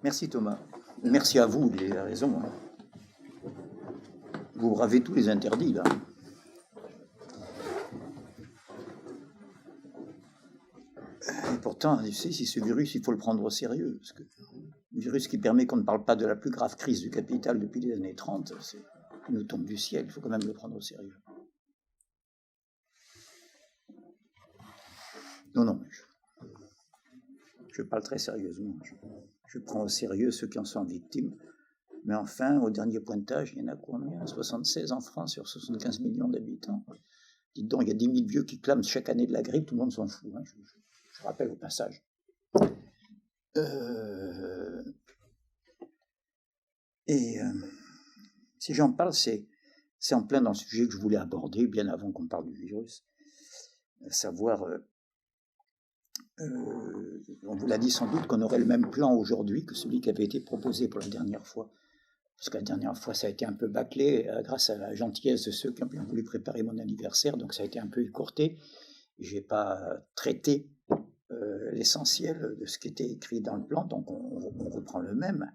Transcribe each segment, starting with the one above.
Merci Thomas. Merci à vous, vous avez raison. Vous bravez tous les interdits, là. Et pourtant, tu sais, si ce virus, il faut le prendre au sérieux. Parce que le virus qui permet qu'on ne parle pas de la plus grave crise du capital depuis les années 30, il nous tombe du ciel, il faut quand même le prendre au sérieux. Non, je parle très sérieusement. Je prends au sérieux ceux qui en sont victimes. Mais enfin, au dernier pointage, il y en a combien? 76 en France sur 75 millions d'habitants. Dites donc, il y a 10 000 vieux qui clament chaque année de la grippe, tout le monde s'en fout. Hein, je rappelle au passage. Si j'en parle, c'est en plein dans le sujet que je voulais aborder, bien avant qu'on parle du virus. Savoir, on vous l'a dit sans doute, qu'on aurait le même plan aujourd'hui que celui qui avait été proposé pour la dernière fois. Parce que la dernière fois, ça a été un peu bâclé grâce à la gentillesse de ceux qui ont bien voulu préparer mon anniversaire, donc ça a été un peu écourté. Je n'ai pas traité l'essentiel de ce qui était écrit dans le plan, donc on reprend le même.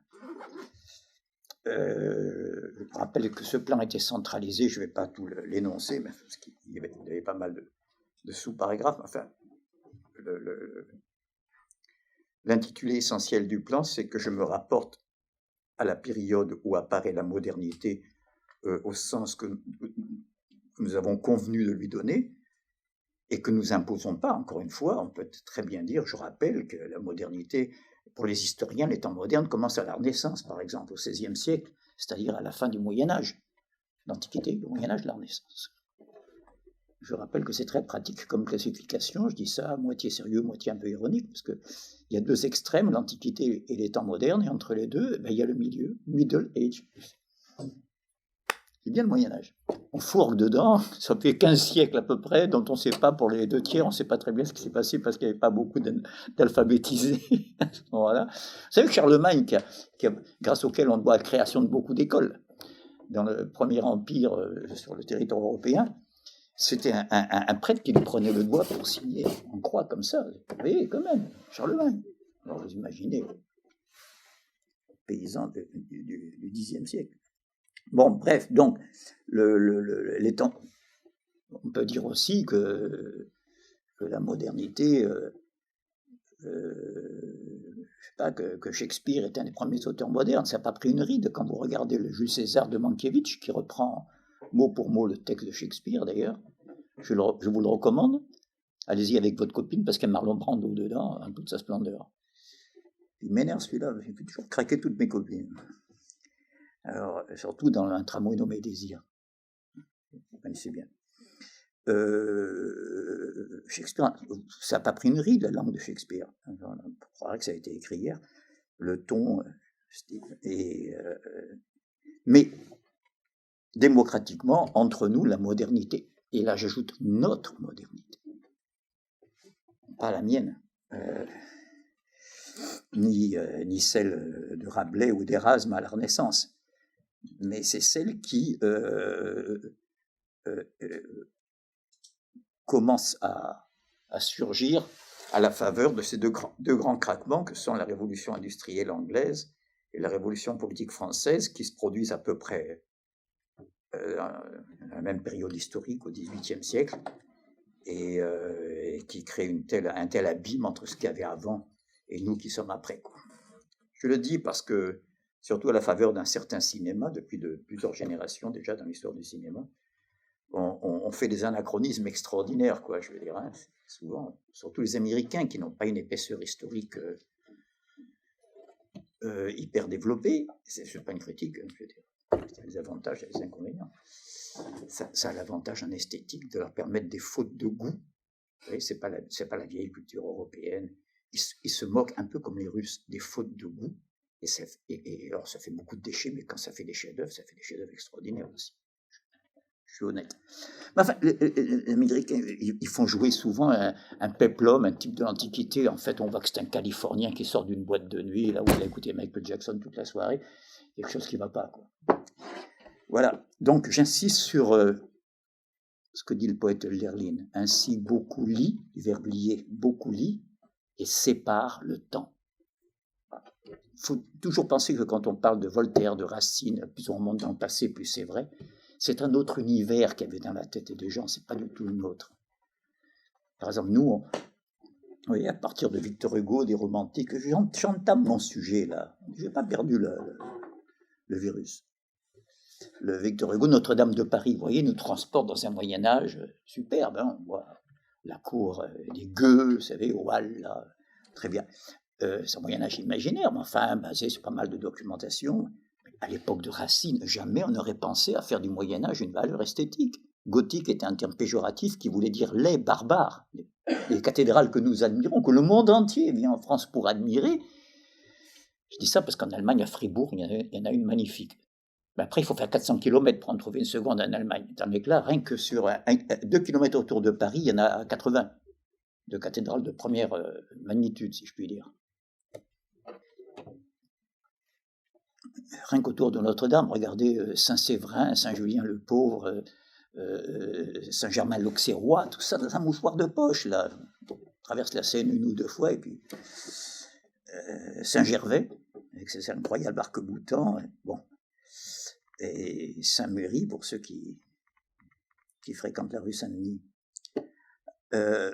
Je rappelle que ce plan était centralisé, je ne vais pas tout l'énoncer, mais parce qu'il y avait pas mal de sous-paragraphes. Enfin, l'intitulé essentiel du plan, c'est que je me rapporte à la période où apparaît la modernité au sens que nous avons convenu de lui donner et que nous imposons pas, encore une fois. On peut très bien dire, je rappelle que la modernité, pour les historiens, les temps modernes commencent à la Renaissance, par exemple, au XVIe siècle, c'est-à-dire à la fin du Moyen-Âge. L'Antiquité, le Moyen-Âge, la Renaissance. Je rappelle que c'est très pratique comme classification, je dis ça à moitié sérieux, moitié un peu ironique, parce qu'il y a deux extrêmes, l'Antiquité et les temps modernes, et entre les deux, il y a le milieu, Middle Age. C'est bien le Moyen-Âge. On fourgue dedans, ça fait 15 siècles à peu près, dont on ne sait pas, pour les 2 tiers, on ne sait pas très bien ce qui s'est passé parce qu'il n'y avait pas beaucoup d'alphabétisés à ce moment-là. Vous savez que Charlemagne, grâce auquel on doit la création de beaucoup d'écoles dans le premier empire sur le territoire européen, c'était un prêtre qui lui prenait le doigt pour signer en croix comme ça. Vous voyez, quand même, Charlemagne. Alors vous imaginez, paysan du Xe siècle. Bon, bref, donc, les temps, on peut dire aussi que la modernité, je sais pas, que Shakespeare est un des premiers auteurs modernes, ça n'a pas pris une ride quand vous regardez le Jules César de Mankiewicz, qui reprend mot pour mot le texte de Shakespeare d'ailleurs. Je vous le recommande. Allez-y avec votre copine, parce qu'il y a Marlon Brando dedans, en toute sa splendeur. Il m'énerve celui-là, j'ai fait toujours craquer toutes mes copines. Alors, surtout dans un tramway nommé Désir. Vous connaissez bien. Shakespeare, ça n'a pas pris une ride, la langue de Shakespeare. On croirait que ça a été écrit hier. Le ton, mais démocratiquement, entre nous, la modernité, et là j'ajoute notre modernité, pas la mienne, ni celle de Rabelais ou d'Erasme à la Renaissance, mais c'est celle qui commence à surgir à la faveur de ces deux grands craquements que sont la révolution industrielle anglaise et la révolution politique française, qui se produisent à peu près à la même période historique, au XVIIIe siècle, et qui crée un tel abîme entre ce qu'il y avait avant et nous qui sommes après, quoi. Je le dis parce que, surtout à la faveur d'un certain cinéma, depuis plusieurs générations déjà dans l'histoire du cinéma, on fait des anachronismes extraordinaires, quoi, je veux dire, hein, souvent, surtout les Américains qui n'ont pas une épaisseur historique hyper développée. C'est pas une critique, hein, je veux dire. C'est les avantages et les inconvénients. Ça a l'avantage en esthétique de leur permettre des fautes de goût. Vous voyez, c'est pas la vieille culture européenne. Ils se moquent un peu comme les Russes des fautes de goût. Et alors ça fait beaucoup de déchets, mais quand ça fait des chefs-d'œuvre, ça fait des chefs-d'œuvre extraordinaires aussi. Je suis honnête. Mais enfin, les Américains, ils font jouer souvent un peplum, un type de l'Antiquité. En fait, on voit que c'est un Californien qui sort d'une boîte de nuit, là où il a écouté Michael Jackson toute la soirée. Quelque chose qui ne va pas, quoi. Voilà. Donc, j'insiste sur ce que dit le poète Hölderlin. Ainsi, beaucoup lit, verbe lié, beaucoup lit, et sépare le temps. Voilà. faut toujours penser que quand on parle de Voltaire, de Racine, plus on remonte dans le passé, plus c'est vrai. C'est un autre univers qu'il y avait dans la tête des gens, c'est pas du tout le nôtre. Par exemple, nous, à partir de Victor Hugo, des romantiques, j'entame mon sujet là. J'ai pas perdu le virus. Le Victor Hugo, Notre-Dame de Paris, vous voyez, nous transporte dans un Moyen-Âge superbe. Hein, on voit la cour des gueux, vous savez, au Hall, là, très bien. C'est un Moyen-Âge imaginaire, mais enfin, basé sur pas mal de documentation. À l'époque de Racine, jamais on n'aurait pensé à faire du Moyen-Âge une valeur esthétique. Gothique était un terme péjoratif qui voulait dire les barbares. Les cathédrales que nous admirons, que le monde entier vient en France pour admirer. Je dis ça parce qu'en Allemagne, à Fribourg, il y en a une magnifique. Mais après, il faut faire 400 km pour en trouver une seconde en Allemagne. Tandis que là, rien que sur 2 km autour de Paris, il y en a 80 de cathédrales de première magnitude, si je puis dire. Rien qu'autour de Notre-Dame, regardez Saint-Séverin, Saint-Julien-le-Pauvre, Saint-Germain-l'Auxerrois, tout ça dans un mouchoir de poche, là. On traverse la Seine une ou deux fois, et puis Saint-Gervais, avec ses incroyables arcs-boutants, bon. Et Saint-Méry, pour ceux qui fréquentent la rue Saint-Denis. Ça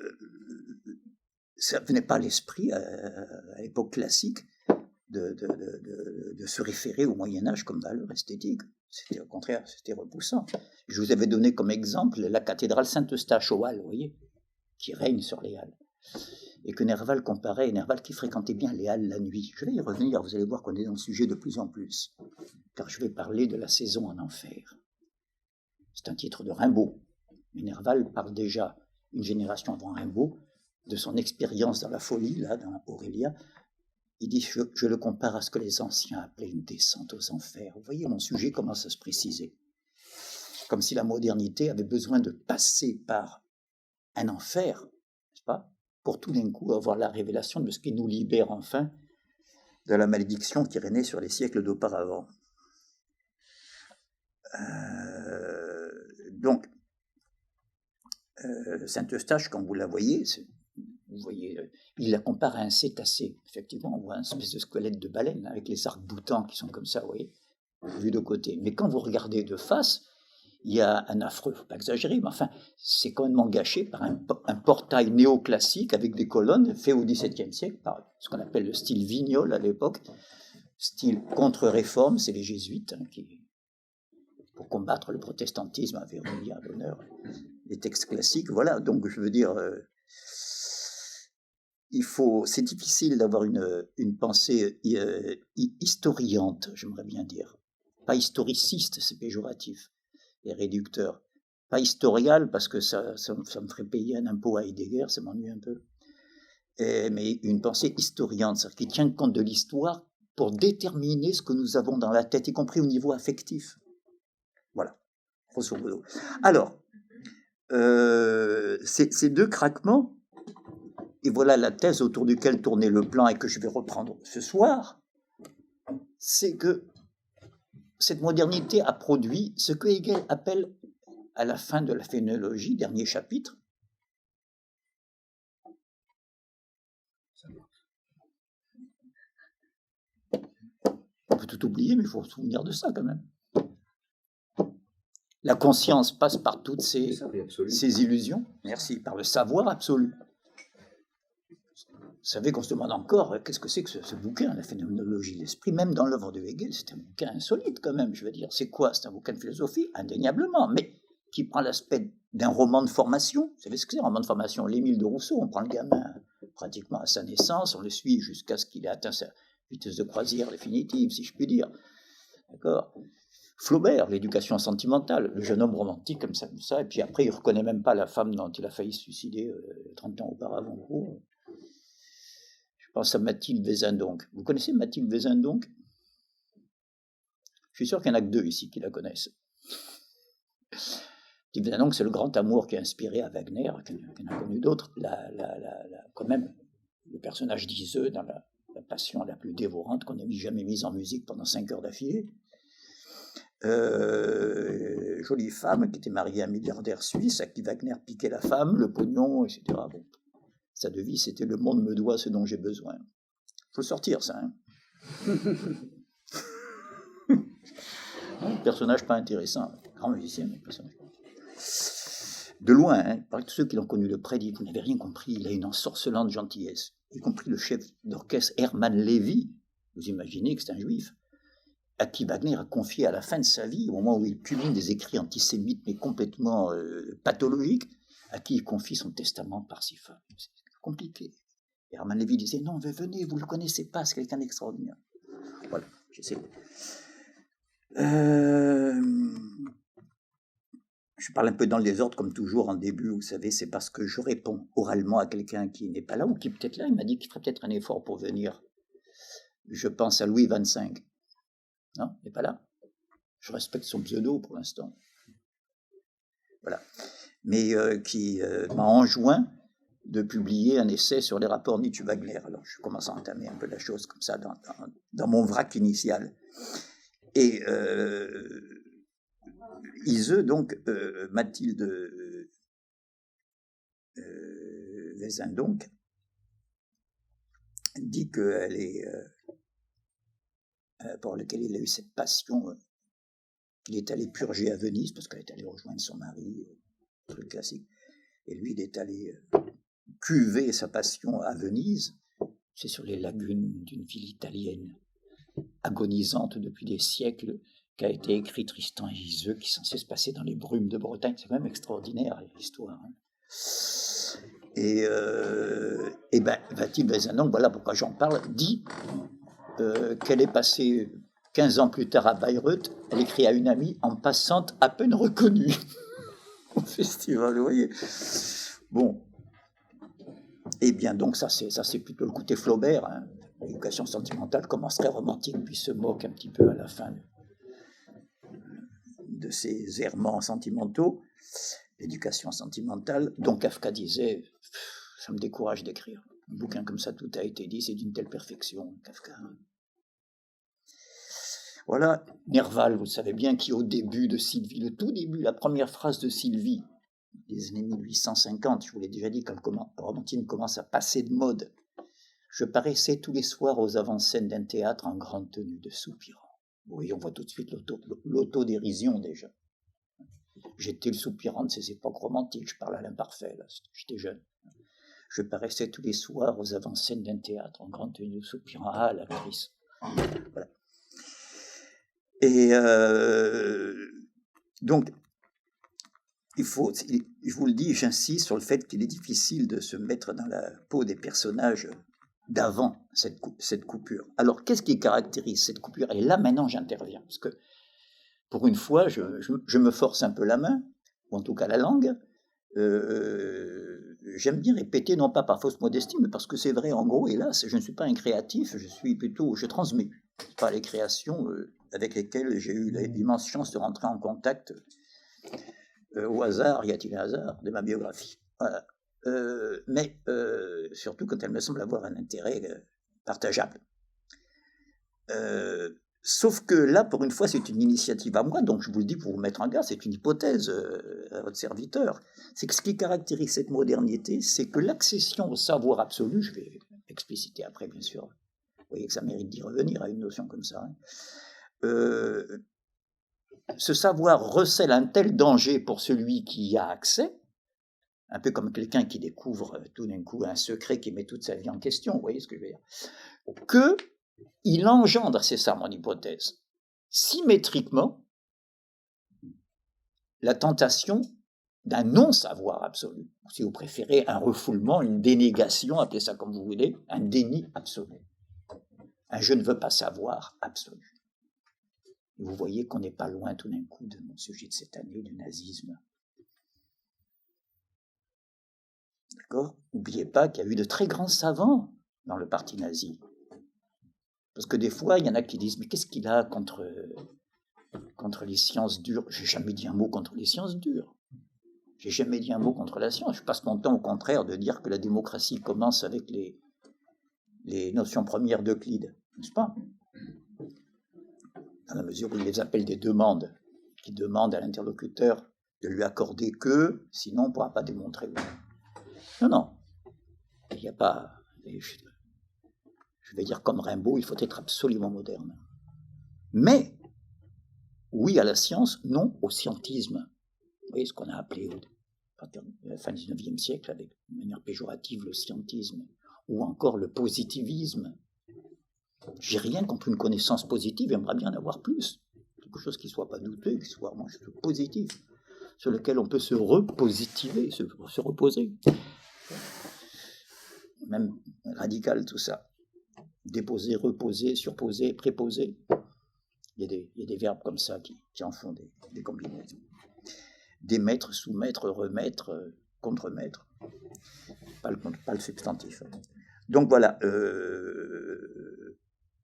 ne venait pas à l'esprit, à l'époque classique, de se référer au Moyen-Âge comme valeur esthétique. C'était au contraire, c'était repoussant. Je vous avais donné comme exemple la cathédrale Saint-Eustache au Halles, vous voyez, qui règne sur les Halles. Et que Nerval comparait, Nerval qui fréquentait bien les Halles la nuit. Je vais y revenir, vous allez voir qu'on est dans le sujet de plus en plus. Car je vais parler de la saison en enfer. C'est un titre de Rimbaud. Mais Nerval parle déjà, une génération avant Rimbaud, de son expérience dans la folie, là, dans Aurélia. Il dit, je le compare à ce que les anciens appelaient une descente aux enfers. Vous voyez, mon sujet commence à se préciser. Comme si la modernité avait besoin de passer par un enfer, n'est-ce pas, pour tout d'un coup avoir la révélation de ce qui nous libère enfin de la malédiction qui régnait sur les siècles d'auparavant. Donc, Saint-Eustache, quand vous la voyez, il la compare à un cétacé. Effectivement, on voit une espèce de squelette de baleine avec les arcs-boutants qui sont comme ça, vous voyez, vus de côté. Mais quand vous regardez de face, il y a un affreux, il ne faut pas exagérer, mais enfin, c'est complètement gâché par un portail néoclassique avec des colonnes fait au XVIIe siècle, par ce qu'on appelle le style Vignol à l'époque, style contre-réforme, c'est les jésuites qui, pour combattre le protestantisme, avaient remis à l'honneur les textes classiques. Voilà, donc je veux dire, c'est difficile d'avoir une pensée historiante, j'aimerais bien dire. Pas historiciste, c'est péjoratif et réducteur. Pas historial, parce que ça me ferait payer un impôt à Heidegger, ça m'ennuie un peu. Mais une pensée historiante, c'est-à-dire qui tient compte de l'histoire pour déterminer ce que nous avons dans la tête, y compris au niveau affectif. Voilà, grosso modo. Alors, ces deux craquements, et voilà la thèse autour duquel tournait le plan et que je vais reprendre ce soir, c'est que cette modernité a produit ce que Hegel appelle, à la fin de la phénoménologie, dernier chapitre, on peut tout oublier, mais il faut se souvenir de ça quand même. La conscience passe par toutes ces illusions, merci, par le savoir absolu. Vous savez qu'on se demande encore, qu'est-ce que c'est que ce bouquin, la phénoménologie de l'esprit, même dans l'œuvre de Hegel, c'est un bouquin insolite quand même, je veux dire. C'est quoi? C'est un bouquin de philosophie, indéniablement, mais qui prend l'aspect d'un roman de formation. Vous savez ce que c'est un roman de formation? L'Émile de Rousseau, on prend le gamin pratiquement à sa naissance, on le suit jusqu'à ce qu'il ait atteint sa vitesse de croisière définitive, si je puis dire. D'accord? Flaubert, l'éducation sentimentale, le jeune homme romantique comme ça, et puis après il ne reconnaît même pas la femme dont il a failli se suicider 30 ans auparavant. Je pense à Mathilde Vezin-Donc. Vous connaissez Mathilde Vezin-Donc? Je suis sûr qu'il n'y en a que deux ici qui la connaissent. Mathilde Vezin-Donc, c'est le grand amour qui a inspiré à Wagner, qui en a connu d'autres. Quand même, le personnage d'Iseux dans la passion la plus dévorante qu'on ait jamais mise en musique pendant 5 heures d'affilée. Jolie femme qui était mariée à un milliardaire suisse à qui Wagner piquait la femme, le pognon, etc. Bon. Sa devise, c'était « Le monde me doit ce dont j'ai besoin ». Il faut sortir ça. Hein. Personnage pas intéressant, grand musicien, mais personnage. De loin, hein, par ceux qui l'ont connu de près disent, vous n'avez rien compris, il a une ensorcelante gentillesse, y compris le chef d'orchestre Hermann Lévy, vous imaginez que c'est un juif, à qui Wagner a confié à la fin de sa vie, au moment où il publie des écrits antisémites mais complètement pathologiques, à qui il confie son testament Parsifal. C'est compliqué. Et Hermann Lévy disait, non, venez, vous ne le connaissez pas, c'est quelqu'un d'extraordinaire. Voilà, j'essaie. Je parle un peu dans le désordre, comme toujours, en début, vous savez, c'est parce que je réponds oralement à quelqu'un qui n'est pas là, ou qui est peut-être là, il m'a dit qu'il ferait peut-être un effort pour venir. Je pense à Louis XXV. Non, il n'est pas là. Je respecte son pseudo pour l'instant. Voilà. Mais qui m'a enjoint de publier un essai sur les rapports Nietzsche-Wagner. Alors, je commence à entamer un peu la chose comme ça dans mon vrac initial. Et Iseux, donc, Mathilde Vezin, donc, dit qu'elle est, pour laquelle il a eu cette passion, qu'il est allé purger à Venise, parce qu'elle est allée rejoindre son mari, truc classique, et lui, il est allé cuver sa passion à Venise, c'est sur les lagunes d'une ville italienne, agonisante depuis des siècles, qu'a été écrit Tristan et Iseux, qui est censé se passer dans les brumes de Bretagne. C'est quand même extraordinaire, l'histoire. Hein. Et Mathilde Vezin, donc voilà pourquoi j'en parle, dit qu'elle est passée 15 ans plus tard à Bayreuth, elle écrit à une amie en passante à peine reconnue au festival, vous voyez. Bon. Eh bien, donc ça c'est plutôt le côté Flaubert, hein. L'éducation sentimentale commencerait romantique, puis se moque un petit peu à la fin de ses errements sentimentaux, l'éducation sentimentale, dont Kafka disait, ça me décourage d'écrire. Un bouquin comme ça, tout a été dit, c'est d'une telle perfection, Kafka. Voilà, Nerval, vous savez bien, qui au début de Sylvie, le tout début, la première phrase de Sylvie, des années 1850, je vous l'ai déjà dit, quand le romantisme commence à passer de mode, je paraissais tous les soirs aux avant-scènes d'un théâtre en grande tenue de soupirant. Oui, on voit tout de suite l'autodérision déjà. J'étais le soupirant de ces époques romantiques, je parle à l'imparfait, là, j'étais jeune. Je paraissais tous les soirs aux avant-scènes d'un théâtre en grande tenue de soupirant. Ah, l'actrice. Voilà. Et donc, je vous le dis, j'insiste sur le fait qu'il est difficile de se mettre dans la peau des personnages d'avant cette coupure. Alors, qu'est-ce qui caractérise cette coupure? Et là, maintenant, j'interviens, parce que, pour une fois, je me force un peu la main, ou en tout cas la langue. J'aime bien répéter, non pas par fausse modestie, mais parce que c'est vrai, en gros, hélas, je ne suis pas un créatif, je transmets. C'est pas les créations avec lesquelles j'ai eu l'immense chance de rentrer en contact au hasard, y a-t-il un hasard, de ma biographie. Voilà. Mais surtout quand elle me semble avoir un intérêt partageable. Sauf que là, pour une fois, c'est une initiative à moi, donc je vous le dis pour vous mettre en garde, c'est une hypothèse à votre serviteur. C'est que ce qui caractérise cette modernité, c'est que l'accession au savoir absolu, je vais expliciter après, bien sûr, vous voyez que ça mérite d'y revenir à une notion comme ça, hein. Ce savoir recèle un tel danger pour celui qui y a accès, un peu comme quelqu'un qui découvre tout d'un coup un secret qui met toute sa vie en question, vous voyez ce que je veux dire, qu'il engendre, c'est ça mon hypothèse, symétriquement, la tentation d'un non-savoir absolu, ou si vous préférez, un refoulement, une dénégation, appelez ça comme vous voulez, un déni absolu. Un je ne veux pas savoir absolu. Et vous voyez qu'on n'est pas loin tout d'un coup de mon sujet de cette année, du nazisme. D'accord ? N'oubliez pas qu'il y a eu de très grands savants dans le parti nazi. Parce que des fois, il y en a qui disent, mais qu'est-ce qu'il a contre les sciences dures? J'ai jamais dit un mot contre les sciences dures. J'ai jamais dit un mot contre la science. Je passe mon temps, au contraire, de dire que la démocratie commence avec les notions premières d'Euclide, n'est-ce pas? Dans la mesure où il les appelle des demandes, qui demandent à l'interlocuteur de lui accorder que, sinon on ne pourra pas démontrer. Non, il n'y a pas... Je Je vais dire comme Rimbaud, il faut être absolument moderne. Mais, oui à la science, non au scientisme. Vous voyez ce qu'on a appelé à la fin du XIXe siècle, avec de manière péjorative, le scientisme, ou encore le positivisme. J'ai rien contre une connaissance positive, j'aimerais bien en avoir plus. Quelque chose qui ne soit pas douteux, qui soit vraiment positif, sur lequel on peut se repositiver, se reposer. Même radical tout ça. Déposer, reposer, surposer, préposer. Il y a des verbes comme ça qui en font des combinaisons. Démettre, soumettre, remettre, contre-mettre. Pas le substantif. Donc voilà,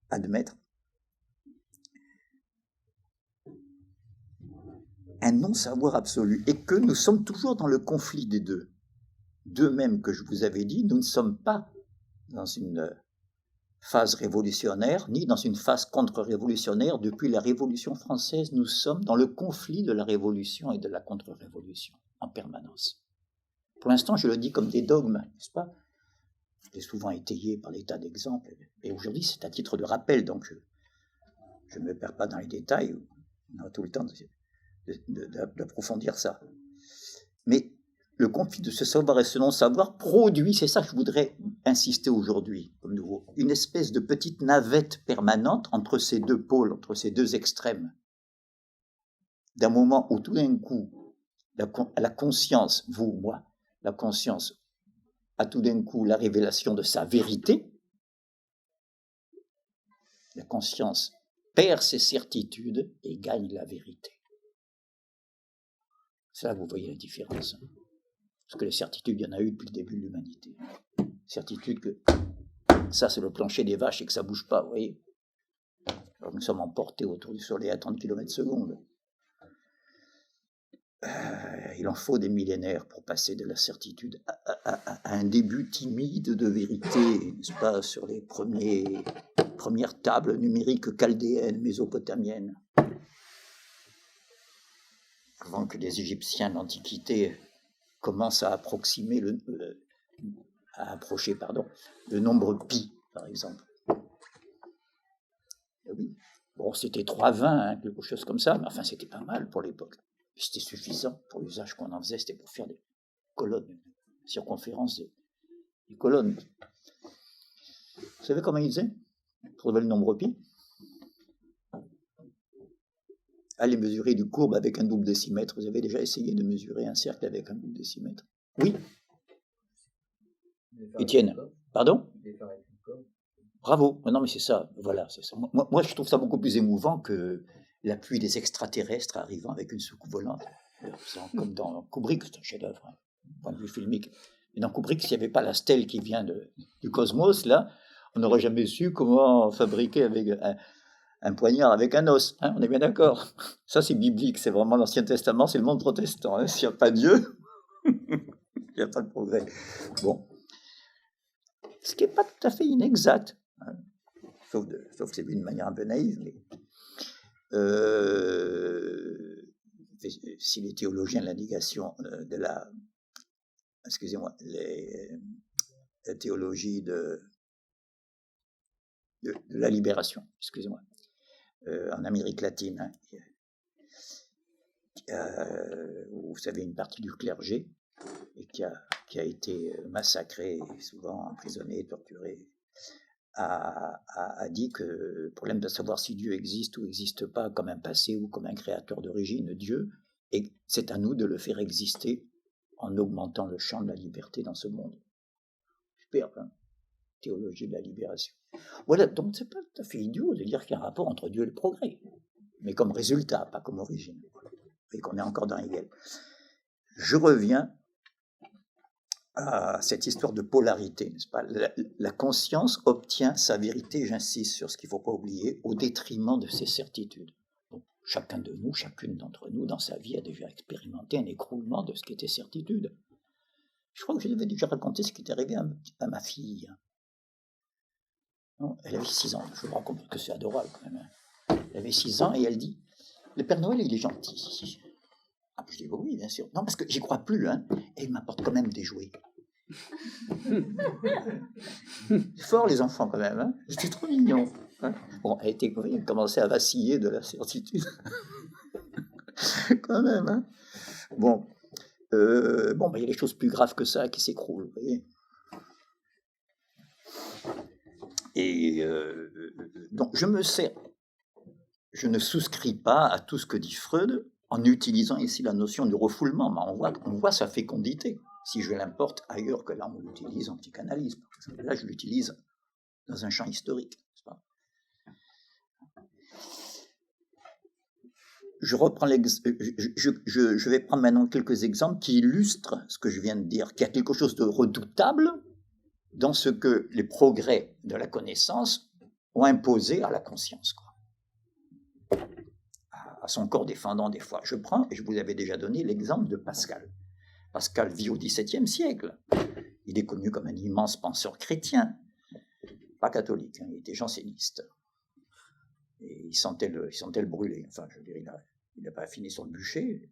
admettre. Un non-savoir absolu, et que nous sommes toujours dans le conflit des deux. De même que je vous avais dit, nous ne sommes pas dans une phase révolutionnaire, ni dans une phase contre-révolutionnaire. Depuis la Révolution française, nous sommes dans le conflit de la révolution et de la contre-révolution, en permanence. Pour l'instant, je le dis comme des dogmes, n'est-ce pas? J'ai souvent étayé par des tas d'exemples, et aujourd'hui, c'est à titre de rappel, donc je ne me perds pas dans les détails, on a tout le temps d'approfondir ça. Mais le conflit de ce savoir et ce non-savoir produit, c'est ça que je voudrais insister aujourd'hui, comme nouveau, une espèce de petite navette permanente entre ces deux pôles, entre ces deux extrêmes. D'un moment où tout d'un coup, la conscience, vous, moi, la conscience a tout d'un coup la révélation de sa vérité, la conscience perd ses certitudes et gagne la vérité. Ça, vous voyez la différence. Parce que les certitudes, il y en a eu depuis le début de l'humanité. Certitude que ça, c'est le plancher des vaches et que ça ne bouge pas, vous voyez. Alors, nous sommes emportés autour du soleil à 30 km/s. Il en faut des millénaires pour passer de la certitude à un début timide de vérité, n'est-ce pas, sur les premières tables numériques chaldéennes, mésopotamiennes. Avant que les Égyptiens de l'Antiquité commencent à approcher le nombre pi, par exemple. Et oui, bon, c'était 3,20, hein, quelque chose comme ça, mais enfin, c'était pas mal pour l'époque. C'était suffisant pour l'usage qu'on en faisait, c'était pour faire des colonnes, circonférences, des colonnes. Vous savez comment ils faisaient pour trouver le nombre pi? Allez mesurer du courbe avec un double décimètre. Vous avez déjà essayé de mesurer un cercle avec un double décimètre? Oui. Étienne, pardon? Bravo. Non, mais c'est ça. Voilà, c'est ça. Moi, je trouve ça beaucoup plus émouvant que l'appui des extraterrestres arrivant avec une soucoupe volante. Comme dans Kubrick, c'est un chef-d'œuvre, hein, du point de vue filmique. Et dans Kubrick, s'il n'y avait pas la stèle qui vient du cosmos, là, on n'aurait jamais su comment fabriquer avec un poignard avec un os. Hein, on est bien d'accord. Ça, c'est biblique. C'est vraiment l'Ancien Testament, c'est le monde protestant. Hein. S'il n'y a pas Dieu, il n'y a pas de progrès. Bon. Ce qui n'est pas tout à fait inexact. Hein. Sauf que c'est vu d'une manière un peu naïve. Mais si les théologiens de la négation de la... Excusez-moi, la théologie de la libération, excusez-moi, en Amérique latine, où vous savez une partie du clergé et qui a été massacré, souvent emprisonné, torturé, a dit que le problème de savoir si Dieu existe ou n'existe pas comme un passé ou comme un créateur d'origine, Dieu, et c'est à nous de le faire exister en augmentant le champ de la liberté dans ce monde. Super, hein? Théologie de la libération. Voilà, donc c'est pas tout à fait idiot de dire qu'il y a un rapport entre Dieu et le progrès, mais comme résultat, pas comme origine, et qu'on est encore dans Hegel. Je reviens à cette histoire de polarité, n'est-ce pas? La conscience obtient sa vérité, j'insiste sur ce qu'il ne faut pas oublier, au détriment de ses certitudes. Donc, chacun de nous, chacune d'entre nous, dans sa vie, a déjà expérimenté un écroulement de ce qui était certitude. Je crois que je devais déjà raconter ce qui est arrivé à ma fille. Non, elle avait 6 ans, je me rends compte que c'est adorable quand même. Elle avait 6 ans et elle dit, le Père Noël, il est gentil. Ah, je dis, oui, bien sûr. Non, parce que j'y crois plus, hein. Et il m'apporte quand même des jouets. C'est fort, les enfants, quand même. Hein, c'était trop mignon. Hein, bon, elle commençait à vaciller de la certitude. Quand même. Hein. Bon, il y a des choses plus graves que ça qui s'écroulent. Vous voyez. Et donc, je ne souscris pas à tout ce que dit Freud en utilisant ici la notion du refoulement. Mais on voit sa fécondité. Si je l'importe ailleurs que là, on l'utilise en psychanalyse. Là, je l'utilise dans un champ historique. Je vais prendre maintenant quelques exemples qui illustrent ce que je viens de dire, qu'il y a quelque chose de redoutable dans ce que les progrès de la connaissance ont imposé à la conscience, à son corps défendant des fois. Je prends, et je vous avais déjà donné l'exemple de Pascal. Pascal vit au XVIIe siècle. Il est connu comme un immense penseur chrétien, pas catholique, hein, il était janséniste. Et il sentait le brûler. Enfin, je veux dire, il n'a pas fini sur le bûcher,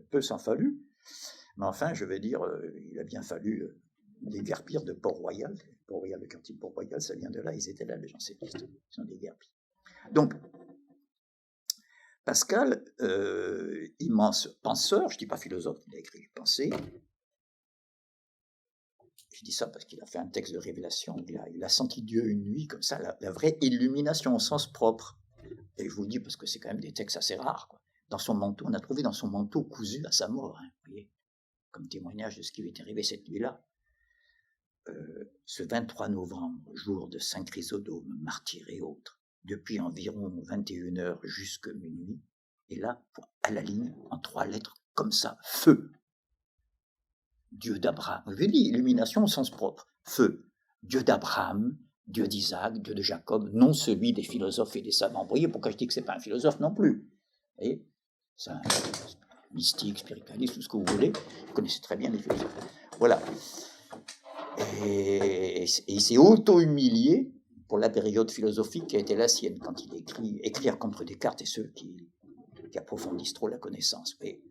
peu s'en fallut. Mais enfin, je veux dire, il a bien fallu déguerpir de Port-Royal. Port-Royal, le quartier de Port-Royal, ça vient de là, ils étaient là, les jansénistes. Ils sont déguerpis. Donc, Pascal, immense penseur, je ne dis pas philosophe, il a écrit les pensées. Je dis ça parce qu'il a fait un texte de révélation, il a senti Dieu une nuit, comme ça, la vraie illumination au sens propre. Et je vous le dis parce que c'est quand même des textes assez rares. Quoi. Dans son manteau, on a trouvé dans son manteau cousu à sa mort, hein, vous voyez, comme témoignage de ce qui lui est arrivé cette nuit-là. Ce 23 novembre, jour de Saint Chrysodome, martyr et autres, depuis environ 21h jusqu'à minuit, et là, à la ligne, en 3 lettres, comme ça, feu. Dieu d'Abraham, je l'ai dit, illumination au sens propre, feu. Dieu d'Abraham, Dieu d'Isaac, Dieu de Jacob, non celui des philosophes et des savants. Vous voyez pourquoi je dis que ce n'est pas un philosophe non plus. Vous voyez, c'est un mystique, spiritualiste, tout ce que vous voulez. Vous connaissez très bien les philosophes. Voilà. Et il s'est auto-humilié pour la période philosophique qui a été la sienne, quand il écrit Écrire contre Descartes et ceux qui approfondissent trop la connaissance. Mais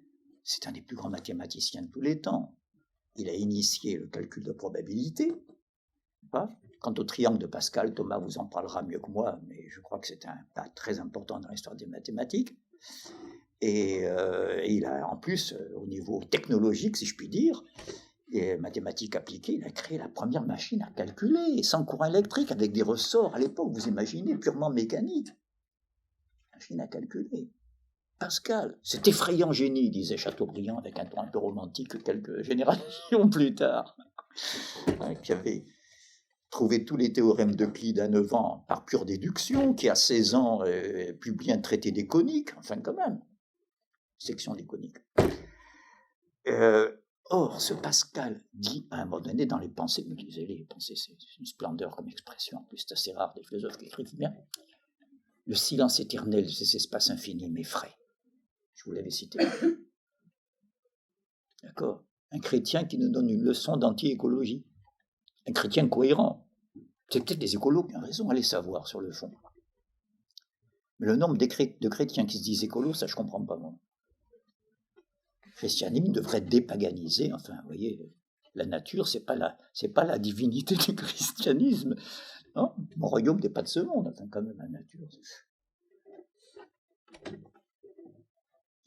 c'est un des plus grands mathématiciens de tous les temps. Il a initié le calcul de probabilité. Quant au triangle de Pascal, Thomas vous en parlera mieux que moi, mais je crois que c'est un pas très important dans l'histoire des mathématiques. Et il a, en plus, au niveau technologique, si je puis dire, et mathématiques appliquées, il a créé la première machine à calculer, sans courant électrique, avec des ressorts, à l'époque, vous imaginez, purement mécaniques. Machine à calculer. Pascal, cet effrayant génie, disait Chateaubriand, avec un ton un peu romantique quelques générations plus tard, qui avait trouvé tous les théorèmes d'Euclide à 9 ans par pure déduction, qui à 16 ans publie un traité des coniques, enfin quand même, section des coniques. Or, ce Pascal dit à un moment donné dans les pensées, me disait les pensées, c'est une splendeur comme expression, en plus c'est assez rare des philosophes qui écrivent bien, le silence éternel de ces espaces infinis m'effraie. Je vous l'avais cité. D'accord ? Un chrétien qui nous donne une leçon d'anti-écologie. Un chrétien cohérent. C'est peut-être des écolos qui ont raison, allez savoir sur le fond. Mais le nombre de chrétiens qui se disent écolos, ça je ne comprends pas moi. Le christianisme devrait dépaganiser, enfin, vous voyez, la nature, c'est pas la divinité du christianisme. Non, mon royaume n'est pas de ce monde, enfin, quand même, la nature.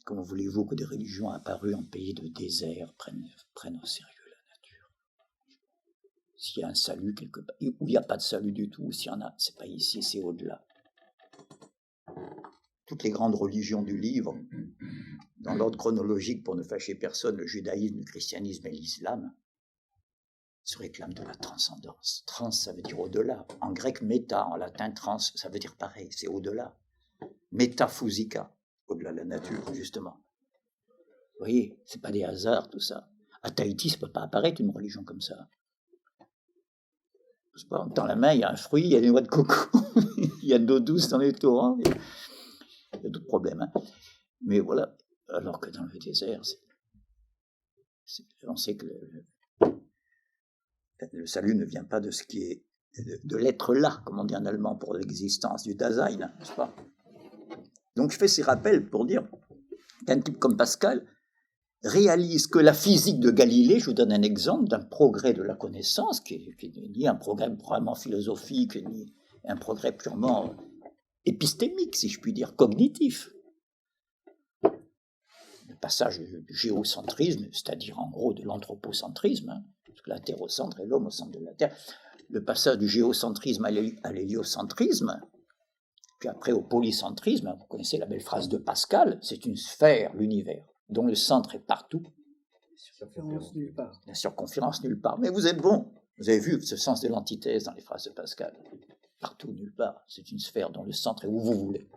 Comment voulez-vous que des religions apparues en pays de désert prennent au sérieux la nature ? S'il y a un salut quelque part, ou il n'y a pas de salut du tout, s'il y en a, c'est pas ici, c'est au-delà. Toutes les grandes religions du livre, dans l'ordre chronologique pour ne fâcher personne, le judaïsme, le christianisme et l'islam, se réclament de la transcendance. Trans, ça veut dire au-delà. En grec, méta, en latin, trans, ça veut dire pareil, c'est au-delà. Métaphousica, au-delà de la nature, justement. Vous voyez, c'est pas des hasards, tout ça. À Tahiti, ça ne peut pas apparaître une religion comme ça. Dans la main, il y a un fruit, il y a des noix de coco, il y a de l'eau douce dans les torrents, il y a d'autres problèmes. Hein. Mais voilà, alors que dans le désert, on sait que le salut ne vient pas de ce qui est de l'être là, comme on dit en allemand pour l'existence, du Dasein, n'est-ce pas ? Donc je fais ces rappels pour dire qu'un type comme Pascal, réalise que la physique de Galilée, je vous donne un exemple d'un progrès de la connaissance, qui n'est ni un progrès vraiment philosophique, ni un progrès purement épistémique, si je puis dire, cognitif. Le passage du géocentrisme, c'est-à-dire en gros de l'anthropocentrisme, hein, parce que la Terre au centre et l'homme au centre de la Terre, le passage du géocentrisme à l'héliocentrisme, puis après au polycentrisme, vous connaissez la belle phrase de Pascal, c'est une sphère, l'univers, dont le centre est partout. Circonférence nulle part. La circonférence nulle part. Mais vous êtes bon, vous avez vu ce sens de l'antithèse dans les phrases de Pascal. Partout, nulle part, c'est une sphère dont le centre est où vous voulez.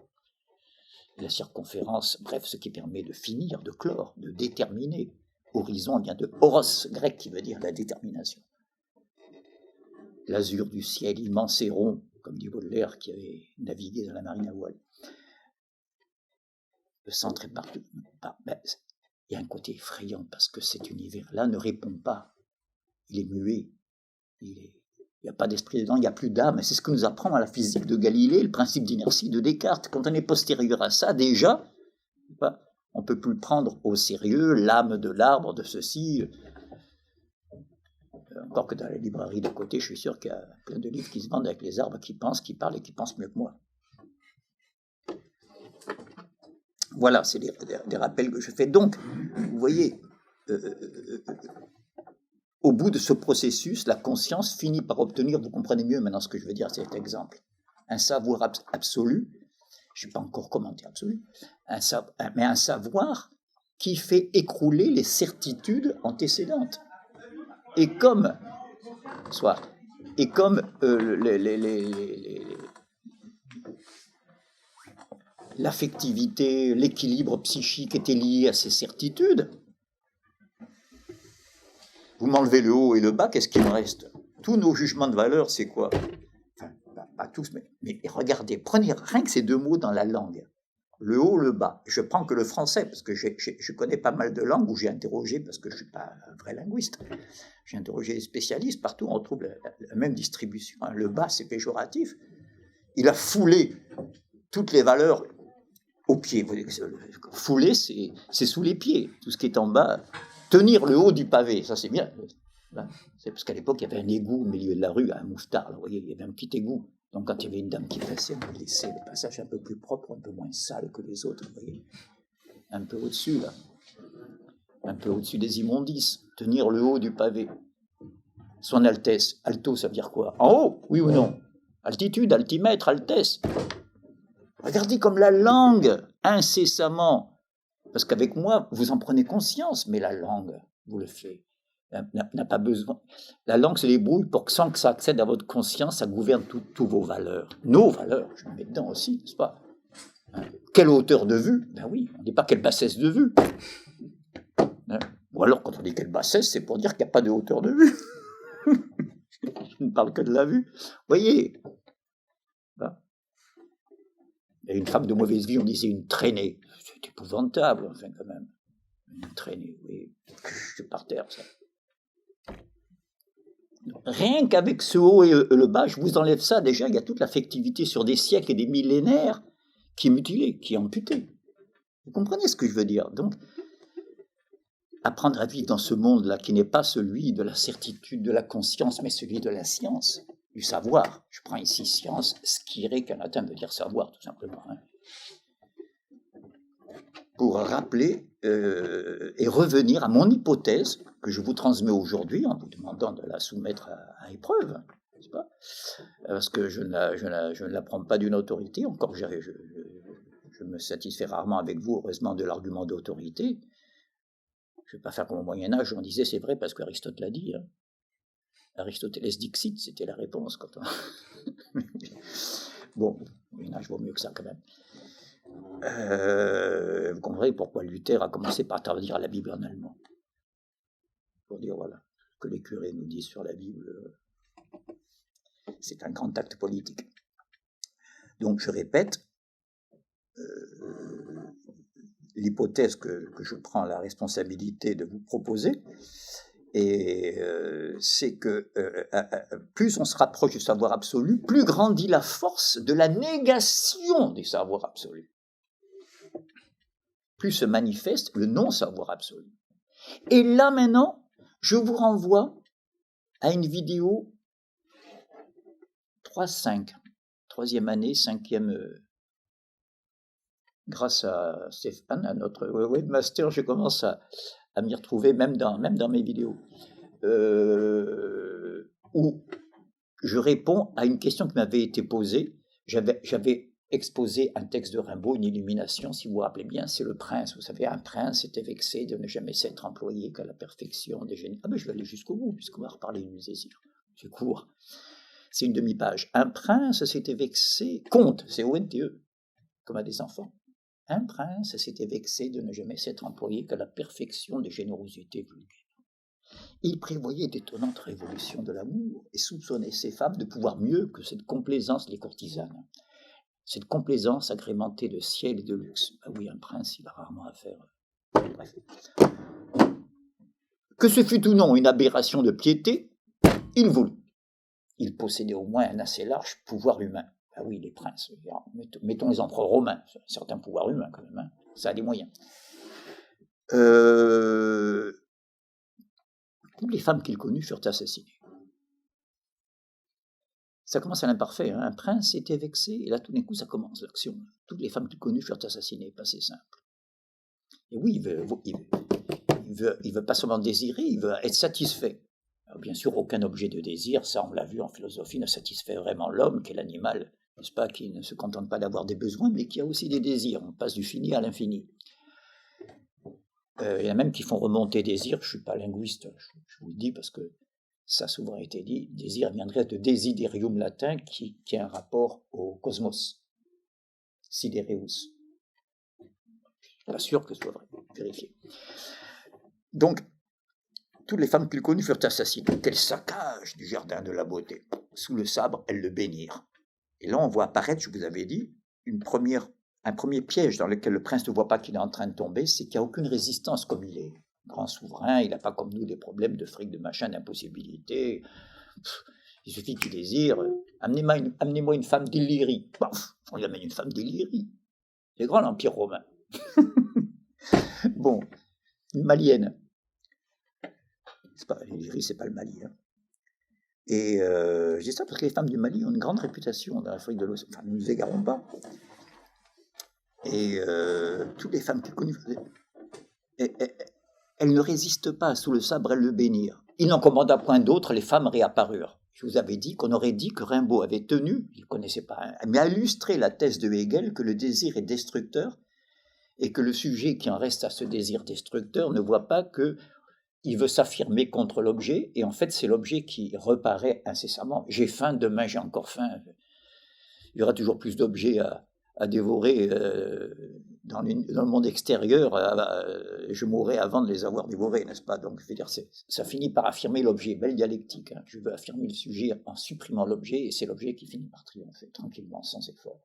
La circonférence, bref, ce qui permet de finir, de clore, de déterminer. Horizon vient de horos, grec, qui veut dire la détermination. L'azur du ciel immense et rond, comme dit Baudelaire qui avait navigué dans la marine à voile. Le centre est partout. Ben, il y a un côté effrayant parce que cet univers-là ne répond pas. Il est muet. Il n'y a pas d'esprit dedans, il n'y a plus d'âme. C'est ce que nous apprend à la physique de Galilée, le principe d'inertie de Descartes. Quand on est postérieur à ça, déjà, on ne peut plus le prendre au sérieux, l'âme de l'arbre, de ceci. Encore que dans la librairie de côté, je suis sûr qu'il y a plein de livres qui se vendent avec les arbres qui pensent, qui parlent et qui pensent mieux que moi. Voilà, c'est des rappels que je fais. Donc, vous voyez, au bout de ce processus, la conscience finit par obtenir, vous comprenez mieux maintenant ce que je veux dire, cet exemple, un savoir absolu, je n'ai pas encore commenté absolu, mais un savoir qui fait écrouler les certitudes antécédentes. Et comme l'affectivité, l'équilibre psychique était lié à ces certitudes, vous m'enlevez le haut et le bas, qu'est-ce qu'il me reste? Tous nos jugements de valeur, c'est quoi? Enfin, pas tous, mais regardez, prenez rien que ces deux mots dans la langue. Le haut, le bas. Je prends que le français, parce que je connais pas mal de langues où j'ai interrogé, parce que je ne suis pas un vrai linguiste. J'ai interrogé des spécialistes, partout on trouve la même distribution. Le bas, c'est péjoratif. Il a foulé toutes les valeurs au pied. Fouler, c'est sous les pieds. Tout ce qui est en bas, tenir le haut du pavé, ça c'est bien. C'est parce qu'à l'époque, il y avait un égout au milieu de la rue, un mouffetard. Vous voyez, il y avait un petit égout. Donc quand il y avait une dame qui passait, on laissait le passage un peu plus propre, un peu moins sale que les autres, vous voyez. Un peu au-dessus, là. Un peu au-dessus des immondices. Tenir le haut du pavé. Son Altesse. Alto, ça veut dire quoi? En haut, oui ou non? Altitude, altimètre, altesse. Regardez comme la langue, incessamment, parce qu'avec moi, vous en prenez conscience, mais la langue vous le fait. N'a pas besoin. La langue se débrouille pour que sans que ça accède à votre conscience, ça gouverne toutes vos valeurs. Nos valeurs, je me mets dedans aussi, n'est-ce pas? Quelle hauteur de vue? Ben oui, on ne dit pas quelle bassesse de vue. Ou alors, quand on dit quelle bassesse, c'est pour dire qu'il n'y a pas de hauteur de vue. Je ne parle que de la vue. Vous voyez? Et une femme de mauvaise vie, on disait une traînée. C'est épouvantable, enfin, quand même. Une traînée, oui. C'est par terre, ça. Rien qu'avec ce haut et le bas, je vous enlève ça, déjà, il y a toute l'affectivité sur des siècles et des millénaires qui est mutilée, qui est amputée. Vous comprenez ce que je veux dire? Donc, apprendre à vivre dans ce monde-là, qui n'est pas celui de la certitude, de la conscience, mais celui de la science, du savoir. Je prends ici science, skiré, qu'en latin veut dire savoir, tout simplement. Hein. Pour rappeler et revenir à mon hypothèse, que je vous transmets aujourd'hui, en vous demandant de la soumettre à épreuve, n'est-ce pas? Parce que je ne la prends pas d'une autorité, encore je me satisfais rarement avec vous, heureusement, de l'argument d'autorité. Je ne vais pas faire comme au Moyen-Âge, on disait c'est vrai parce qu'Aristote l'a dit. Hein. Aristoteles dixit, c'était la réponse. Quand on... Bon, au Moyen-Âge vaut mieux que ça quand même. Vous comprendrez pourquoi Luther a commencé par traduire la Bible en allemand. Pour dire, voilà, ce que les curés nous disent sur la Bible, c'est un grand acte politique. Donc, je répète, l'hypothèse que je prends la responsabilité de vous proposer, et c'est que plus on se rapproche du savoir absolu, plus grandit la force de la négation des savoirs absolus. Plus se manifeste le non-savoir absolu. Et là, maintenant, je vous renvoie à une vidéo 3-5, 3e année, 5e, grâce à Stéphane, à notre webmaster, je commence à m'y retrouver, même dans mes vidéos, où je réponds à une question qui m'avait été posée. J'avais exposé un texte de Rimbaud, une illumination, si vous vous rappelez bien, c'est le prince. Vous savez, un prince était vexé de ne jamais s'être employé qu'à la perfection des génies. Ah ben je vais aller jusqu'au bout, puisqu'on va reparler du désir. C'est court. C'est une demi-page. Un prince s'était vexé, conte, c'est O-N-T-E, comme à des enfants. Un prince s'était vexé de ne jamais s'être employé qu'à la perfection des générosités vulgaires. Il prévoyait d'étonnantes révolutions de l'amour et soupçonnait ces femmes de pouvoir mieux que cette complaisance des courtisanes. Cette complaisance agrémentée de ciel et de luxe. Ben oui, un prince, il a rarement affaire. Bref. Que ce fût ou non une aberration de piété, il voulut. Il possédait au moins un assez large pouvoir humain. Ah oui, les princes, mettons les empereurs romains, un certain pouvoir humain quand même, hein, ça a des moyens. Toutes les femmes qu'il connut furent assassinées. Ça commence à l'imparfait, hein. Un prince était vexé, et là tout d'un coup ça commence l'action. Toutes les femmes qu'il connut furent assassinées, pas c'est simple. Et oui, il veut pas seulement désirer, il veut être satisfait. Alors, bien sûr, aucun objet de désir, ça on l'a vu en philosophie, ne satisfait vraiment l'homme, qui est l'animal, n'est-ce pas, qui ne se contente pas d'avoir des besoins, mais qui a aussi des désirs. On passe du fini à l'infini. Il y en a même qui font remonter désir, je ne suis pas linguiste, je vous le dis parce que ça a souvent été dit, désir viendrait de desiderium latin qui a un rapport au cosmos, sidereus. Je ne suis pas sûr que ce soit vrai, vérifiez. Donc, toutes les femmes qu'il connut furent assassinées. Quel saccage du jardin de la beauté. Sous le sabre, elles le bénirent. Et là, on voit apparaître, je vous avais dit, un premier piège dans lequel le prince ne voit pas qu'il est en train de tomber, c'est qu'il n'y a aucune résistance comme il est. Grand souverain, il n'a pas comme nous des problèmes de fric, de machin, d'impossibilité. Il suffit qu'il désire. Amenez-moi une femme d'Illyrie. On lui amène une femme d'Illyrie. C'est grand l'Empire romain. Bon, une malienne. L'Illyrie, c'est pas le Mali. Hein. Et je dis ça parce que les femmes du Mali ont une grande réputation dans l'Afrique de l'Ouest. Enfin, nous ne nous égarons pas. Et toutes les femmes qu'il connut, elles ne résistent pas, sous le sabre, elles le bénirent. Il n'en commanda point d'autres, les femmes réapparurent. Je vous avais dit qu'on aurait dit que Rimbaud avait tenu, il ne connaissait pas, mais a illustré la thèse de Hegel que le désir est destructeur et que le sujet qui en reste à ce désir destructeur ne voit pas qu'il veut s'affirmer contre l'objet, et en fait c'est l'objet qui reparaît incessamment. J'ai faim, demain j'ai encore faim. Il y aura toujours plus d'objets à dévorer dans le monde extérieur, je mourrai avant de les avoir dévorés, n'est-ce pas? Donc, je veux dire, ça finit par affirmer l'objet, belle dialectique. Hein. Je veux affirmer le sujet en supprimant l'objet, et c'est l'objet qui finit par triompher, tranquillement, sans effort.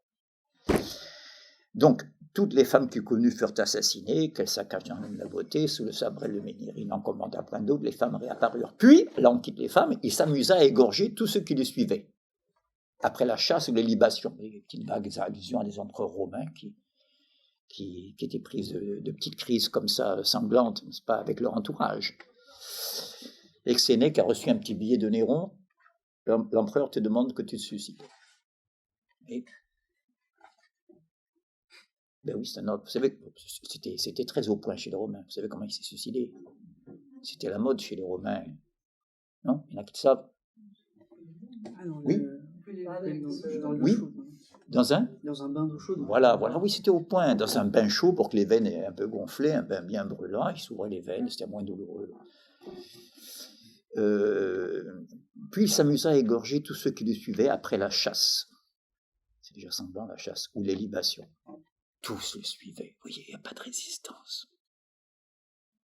Donc, toutes les femmes qu'il connut furent assassinées, qu'elles saccagent dans la beauté, sous le sabre et le menhir. Il n'en commanda point d'autres, les femmes réapparurent. Puis, là on quitte les femmes, il s'amusa à égorger tous ceux qui les suivaient. Après la chasse ou les libations, des petites vagues allusions à des empereurs romains qui étaient prises de petites crises comme ça, sanglantes, n'est-ce pas, avec leur entourage. Et que Sénèque a reçu un petit billet de Néron, l'empereur te demande que tu te suicides. Et ben oui, c'est un autre. Vous savez, c'était très au point chez les Romains. Vous savez comment il s'est suicidé? C'était la mode chez les Romains. Non? Il y en a qui le savent. Ah non, oui. Oui. Dans un bain d'eau chaude. Voilà, oui, c'était au point. Dans un bain chaud pour que les veines aient un peu gonflé, un bain bien brûlant, il s'ouvrait les veines, c'était moins douloureux. Puis il s'amusa à égorger tous ceux qui le suivaient après la chasse. C'est déjà semblant, la chasse, ou les libations. Tous le suivaient. Vous voyez, il n'y a pas de résistance.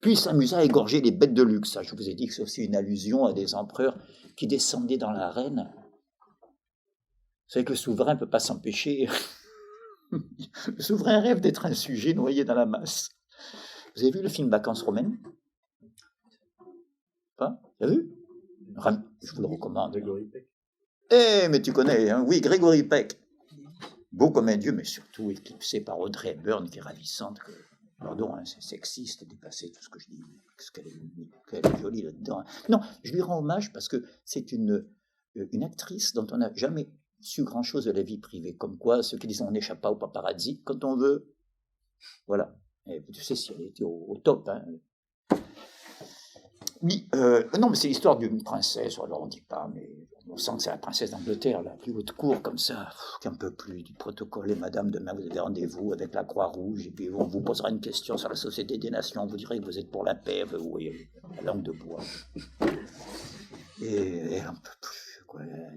Puis il s'amusa à égorger les bêtes de luxe. Ça, je vous ai dit que c'est aussi une allusion à des empereurs qui descendaient dans l'arène. Vous savez que le souverain ne peut pas s'empêcher. Le souverain rêve d'être un sujet noyé dans la masse. Vous avez vu le film Vacances romaines? Pas? Vous avez vu? Je vous le recommande. Grégory Peck. Mais tu connais, hein? Oui, Grégory Peck. Beau comme un dieu, mais surtout éclipsé par Audrey Hepburn, qui est ravissante. Pardon, hein, c'est sexiste, dépasser tout ce que je dis, parce qu'elle est jolie là-dedans. Non, je lui rends hommage parce que c'est une actrice dont on n'a jamais su grand-chose de la vie privée. Comme quoi, ceux qui disent on n'échappe pas au paparazzi, quand on veut, voilà. Et tu sais si elle était au top. Hein. Oui, non, mais c'est l'histoire d'une princesse, alors on ne dit pas, mais on sent que c'est la princesse d'Angleterre, la plus haute cour, comme ça, qui n'en peut plus du protocole. Et madame, demain, vous avez rendez-vous avec la Croix-Rouge, et puis on vous posera une question sur la Société des Nations, vous direz que vous êtes pour la paix, vous voyez, la langue de bois. Et elle n'en peut plus, quoi, elle a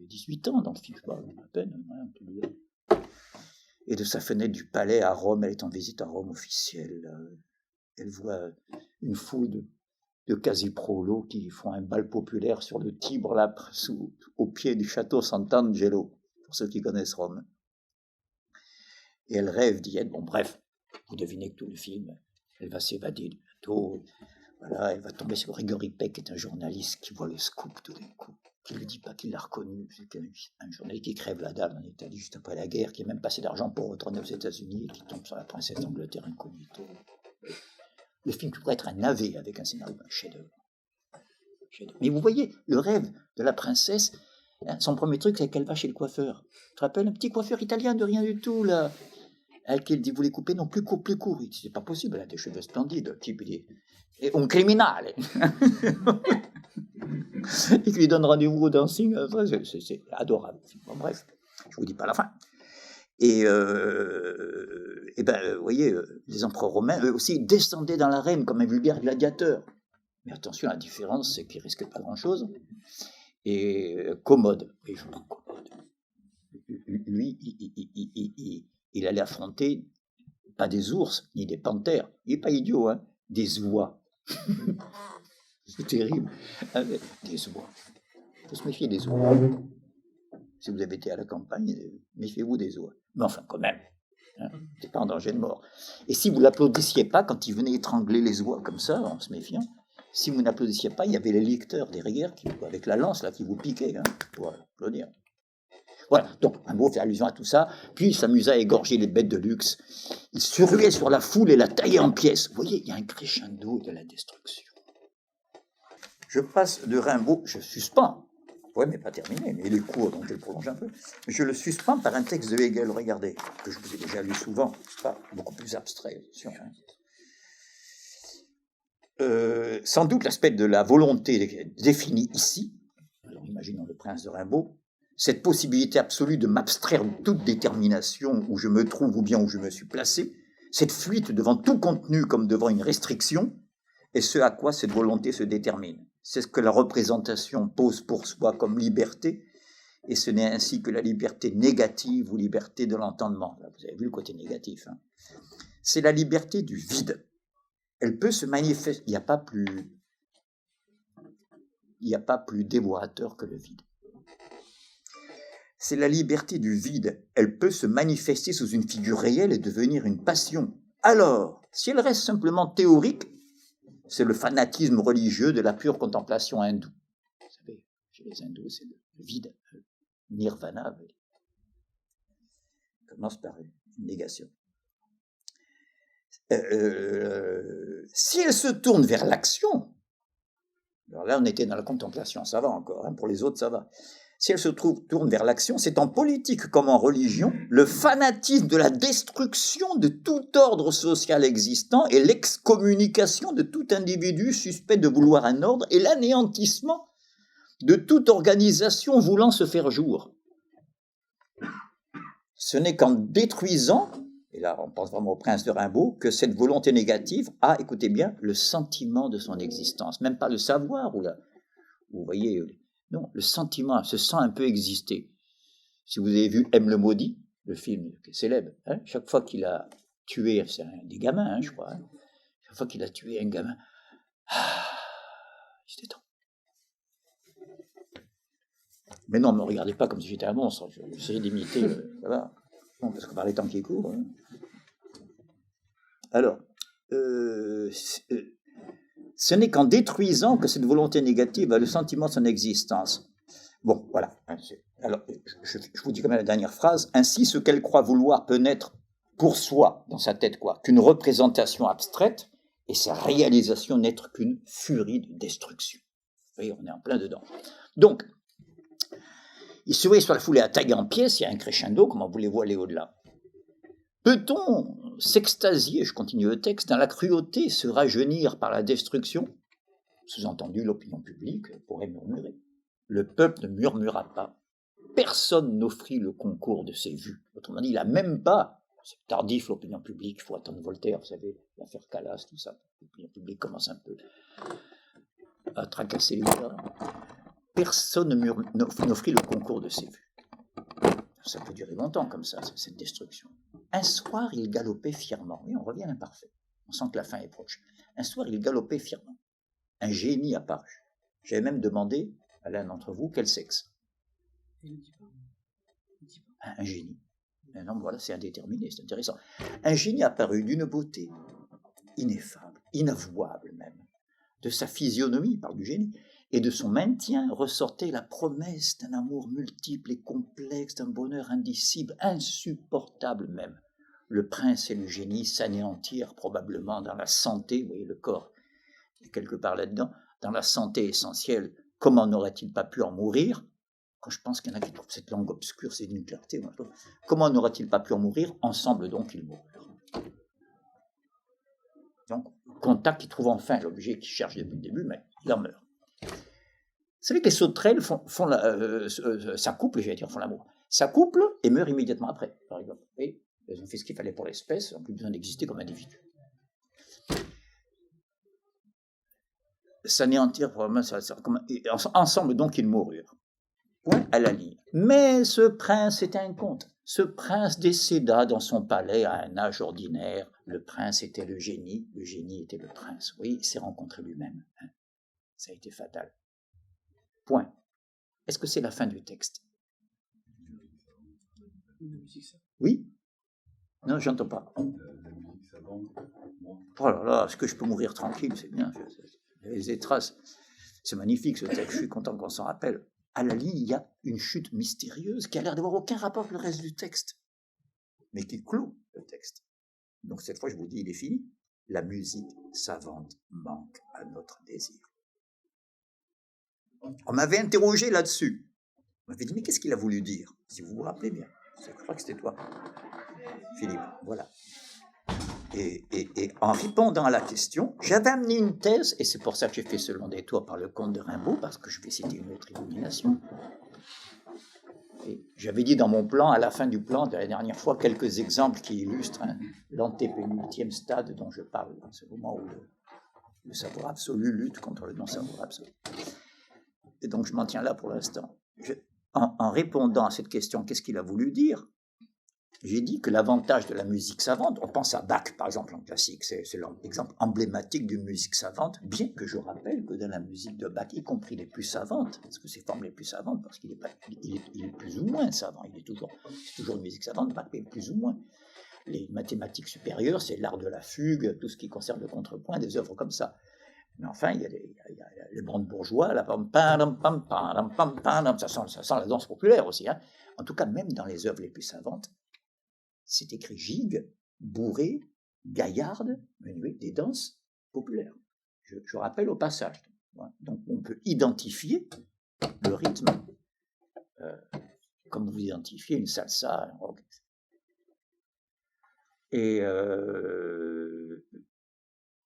18 ans dans le film, pas à peine, hein, et de sa fenêtre du palais à Rome, elle est en visite à Rome officielle, elle voit une foule de quasi-prolos qui font un bal populaire sur le Tibre, là, au pied du château Sant'Angelo, pour ceux qui connaissent Rome. Et elle rêve d'y être. Bon, bref, vous devinez que tout le film, elle va s'évader du bateau. Voilà, elle va tomber sur Grégory Peck, qui est un journaliste qui voit le scoop tout d'un coup, qui ne lui dit pas qu'il l'a reconnu. C'est un journaliste qui crève la dalle en Italie juste après la guerre, qui a même passé d'argent pour retourner aux États-Unis et qui tombe sur la princesse d'Angleterre incognito. Le film pourrait être un navet avec un scénario, un chef-d'œuvre. Mais vous voyez, le rêve de la princesse, hein, son premier truc, c'est qu'elle va chez le coiffeur. Tu te rappelles, un petit coiffeur italien de rien du tout, là, avec qui il dit, vous les coupez, non, plus court, plus court. Il dit, c'est pas possible, elle a des cheveux splendides. Le type, il dit, un criminale. Et qui lui donne rendez-vous au dancing. C'est adorable. Bon, bref, je vous dis pas la fin. Et ben, vous voyez, les empereurs romains, eux aussi, descendaient dans l'arène comme un vulgaire gladiateur. Mais attention, la différence, c'est qu'ils ne risquaient pas grand-chose. Et Commode, oui, je prends Commode. Lui, il allait affronter, pas des ours, ni des panthères. Il n'est pas idiot, hein, des oies. C'est terrible. Des oies. Il faut se méfier des oies. Si vous avez été à la campagne, méfiez-vous des oies. Mais enfin, quand même, hein, c'est pas en danger de mort. Et si vous ne l'applaudissiez pas, quand il venait étrangler les oies comme ça, en se méfiant, si vous n'applaudissiez pas, il y avait les licteurs derrière, avec la lance là, qui vous piquaient, hein, pour applaudir. Voilà, donc un mot fait allusion à tout ça, puis il s'amusait à égorger les bêtes de luxe. Il se ruait sur la foule et la taillait en pièces. Vous voyez, il y a un crescendo de la destruction. Je passe de Rimbaud, je suspends. Oui, mais pas terminé, mais il est court, donc je le prolonge un peu. Je le suspends par un texte de Hegel, regardez, que je vous ai déjà lu souvent, c'est pas beaucoup plus abstrait, bien sûr. Hein. Sans doute l'aspect de la volonté définie ici, alors imaginons le prince de Rimbaud, cette possibilité absolue de m'abstraire de toute détermination où je me trouve ou bien où je me suis placé, cette fuite devant tout contenu comme devant une restriction, est ce à quoi cette volonté se détermine. C'est ce que la représentation pose pour soi comme liberté, et ce n'est ainsi que la liberté négative ou liberté de l'entendement. Là, vous avez vu le côté négatif. Hein. C'est la liberté du vide. Elle peut se manifester. Il n'y a pas plus dévorateur que le vide. C'est la liberté du vide. Elle peut se manifester sous une figure réelle et devenir une passion. Alors, si elle reste simplement théorique, c'est le fanatisme religieux de la pure contemplation hindoue. Vous savez, chez les hindous, c'est le vide, le nirvana. Ça commence par une négation. Si elle se tourne vers l'action, alors là on était dans la contemplation, ça va encore, hein, pour les autres ça va. Si elle se tourne vers l'action, c'est en politique comme en religion, le fanatisme de la destruction de tout ordre social existant et l'excommunication de tout individu suspect de vouloir un ordre et l'anéantissement de toute organisation voulant se faire jour. Ce n'est qu'en détruisant, et là on pense vraiment au prince de Rimbaud, que cette volonté négative a, écoutez bien, le sentiment de son existence, même pas le savoir, vous voyez... Non, le sentiment se sent un peu exister. Si vous avez vu M. le Maudit, le film qui est célèbre, hein, chaque fois qu'il a tué, c'est des gamins, hein, je crois, hein, chaque fois qu'il a tué un gamin, il se détend. Mais non, ne me regardez pas comme si j'étais un monstre, j'essaie d'imiter, ça va. Non, parce que par les temps qui courent. Hein. Alors, ce n'est qu'en détruisant que cette volonté négative a le sentiment de son existence. Bon, voilà. Alors, je vous dis quand même la dernière phrase. Ainsi, ce qu'elle croit vouloir peut naître pour soi, dans sa tête, quoi, qu'une représentation abstraite, et sa réalisation n'être qu'une furie de destruction. Vous voyez, on est en plein dedans. Donc, il se voit sur la foulée à taille en pièces, il y a un crescendo, comment voulez-vous aller au-delà? Peut-on s'extasier, je continue le texte, dans la cruauté, se rajeunir par la destruction? Sous-entendu, l'opinion publique pourrait murmurer. Le peuple ne murmura pas. Personne n'offrit le concours de ses vues. Autrement dit, il n'a même pas, c'est tardif l'opinion publique, il faut attendre Voltaire, vous savez, l'affaire Calas, tout ça. L'opinion publique commence un peu à tracasser les gars. Personne n'offrit le concours de ses vues. Ça peut durer longtemps comme ça, cette destruction. Un soir, il galopait fièrement. Oui, on revient à l'imparfait. On sent que la fin est proche. Un soir, il galopait fièrement. Un génie apparut. J'avais même demandé à l'un d'entre vous quel sexe. Un génie. Non, voilà, c'est indéterminé, c'est intéressant. Un génie apparut d'une beauté ineffable, inavouable même. De sa physionomie, il parle du génie, et de son maintien ressortait la promesse d'un amour multiple et complexe, d'un bonheur indicible, insupportable même. Le prince et le génie s'anéantirent probablement dans la santé, vous voyez le corps est quelque part là-dedans, dans la santé essentielle. Comment n'aurait-il pas pu en mourir? Quand je pense qu'il y en a qui trouvent cette langue obscure, c'est d'une clarté. Comment n'aurait-il pas pu en mourir? Ensemble donc ils moururent. Donc, contact qui trouve enfin l'objet qu'il cherche depuis le début, mais il en meurt. Vous savez que les sauterelles s'accouplent, font l'amour. S'accouplent et meurent immédiatement après, par exemple. Et elles ont fait ce qu'il fallait pour l'espèce, n'ont plus besoin d'exister comme individus. S'anéantir, probablement, ensemble donc ils moururent. Point à la ligne. Mais ce prince était un conte. Ce prince décéda dans son palais à un âge ordinaire. Le prince était le génie était le prince. Oui, il s'est rencontré lui-même. Ça a été fatal. Point. Est-ce que c'est la fin du texte? Oui? Non, j'entends pas. Oh là là, est-ce que je peux mourir tranquille? C'est bien. Les traces. C'est magnifique ce texte, je suis content qu'on s'en rappelle. À la ligne, il y a une chute mystérieuse qui a l'air d'avoir aucun rapport avec le reste du texte, mais qui cloue le texte. Donc cette fois, je vous dis, il est fini. La musique savante manque à notre désir. On m'avait interrogé là-dessus. On m'avait dit, mais qu'est-ce qu'il a voulu dire? Si vous vous rappelez bien. Je crois que c'était toi, Philippe. Voilà. Et en répondant à la question, j'avais amené une thèse, et c'est pour ça que j'ai fait ce long détour par le comte de Rimbaud, parce que je vais citer une autre illumination. Et j'avais dit dans mon plan, à la fin du plan de la dernière fois, quelques exemples qui illustrent l'antépénultième stade dont je parle, ce moment où le savoir absolu lutte contre le non-savoir absolu. Et donc je m'en tiens là pour l'instant. En répondant à cette question, qu'est-ce qu'il a voulu dire? J'ai dit que l'avantage de la musique savante, on pense à Bach par exemple en classique, c'est l'exemple emblématique d'une musique savante, bien que je rappelle que dans la musique de Bach, y compris les plus savantes, parce que ces formes les plus savantes, parce qu'il est plus ou moins savant, c'est toujours une musique savante, Bach est plus ou moins. Les mathématiques supérieures, c'est l'art de la fugue, tout ce qui concerne le contrepoint, des œuvres comme ça. Mais enfin, il y a les brandebourgeois, la pam pam pam pam pam pam, ça sent la danse populaire aussi. Hein. En tout cas, même dans les œuvres les plus savantes, c'est écrit gigue, bourrée, gaillarde, menuet, des danses populaires. Je rappelle au passage. Donc on peut identifier le rythme comme vous identifiez une salsa, un rock. Et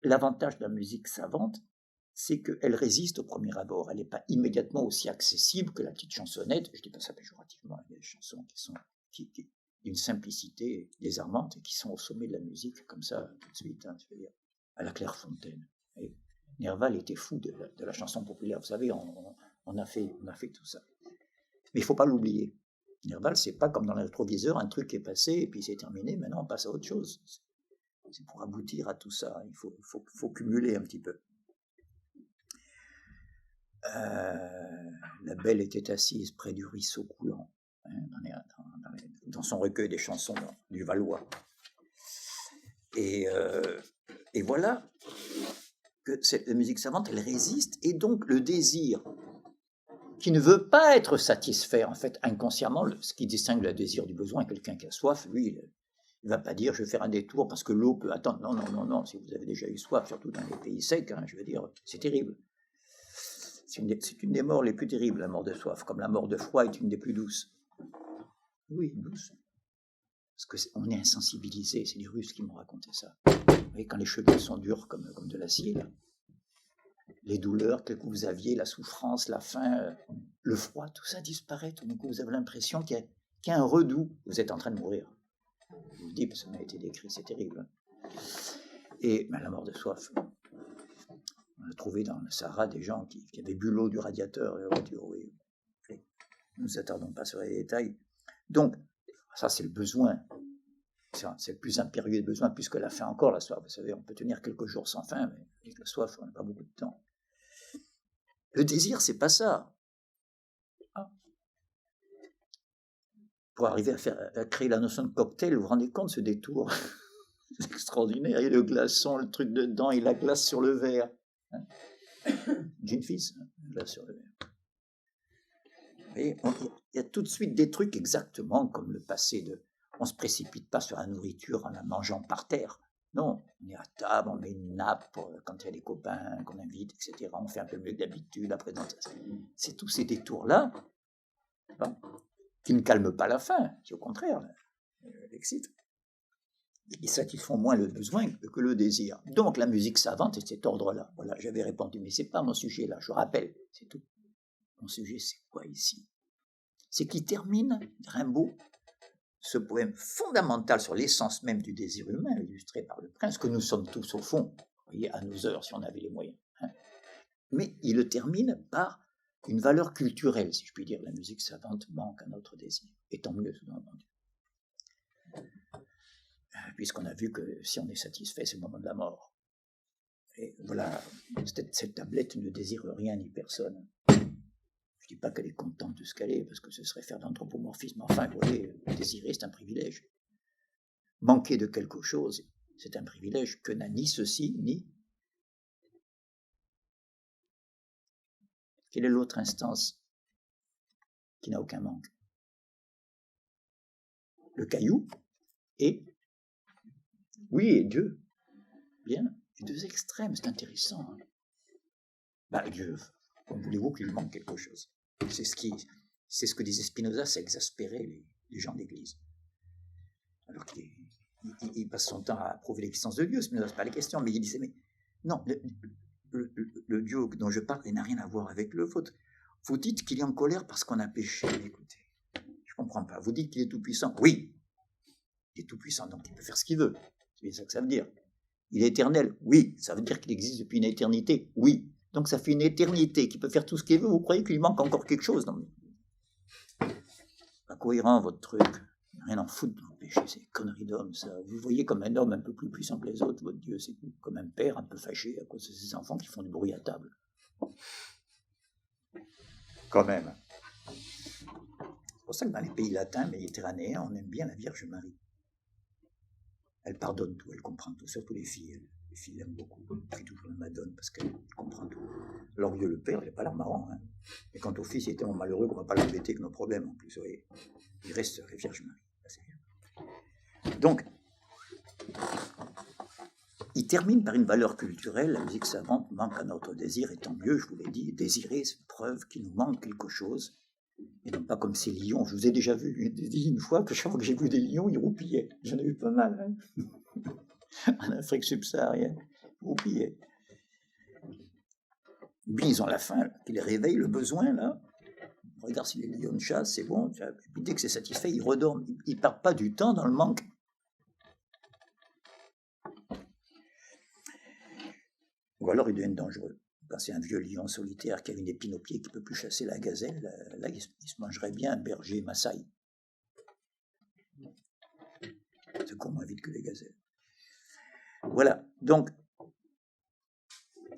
l'avantage de la musique savante, c'est qu'elle résiste au premier abord. Elle n'est pas immédiatement aussi accessible que la petite chansonnette. Je ne dis pas ça péjorativement. Il y a des chansons qui sont d'une simplicité désarmante et qui sont au sommet de la musique, comme ça, tout de suite, hein, je veux dire, à la Clairefontaine. Et Nerval était fou de la chanson populaire. Vous savez, on a fait tout ça. Mais il ne faut pas l'oublier. Nerval, c'est pas comme dans le rétroviseur, un truc est passé et puis c'est terminé, maintenant on passe à autre chose. C'est pour aboutir à tout ça, il faut cumuler un petit peu. La belle était assise près du ruisseau coulant, hein, dans son recueil des chansons du Valois. Et voilà que cette musique savante, elle résiste, et donc le désir qui ne veut pas être satisfait, en fait, inconsciemment, ce qui distingue le désir du besoin, quelqu'un qui a soif, lui, Il ne va pas dire, je vais faire un détour parce que l'eau peut attendre. Non, non, non, non. Si vous avez déjà eu soif, surtout dans les pays secs, hein, je veux dire, c'est terrible. C'est une des morts les plus terribles, la mort de soif, comme la mort de froid est une des plus douces. Oui, douce. Parce qu'on est insensibilisé. C'est les Russes qui m'ont raconté ça. Vous voyez, quand les cheveux sont durs comme de l'acier, là, les douleurs que vous aviez, la souffrance, la faim, le froid, tout ça disparaît. Tout d'un coup, vous avez l'impression qu'il y a un redout. Vous êtes en train de mourir. Je vous le dis parce que ça m'a été décrit, c'est terrible. Et la mort de soif. On a trouvé dans le Sahara des gens qui avaient bu l'eau du radiateur de la voiture. Oui. Nous ne nous attardons pas sur les détails. Donc, ça c'est le besoin. C'est le plus impérieux des besoins, puisque la faim encore, la soif. Vous savez, on peut tenir quelques jours sans faim, mais avec la soif, on n'a pas beaucoup de temps. Le désir, c'est pas ça. Pour arriver à créer la notion de cocktail, vous vous rendez compte, ce détour? C'est extraordinaire. Il y a le glaçon, le truc dedans, et la glace sur le verre. Gin Fizz, glace sur le verre. Vous voyez, il y a tout de suite des trucs exactement comme le passé de... On ne se précipite pas sur la nourriture en la mangeant par terre. Non, on est à table, on met une nappe quand il y a des copains qu'on invite, etc. On fait un peu mieux que d'habitude, la présentation. C'est tous ces détours-là qui ne calment pas la faim, qui au contraire l'excitent. Ils satisfont moins le besoin que le désir. Donc la musique savante est de cet ordre-là. Voilà, j'avais répondu, mais ce n'est pas mon sujet là, je rappelle, c'est tout. Mon sujet, c'est quoi ici? C'est qu'il termine, Rimbaud, ce poème fondamental sur l'essence même du désir humain, illustré par le prince, que nous sommes tous au fond, vous voyez, à nos heures, si on avait les moyens. Mais il le termine par une valeur culturelle, si je puis dire. La musique savante manque à notre désir, et tant mieux, sous-entendu. Puisqu'on a vu que si on est satisfait, c'est le moment de la mort. Et voilà, cette tablette ne désire rien ni personne. Je ne dis pas qu'elle est contente de ce qu'elle est, parce que ce serait faire d'anthropomorphisme. Enfin, vous voyez, désirer, c'est un privilège. Manquer de quelque chose, c'est un privilège que n'a ni ceci, ni... Quelle est l'autre instance qui n'a aucun manque? Le caillou et... Oui, et Dieu. Bien. Les deux extrêmes, c'est intéressant. Dieu, comme voulez-vous qu'il manque quelque chose? C'est ce que disait Spinoza, ça exaspérait les gens d'église. Alors qu'il passe son temps à prouver l'existence de Dieu, Spinoza, c'est pas la question, mais il disait, mais non, le Dieu dont je parle, il n'a rien à voir avec le vôtre. Vous dites qu'il est en colère parce qu'on a péché. Mais écoutez, je ne comprends pas. Vous dites qu'il est tout-puissant. Oui, il est tout-puissant, donc il peut faire ce qu'il veut. C'est ça que ça veut dire. Il est éternel. Oui, ça veut dire qu'il existe depuis une éternité. Oui. Donc ça fait une éternité qu'il peut faire tout ce qu'il veut. Vous croyez qu'il lui manque encore quelque chose? Non, mais... Pas cohérent, votre truc. Rien en foutre de vos péchés, c'est des conneries d'homme, ça. Vous voyez comme un homme un peu plus puissant que les autres, votre Dieu, c'est comme un père un peu fâché à cause de ses enfants qui font du bruit à table. Quand même. C'est pour ça que dans les pays latins, méditerranéens, on aime bien la Vierge Marie. Elle pardonne tout, elle comprend tout, surtout les filles. Les filles l'aiment beaucoup. Elle fait toujours la madone parce qu'elle comprend tout. Alors Dieu le Père, il n'est pas l'air marrant. Hein. Et quant au fils, il est tellement malheureux qu'on ne va pas l'embêter avec nos problèmes en plus. Oui. Il reste la Vierge Marie. Donc, il termine par une valeur culturelle. La musique savante manque à notre désir, et tant mieux, je vous l'ai dit. Désirer, c'est une preuve qu'il nous manque quelque chose. Et non pas comme ces lions. Je vous ai déjà vu une fois que chaque fois que j'ai vu des lions, ils roupillaient. J'en ai vu pas mal. Hein. En Afrique subsaharienne, ils roupillaient. Bien, ils ont la faim, qui les réveille, le besoin, là. Regarde si les lions chassent, c'est bon. Et puis dès que c'est satisfait, ils redorment. Ils ne perdent pas du temps dans le manque. Ou alors ils deviennent dangereux. Quand c'est un vieux lion solitaire qui a une épine au pied qui ne peut plus chasser la gazelle, là il se mangerait bien un berger Maasai. C'est qu'on moins vite que les gazelles. Voilà, donc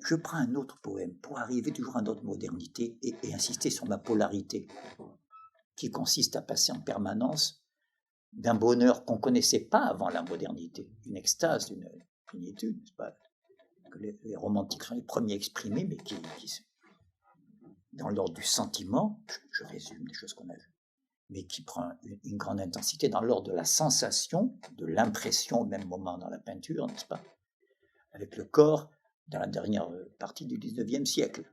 je prends un autre poème pour arriver toujours à notre modernité et insister sur ma polarité, qui consiste à passer en permanence d'un bonheur qu'on ne connaissait pas avant la modernité, une extase, une plénitude, c'est pas que les romantiques sont les premiers exprimés, mais qui dans l'ordre du sentiment, je résume des choses qu'on a vues, mais qui prend une grande intensité dans l'ordre de la sensation, de l'impression au même moment dans la peinture, n'est-ce pas? Avec le corps dans la dernière partie du XIXe siècle.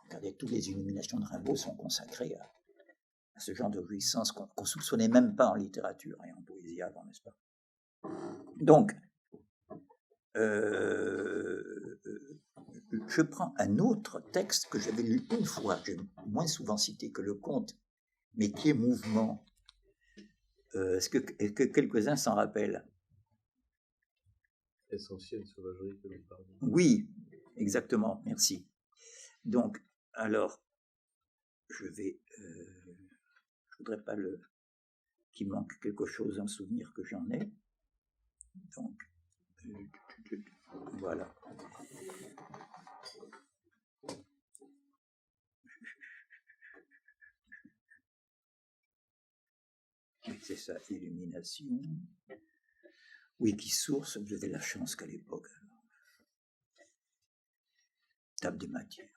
Regardez, toutes les illuminations de Rimbaud sont consacrées à ce genre de jouissance qu'on ne soupçonnait même pas en littérature et en poésie avant, n'est-ce pas? Donc, je prends un autre texte que j'avais lu une fois, que j'ai moins souvent cité que le conte, mais qui est mouvement. Est-ce que quelques-uns s'en rappellent? Essentielle sauvagerie que l'on parle. Oui, exactement, merci. Donc, alors, je voudrais pas qu'il manque quelque chose, un souvenir que j'en ai. Donc, voilà. C'est ça, illumination. Oui, qui source, vous avez la chance qu'à l'époque, table des matières.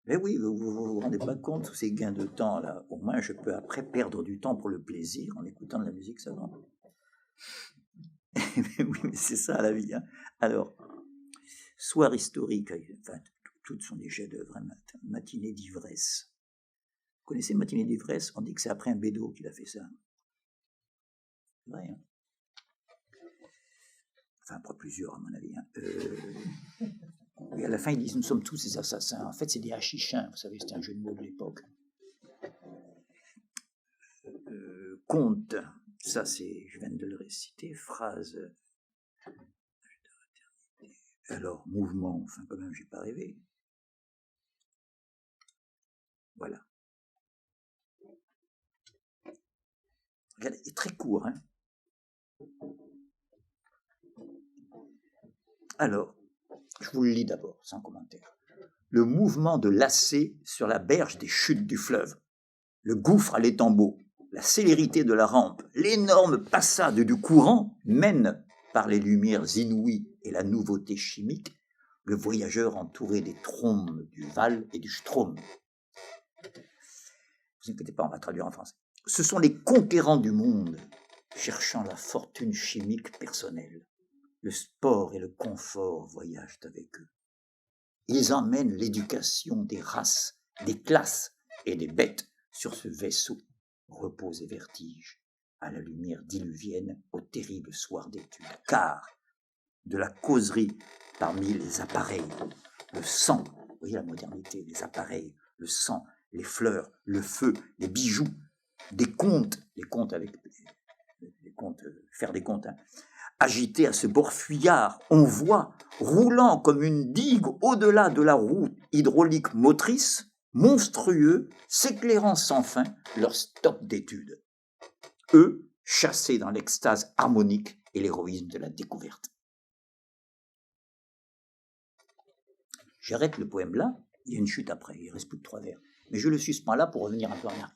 Mais oui, vous vous rendez pas compte de tous ces gains de temps là. Au moins, je peux après perdre du temps pour le plaisir en écoutant de la musique savante. Oui, mais c'est ça la vie. Hein. Alors, soir historique, enfin, toutes sont des chefs-d'œuvre. Matinée d'ivresse. Vous connaissez Matinée d'ivresse? On dit que c'est après un bédo qu'il a fait ça. C'est vrai, hein? Enfin, pas plusieurs, à mon avis. Hein. Et à la fin, ils disent, nous sommes tous des assassins. En fait, c'est des hachichins, vous savez, c'était un jeu de mots de l'époque. Conte, ça c'est, je viens de le réciter, phrase. Alors, mouvement, enfin, quand même, j'ai pas rêvé. Voilà. Regardez, il est très court, hein. Alors, je vous le lis d'abord, sans commentaire. Le mouvement de lacet sur la berge des chutes du fleuve, le gouffre à l'étambot, la célérité de la rampe, l'énorme passade du courant mènent, par les lumières inouïes et la nouveauté chimique, le voyageur entouré des trombes du Val et du Strom. Ne vous inquiétez pas, on va traduire en français. Ce sont les conquérants du monde, cherchant la fortune chimique personnelle. Le sport et le confort voyagent avec eux. Ils emmènent l'éducation des races, des classes et des bêtes sur ce vaisseau, repos et vertige, à la lumière diluvienne au terrible soir d'étude. Car de la causerie parmi les appareils, le sang, vous voyez la modernité, les appareils, le sang, les fleurs, le feu, les bijoux, des contes, les contes avec les contes, faire des contes, hein, agités à ce bord fuyard, on voit, roulant comme une digue au-delà de la roue hydraulique motrice, monstrueux, s'éclairant sans fin, leur stop d'étude. Eux, chassés dans l'extase harmonique et l'héroïsme de la découverte. J'arrête le poème là, il y a une chute après, il ne reste plus que 3 vers. Mais je le suspends là pour revenir un peu en arrière.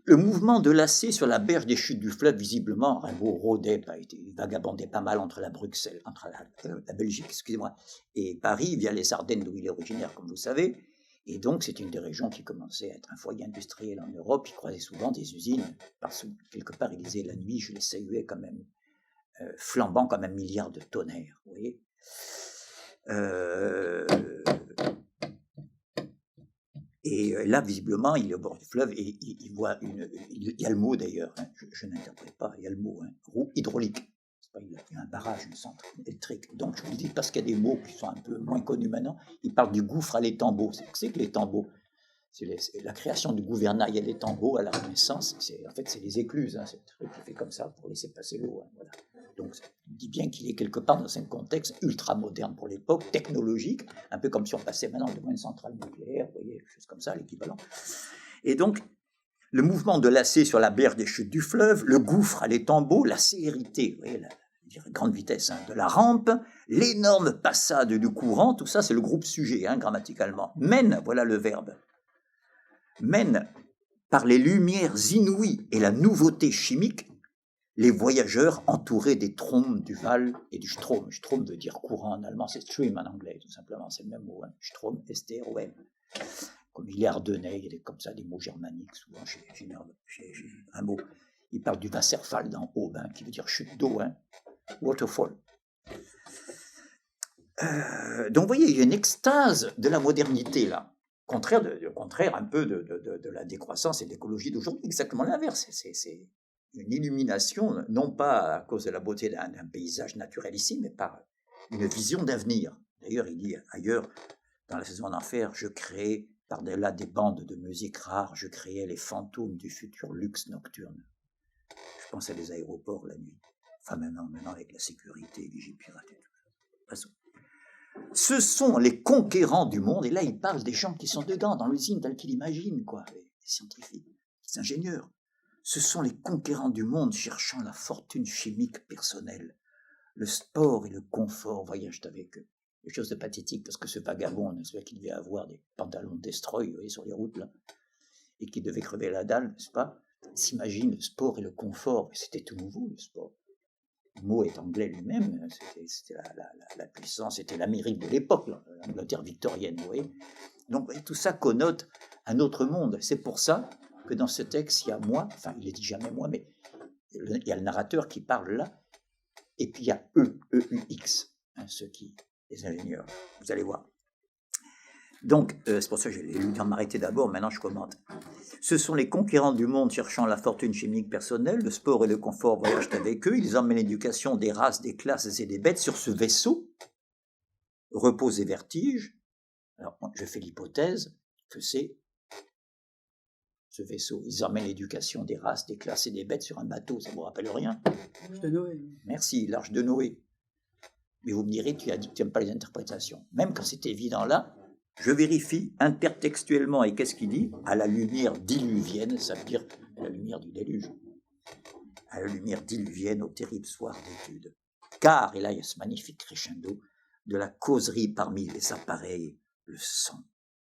Le mouvement de lacet sur la berge des chutes du fleuve, visiblement, Rimbaud rôdait, il vagabondait pas mal entre la Belgique, excusez-moi, et Paris, via les Ardennes d'où il est originaire, comme vous savez. Et donc, c'est une des régions qui commençait à être un foyer industriel en Europe. Il croisait souvent des usines, parce que quelque part, il disait la nuit, je les saluais quand même, flambant comme un milliard de tonnerres, vous voyez. Et là, visiblement, il est au bord du fleuve et il voit il y a le mot d'ailleurs, hein, je n'interprète pas, il y a le mot, hein, roue hydraulique. C'est pas, il y a un barrage, un centre électrique. Donc, je vous le dis parce qu'il y a des mots qui sont un peu moins connus maintenant. Il parle du gouffre à l'étambot. C'est que l'étambot, c'est la création du gouvernail à l'étambot à la Renaissance. En fait, c'est les écluses. Hein, c'est un truc qui fait comme ça pour laisser passer l'eau. Hein, voilà. Donc, il dit bien qu'il est quelque part dans un contexte ultra moderne pour l'époque, technologique, un peu comme si on passait maintenant devant une centrale nucléaire, vous voyez, quelque chose comme ça, l'équivalent. Et donc, le mouvement de lacet sur la berge des chutes du fleuve, le gouffre à l'étambot, la célérité, vous voyez, la grande vitesse, hein, de la rampe, l'énorme passade du courant, tout ça, c'est le groupe sujet, hein, grammaticalement. Mène, voilà le verbe, mène par les lumières inouïes et la nouveauté chimique, les voyageurs entourés des trombes du Val et du Strom. Strom veut dire courant en allemand, c'est stream en anglais, tout simplement, c'est le même mot. Hein. Strom, S-T-R-O-M. Comme il est ardennais, il y a comme ça des mots germaniques, souvent j'ai un mot. Il parle du Wasserfall dans Aube, hein, qui veut dire chute d'eau, hein. Waterfall. Donc vous voyez, il y a une extase de la modernité là, contraire un peu de la décroissance et de l'écologie d'aujourd'hui, exactement l'inverse. C'est une illumination, non pas à cause de la beauté d'un paysage naturel ici, mais par une vision d'avenir. D'ailleurs, il dit ailleurs, dans la saison d'enfer, je créais, par-delà des bandes de musique rares, je créais les fantômes du futur luxe nocturne. Je pense à des aéroports la nuit. Enfin, maintenant avec la sécurité, Vigipirate et tout ça. Passons. Ce sont les conquérants du monde, et là il parle des gens qui sont dedans, dans l'usine telle qu'il imagine, quoi, les scientifiques, les ingénieurs. Ce sont les conquérants du monde cherchant la fortune chimique personnelle, le sport et le confort voyagent avec eux. Des choses de pathétique, parce que ce vagabond, celui qui devait avoir des pantalons destroy, vous voyez, sur les routes, là, et qui devait crever la dalle, n'est-ce pas, s'imagine le sport et le confort, c'était tout nouveau, le sport. Le mot est anglais lui-même, c'était la puissance, c'était l'Amérique de l'époque, l'Angleterre victorienne, vous voyez. Donc tout ça connote un autre monde. C'est pour ça que dans ce texte, il y a moi, enfin il ne dit jamais moi, mais il y a le narrateur qui parle là, et puis il y a E-U-X, hein, les ingénieurs, vous allez voir. Donc, c'est pour ça que j'ai lu de m'arrêter d'abord, maintenant je commente. Ce sont les conquérants du monde cherchant la fortune chimique personnelle, le sport et le confort voyagent avec eux, ils emmènent l'éducation des races, des classes et des bêtes sur ce vaisseau, repos et vertige. Alors, je fais l'hypothèse que c'est ce vaisseau. Ils emmènent l'éducation des races, des classes et des bêtes sur un bateau, ça ne vous rappelle rien? L'Arche de Noé. Merci, l'Arche de Noé. Mais vous me direz, tu as dit que tu n'aimes pas les interprétations. Même quand c'est évident là, je vérifie intertextuellement, et qu'est-ce qu'il dit? À la lumière diluvienne, ça veut dire à la lumière du déluge. À la lumière diluvienne, au terrible soir d'étude. Car, et là il y a ce magnifique crescendo, de la causerie parmi les appareils, le sang,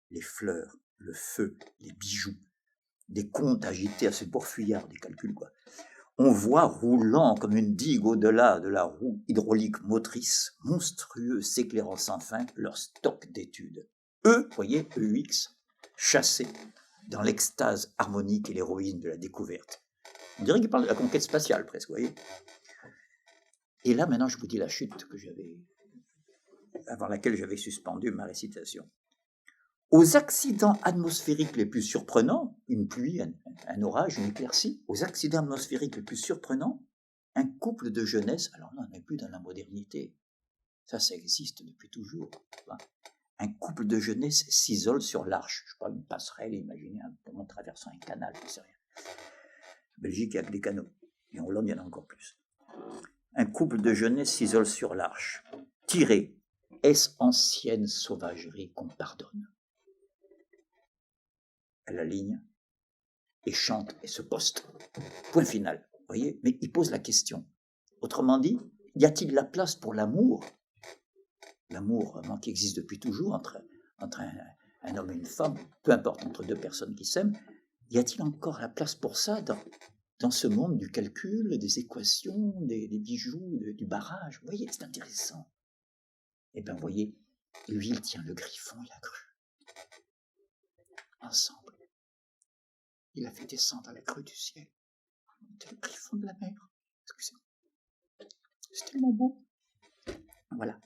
les fleurs, le feu, les bijoux, des comptes agités à ce pourfuyard, des calculs quoi. On voit roulant comme une digue au-delà de la roue hydraulique motrice, monstrueux s'éclairant sans fin, leur stock d'études. Eux, voyez, EUX, chassés dans l'extase harmonique et l'héroïsme de la découverte. On dirait qu'il parle de la conquête spatiale, presque, vous voyez. Et là, maintenant, je vous dis la chute avant laquelle j'avais suspendu ma récitation. Aux accidents atmosphériques les plus surprenants, une pluie, un orage, une éclaircie, aux accidents atmosphériques les plus surprenants, un couple de jeunesse, alors là, on n'est plus dans la modernité, ça existe depuis toujours. Un couple de jeunesse s'isole sur l'Arche, je sais pas, une passerelle, imaginez un pont traversant un canal, je ne sais rien. En Belgique, il y a que des canaux, et en Hollande, il y en a encore plus. Un couple de jeunesse s'isole sur l'Arche. Tiré, est-ce ancienne sauvagerie qu'on pardonne? À la ligne, et chante et se poste. Point final, voyez. Mais il pose la question. Autrement dit, y a-t-il la place pour l'amour? L'amour vraiment qui existe depuis toujours entre un homme et une femme, peu importe, entre deux personnes qui s'aiment, y a-t-il encore la place pour ça dans ce monde du calcul, des équations, des bijoux, du barrage? Vous voyez, c'est intéressant. Eh bien, vous voyez, lui, il tient le griffon et la grue. Ensemble. Il a fait descendre la crue du ciel. C'était le griffon de la mer. Excusez-moi. C'est tellement beau. Voilà.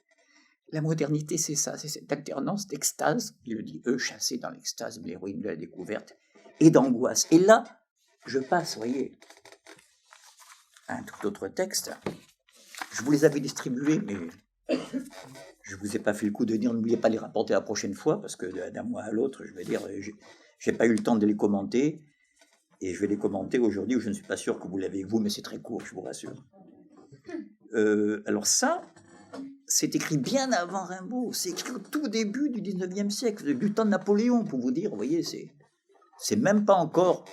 La modernité, c'est ça, c'est cette alternance d'extase, il le dit, eux chassés dans l'extase, l'héroïne de la découverte, et d'angoisse. Et là, je passe, vous voyez, à un tout autre texte. Je vous les avais distribués, mais je ne vous ai pas fait le coup de dire n'oubliez pas de les rapporter la prochaine fois, parce que d'un mois à l'autre, je vais dire, j'ai pas eu le temps de les commenter, et je vais les commenter aujourd'hui, où je ne suis pas sûr que vous l'avez vous, mais c'est très court, je vous rassure. Alors ça, c'est écrit bien avant Rimbaud, c'est écrit au tout début du 19e siècle, du temps de Napoléon, pour vous dire, vous voyez, c'est même pas encore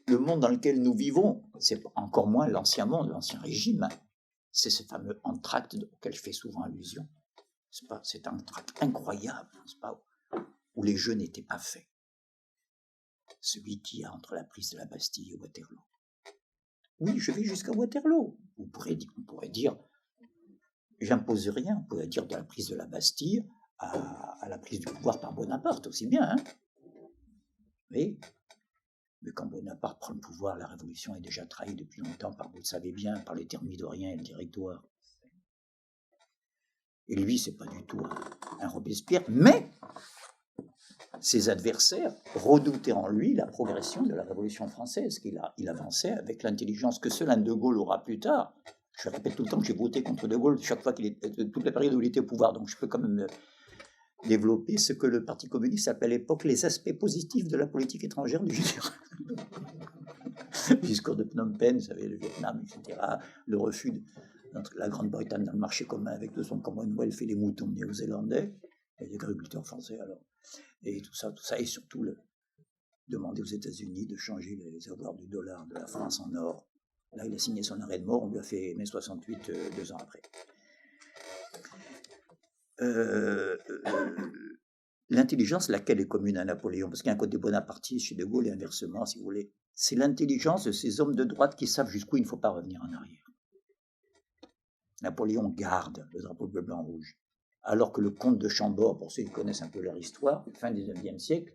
le monde dans lequel nous vivons, c'est encore moins l'ancien monde, l'ancien régime, c'est ce fameux entracte auquel je fais souvent allusion, c'est un entracte incroyable, n'est-ce pas, où les jeux n'étaient pas faits. Celui qui a entre la prise de la Bastille et Waterloo. Oui, je vais jusqu'à Waterloo. on pourrait dire, j'impose rien, on pourrait dire de la prise de la Bastille à la prise du pouvoir par Bonaparte, aussi bien. Hein, oui. Mais quand Bonaparte prend le pouvoir, la révolution est déjà trahie depuis longtemps par, vous le savez bien, par les thermidoriens et le directoire. Et lui, c'est pas du tout un Robespierre, mais ses adversaires redoutaient en lui la progression de la Révolution française, qu'il avançait avec l'intelligence que seul un De Gaulle aura plus tard. Je répète tout le temps que j'ai voté contre De Gaulle chaque fois toute la période où il était au pouvoir, donc je peux quand même développer ce que le Parti communiste appelait à l'époque les aspects positifs de la politique étrangère du général. Le discours de Phnom Penh, vous savez, le Vietnam, etc., le refus d'entrer la Grande-Bretagne dans le marché commun avec tout son Commonwealth et les moutons néo-zélandais, et les agriculteurs français alors. Et tout ça, et surtout demander aux États-Unis de changer les avoirs du dollar de la France en or. Là, il a signé son arrêt de mort, on lui a fait mai 68, 2 ans après. L'intelligence, laquelle est commune à Napoléon, parce qu'il y a un côté bonapartiste chez De Gaulle et inversement, si vous voulez, c'est l'intelligence de ces hommes de droite qui savent jusqu'où il ne faut pas revenir en arrière. Napoléon garde le drapeau bleu, blanc, rouge, alors que le comte de Chambord, pour ceux qui connaissent un peu leur histoire, fin du XIXe siècle,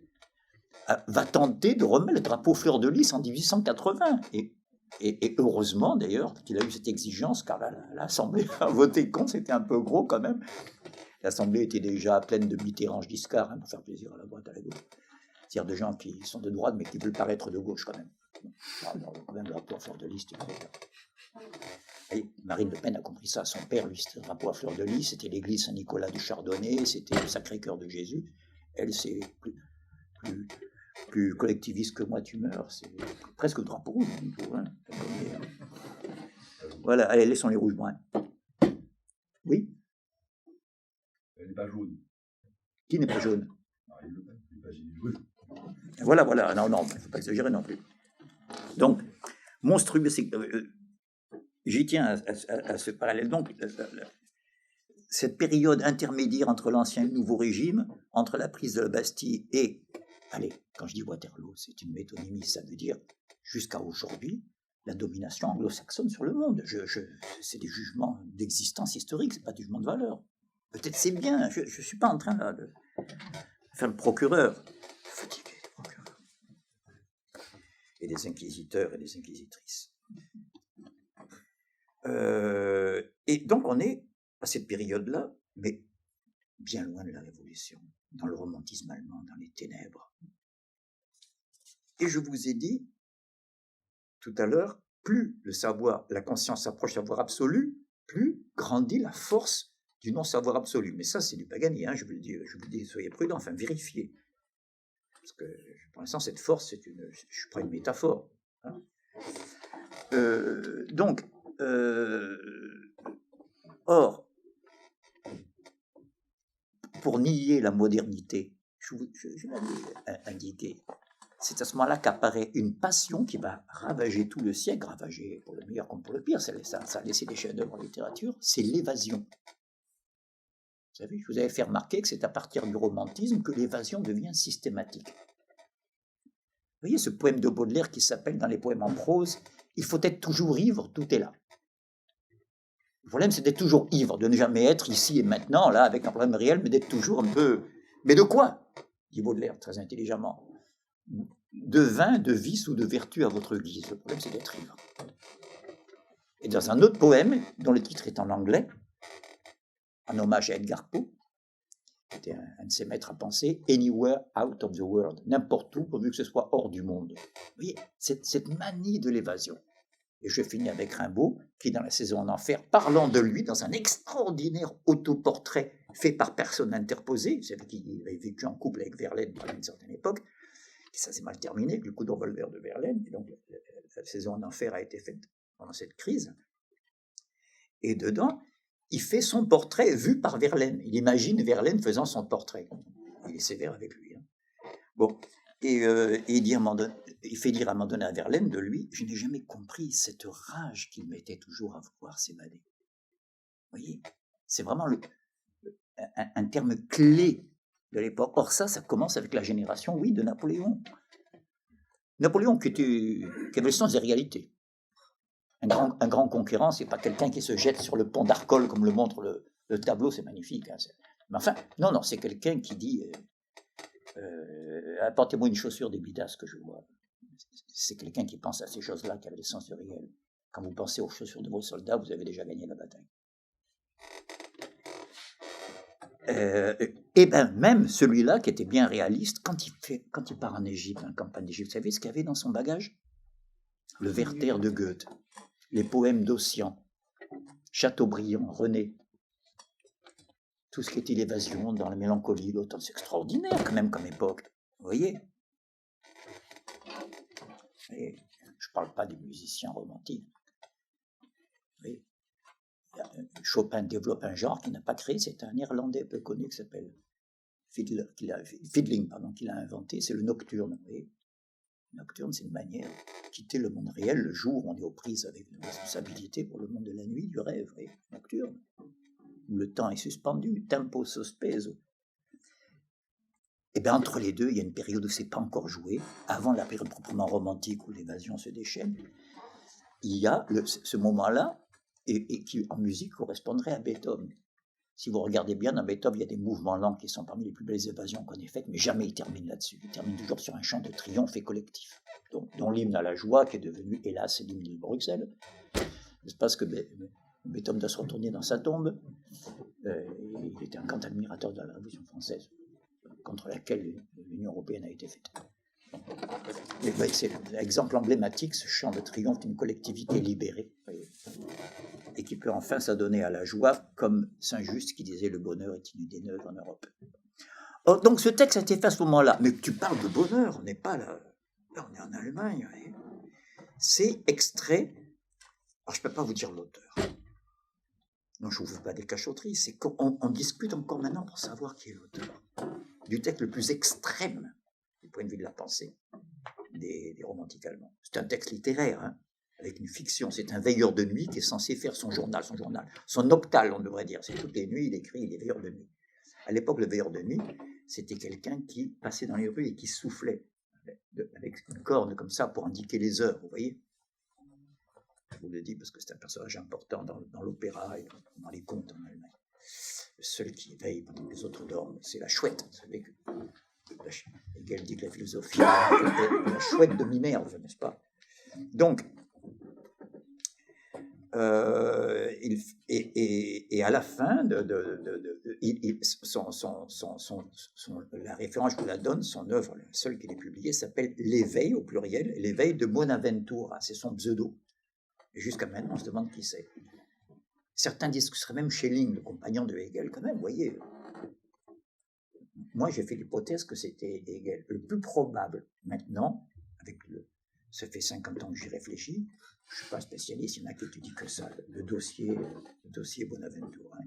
va tenter de remettre le drapeau fleur-de-lys en 1880. Et heureusement, d'ailleurs, qu'il a eu cette exigence, car l'Assemblée a voté contre, c'était un peu gros quand même. L'Assemblée était déjà pleine de Mitterrand-Giscard, pour faire plaisir à la droite, à la gauche. C'est-à-dire de gens qui sont de droite, mais qui veulent paraître de gauche quand même. Alors, quand même, le drapeau à fleur-de-lys, et Marine Le Pen a compris ça. Son père, lui, c'était le drapeau à fleur-de-lys, c'était l'église Saint-Nicolas du Chardonnay, c'était le Sacré-Cœur de Jésus. Elle, c'est plus collectiviste que moi, tu meurs. C'est presque le drapeau rouge. Hein. Voilà, allez, laissons les rouges bruns. Oui. Elle n'est pas jaune. Qui n'est pas jaune? Marine Le Pen n'est pas jaune. Voilà. Non, il ne faut pas exagérer non plus. Donc, monstrueux, c'est j'y tiens à ce parallèle. Donc, cette période intermédiaire entre l'ancien et le nouveau régime, entre la prise de la Bastille et, allez, quand je dis Waterloo, c'est une métonymie, ça veut dire, jusqu'à aujourd'hui, la domination anglo-saxonne sur le monde. C'est des jugements d'existence historique, ce n'est pas des jugements de valeur. Peut-être c'est bien, je ne suis pas en train là, de faire le procureur. Fatigué, le procureur. Et des inquisiteurs et des inquisitrices. Et donc on est à cette période-là, mais bien loin de la Révolution, dans le romantisme allemand, dans les ténèbres. Et je vous ai dit tout à l'heure, plus le savoir, la conscience approche du savoir absolu, plus grandit la force du non-savoir absolu. Mais ça, c'est du Paganini, hein, je vous le dis, soyez prudents, enfin vérifiez. Parce que pour l'instant, cette force, je prends une métaphore. Hein. Or, pour nier la modernité, je l'avais indiqué, c'est à ce moment-là qu'apparaît une passion qui va ravager tout le siècle, ravager pour le meilleur comme pour le pire, ça a laissé des chefs-d'œuvre en littérature, c'est l'évasion. Vous savez, je vous avais fait remarquer que c'est à partir du romantisme que l'évasion devient systématique. Vous voyez ce poème de Baudelaire qui s'appelle dans les poèmes en prose, il faut être toujours ivre, tout est là. Le problème, c'est d'être toujours ivre, de ne jamais être ici et maintenant, là, avec un problème réel, mais d'être toujours un peu... Mais de quoi? Dit Baudelaire, très intelligemment. De vin, de vice ou de vertu à votre guise. Le problème, c'est d'être ivre. Et dans un autre poème, dont le titre est en anglais, en hommage à Edgar Poe, qui était un de ses maîtres à penser, Anywhere out of the world, n'importe où, pourvu que ce soit hors du monde. Vous voyez, cette manie de l'évasion. Et je finis avec Rimbaud, qui, dans La Saison en Enfer, parlant de lui, dans un extraordinaire autoportrait fait par personne interposée, vous savez qu'il avait vécu en couple avec Verlaine à une certaine époque, et ça s'est mal terminé, avec le coup de revolver de Verlaine, et donc La Saison en Enfer a été faite pendant cette crise. Et dedans, il fait son portrait vu par Verlaine. Il imagine Verlaine faisant son portrait. Il est sévère avec lui. Hein. Bon, et il fait dire à un moment donné à Verlaine de lui, je n'ai jamais compris cette rage qu'il mettait toujours à vouloir s'évader. Vous voyez, c'est vraiment un terme clé de l'époque. Or ça commence avec la génération, oui, de Napoléon. Napoléon qui avait le sens des réalités. Un grand conquérant, c'est pas quelqu'un qui se jette sur le pont d'Arcole comme le montre le tableau, c'est magnifique. Hein, mais enfin, non, c'est quelqu'un qui dit apportez-moi une chaussure des bidas que je vois. C'est quelqu'un qui pense à ces choses-là, qui a le sens du réel. Quand vous pensez aux chaussures de vos soldats, vous avez déjà gagné la bataille. Et bien même celui-là qui était bien réaliste, quand il part en Égypte, en campagne d'Égypte, vous savez ce qu'il y avait dans son bagage? Le Werther de Goethe, les poèmes d'Ossian, Chateaubriand, René, tout ce qui était l'évasion dans la mélancolie, l'automne, c'est extraordinaire quand même comme époque, vous voyez. Et je ne parle pas des musiciens romantiques. Oui. Chopin développe un genre qu'il n'a pas créé, c'est un Irlandais peu connu qui s'appelle Fiddling, qu'il a inventé, c'est le nocturne. Le nocturne, c'est une manière de quitter le monde réel le jour où on est aux prises avec une responsabilité pour le monde de la nuit, du rêve, nocturne. Le temps est suspendu, tempo sospeso. Et bien entre les deux, il y a une période où c'est pas encore joué, avant la période proprement romantique où l'évasion se déchaîne. Il y a ce moment-là, et qui en musique correspondrait à Beethoven. Si vous regardez bien, dans Beethoven, il y a des mouvements lents qui sont parmi les plus belles évasions qu'on ait faites, mais jamais il termine là-dessus. Il termine toujours sur un chant de triomphe et collectif, dont l'hymne à la joie, qui est devenu, hélas, l'hymne de Bruxelles. C'est parce que Beethoven doit se retourner dans sa tombe. Il était un grand admirateur de la Révolution française, contre laquelle l'Union européenne a été faite. C'est l'exemple emblématique, ce chant de triomphe d'une collectivité libérée, et qui peut enfin s'adonner à la joie, comme Saint-Just qui disait « le bonheur est une idée neuve en Europe ». Oh, donc ce texte a été fait à ce moment-là, mais tu parles de bonheur, on n'est pas là, on est en Allemagne. C'est extrait, alors je ne peux pas vous dire l'auteur, non je ne vous fais pas des cachotteries, c'est qu'on discute encore maintenant pour savoir qui est l'auteur, du texte le plus extrême du point de vue de la pensée des romantiques allemands. C'est un texte littéraire, hein, avec une fiction. C'est un veilleur de nuit qui est censé faire son journal, son octal, on devrait dire. C'est toutes les nuits, il écrit, il est veilleur de nuit. À l'époque, le veilleur de nuit, c'était quelqu'un qui passait dans les rues et qui soufflait avec une corne comme ça pour indiquer les heures, vous voyez. Je vous le dis parce que c'est un personnage important dans l'opéra et dans les contes en Allemagne. Le seul qui veille pendant que les autres dorment, c'est la chouette. Vous savez que Hegel dit que la philosophie est la chouette de Minerve, n'est-ce pas? Donc, et à la fin, la référence, je vous la donne, son œuvre, la seule qu'il ait publiée, s'appelle L'éveil, au pluriel, L'éveil de Bonaventura, c'est son pseudo. Et jusqu'à maintenant, on se demande qui c'est. Certains disent que ce serait même Schelling, le compagnon de Hegel, quand même, vous voyez. Moi, j'ai fait l'hypothèse que c'était Hegel. Le plus probable, maintenant, ça fait 50 ans que j'y réfléchis, je ne suis pas spécialiste, il y en a qui étudient que ça, le dossier Bonaventura. Hein.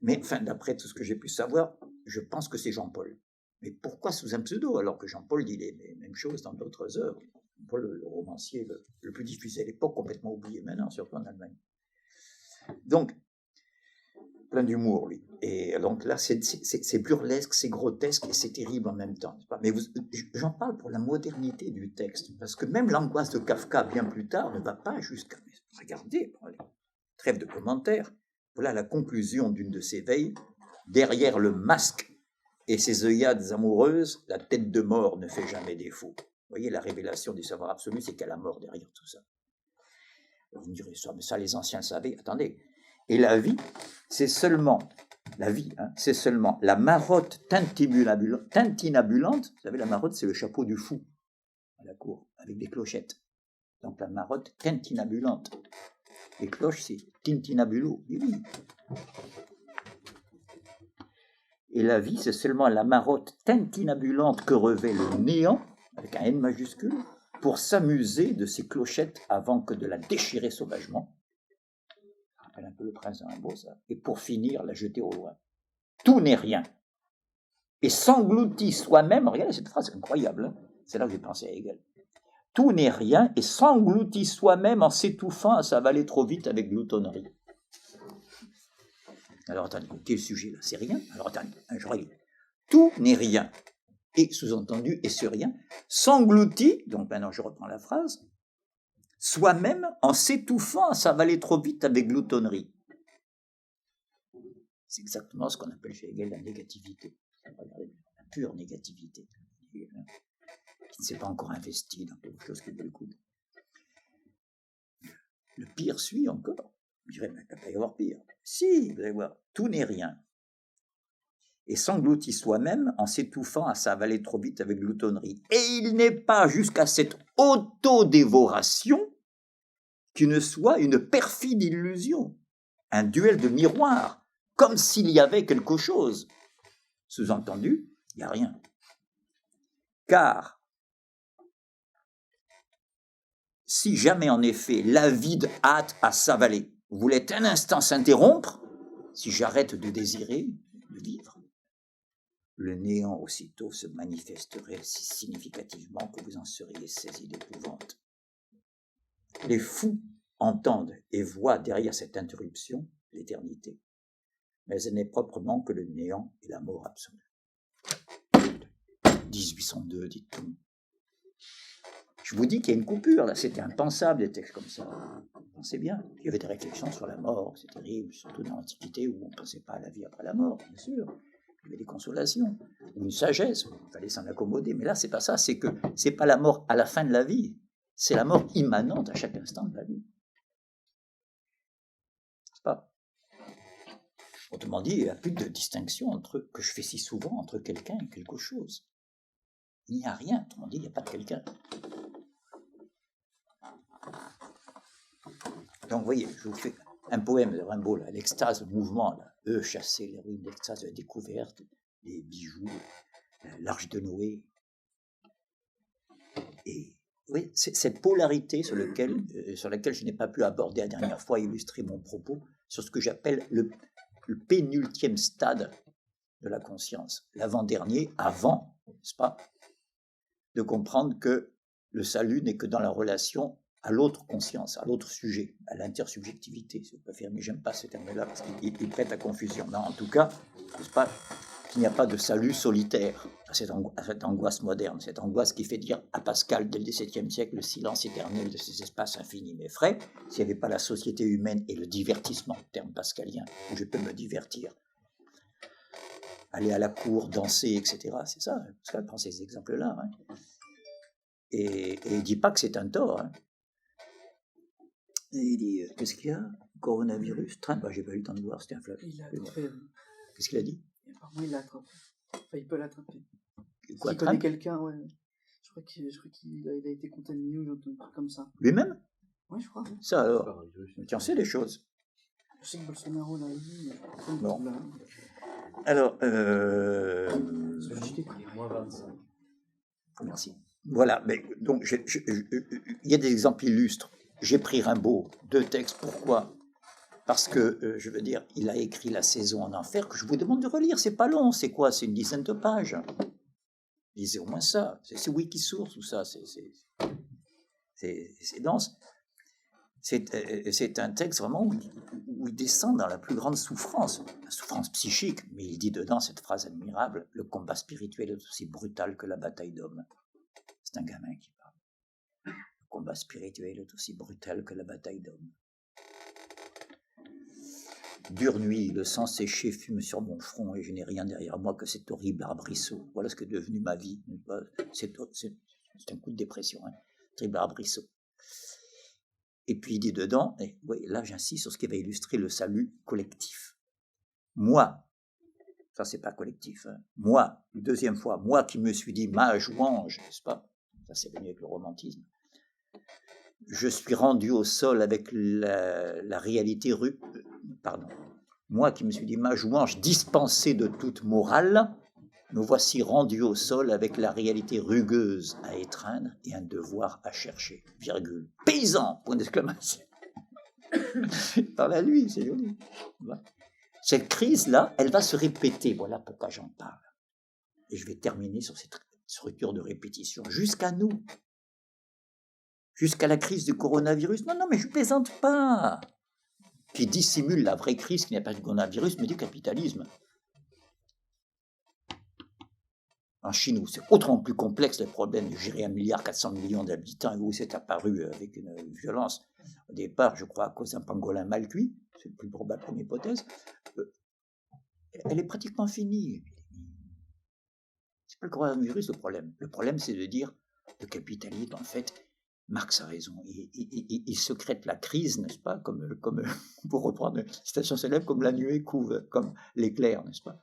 Mais enfin, d'après tout ce que j'ai pu savoir, je pense que c'est Jean-Paul. Mais pourquoi sous un pseudo, alors que Jean-Paul dit les mêmes choses dans d'autres œuvres? Jean-Paul, le romancier le plus diffusé à l'époque, complètement oublié maintenant, surtout en Allemagne. Donc, plein d'humour, lui. Et donc là, c'est burlesque, c'est grotesque et c'est terrible en même temps. Mais j'en parle pour la modernité du texte, parce que même l'angoisse de Kafka, bien plus tard, ne va pas jusqu'à... Regardez, trêve de commentaires, voilà la conclusion d'une de ses veilles. Derrière le masque et ses œillades amoureuses, la tête de mort ne fait jamais défaut. Vous voyez, la révélation du savoir absolu, c'est qu'il y a la mort derrière tout ça. Vous me direz ça, mais ça, les anciens le savaient. Attendez. Et la vie, c'est seulement la marotte tintinabulante. Vous savez, la marotte, c'est le chapeau du fou à la cour, avec des clochettes. Donc la marotte tintinabulante. Les cloches, c'est tintinabulo. Oui. Et la vie, c'est seulement la marotte tintinabulante que revêt le néant, avec un N majuscule, pour s'amuser de ces clochettes avant que de la déchirer sauvagement. Ça rappelle un peu le prince de Rimbaud, ça. Et pour finir, la jeter au loin. Tout n'est rien. Et s'engloutit soi-même, regardez cette phrase incroyable, hein, c'est là que j'ai pensé à Hegel. Tout n'est rien et s'engloutit soi-même en s'étouffant à s'avaler trop vite avec gloutonnerie. Alors attendez, quel sujet là? C'est rien? Alors attendez, je relis. Tout n'est rien. Et sous-entendu, et ce rien, s'engloutit, donc maintenant je reprends la phrase, soi-même en s'étouffant à s'avaler trop vite avec gloutonnerie. C'est exactement ce qu'on appelle chez Hegel la négativité. Regardez, la pure négativité, qui ne s'est pas encore investie dans quelque chose qui vaut le coup. Le pire suit encore. Je dirais, mais il ne peut pas y avoir pire. Si, vous allez voir, tout n'est rien. Et s'engloutit soi-même en s'étouffant à s'avaler trop vite avec gloutonnerie. Et il n'est pas jusqu'à cette autodévoration qui ne soit une perfide illusion, un duel de miroir, comme s'il y avait quelque chose. Sous-entendu, il n'y a rien. Car, si jamais en effet l'avide hâte à s'avaler voulait un instant s'interrompre, si j'arrête de désirer, de vivre, le néant aussitôt se manifesterait si significativement que vous en seriez saisi d'épouvante. Les fous entendent et voient derrière cette interruption l'éternité, mais elle n'est proprement que le néant et la mort absolue. 1802, dit-on. Je vous dis qu'il y a une coupure, là, c'était impensable des textes comme ça. Pensez bien, il y avait des réflexions sur la mort, c'est terrible, surtout dans l'Antiquité où on ne pensait pas à la vie après la mort, bien sûr. Il y avait des consolations, ou une sagesse, il fallait s'en accommoder, mais là, c'est pas ça, c'est que c'est pas la mort à la fin de la vie, c'est la mort immanente à chaque instant de la vie. C'est pas. Autrement dit, il n'y a plus de distinction que je fais si souvent entre quelqu'un et quelque chose. Il n'y a rien, autrement dit, il n'y a pas de quelqu'un. Donc, vous voyez, je vous fais un poème de Rimbaud, là, l'extase, le mouvement, là, eux chasser les ruines, l'extase de la découverte, les bijoux, l'arche de Noé. Et vous voyez, cette polarité sur laquelle je n'ai pas pu aborder la dernière fois, illustrer mon propos, sur ce que j'appelle le pénultième stade de la conscience, l'avant-dernier, avant, n'est-ce pas, de comprendre que le salut n'est que dans la relation à l'autre conscience, à l'autre sujet, à l'intersubjectivité, si vous préférez, mais j'aime pas ce terme-là parce qu'il prête à confusion. Non, en tout cas, n'est-ce pas, qu'il n'y a pas de salut solitaire à cette angoisse moderne, cette angoisse qui fait dire à Pascal, dès le XVIIe siècle, le silence éternel de ces espaces infinis mais frais, s'il n'y avait pas la société humaine et le divertissement, terme pascalien, où je peux me divertir, aller à la cour, danser, etc. C'est ça, Pascal prend ces exemples-là. Hein. Et il ne dit pas que c'est un tort. Hein. Et il dit, qu'est-ce qu'il y a? Coronavirus? J'ai pas eu le temps de voir, c'était un flap. Il l'a attrapé. Qu'est-ce qu'il a dit? Apparemment, il l'a attrapé. Enfin, il peut l'attraper. Quoi, s'il connaît quelqu'un, ouais. Je crois qu'il a été contaminé ou un truc comme ça. Lui-même? Oui, je crois. Ouais. Ça alors? Tu en sais des choses. Je sais que Bolsonaro l'a dit. Bon. Alors, Moins 25. merci. Voilà, mais donc il y a des exemples illustres. J'ai pris Rimbaud, 2 textes. Pourquoi? Parce que, je veux dire, il a écrit La saison en enfer, que je vous demande de relire. C'est pas long, c'est quoi? C'est une dizaine de pages. Lisez au moins ça. C'est Wikisource ou ça. C'est dense. C'est un texte vraiment où il descend dans la plus grande souffrance, la souffrance psychique, mais il dit dedans cette phrase admirable, le combat spirituel est aussi brutal que la bataille d'hommes. C'est un gamin qui parle. Le combat spirituel est aussi brutal que la bataille d'hommes. Dure nuit, le sang séché fume sur mon front et je n'ai rien derrière moi que cet horrible arbrisseau. Voilà ce que est devenu ma vie. C'est un coup de dépression, hein. Terrible arbrisseau. Et puis il dit dedans, et oui, là j'insiste sur ce qui va illustrer le salut collectif. Moi, ça c'est pas collectif, hein. Moi, deuxième fois, moi qui me suis dit mage ou ange, n'est-ce pas? Ça c'est venu avec le romantisme. Je suis rendu au sol avec la réalité moi qui me suis dit mage ou ange, dispensé de toute morale, me voici rendu au sol avec la réalité rugueuse à étreindre et un devoir à chercher, virgule. Paysan, point d'exclamation. Par la nuit, c'est joli. Cette crise-là, elle va se répéter, voilà pourquoi j'en parle. Et je vais terminer sur cette structure de répétition, jusqu'à nous. Jusqu'à la crise du coronavirus. Non, mais je ne plaisante pas. Qui dissimule la vraie crise qui n'est pas du coronavirus, mais du capitalisme. en Chine, où c'est autrement plus complexe les problèmes de gérer 1,4 milliard d'habitants, et où c'est apparu avec une violence, au départ, je crois, à cause d'un pangolin mal cuit, c'est le plus probable comme hypothèse, elle est pratiquement finie. C'est pas le coronavirus le problème. Le problème, c'est de dire le capitalisme, en fait, Marx a raison. Il secrète la crise, n'est-ce pas, comme pour reprendre une citation célèbre, comme la nuée couve, comme l'éclair, n'est-ce pas.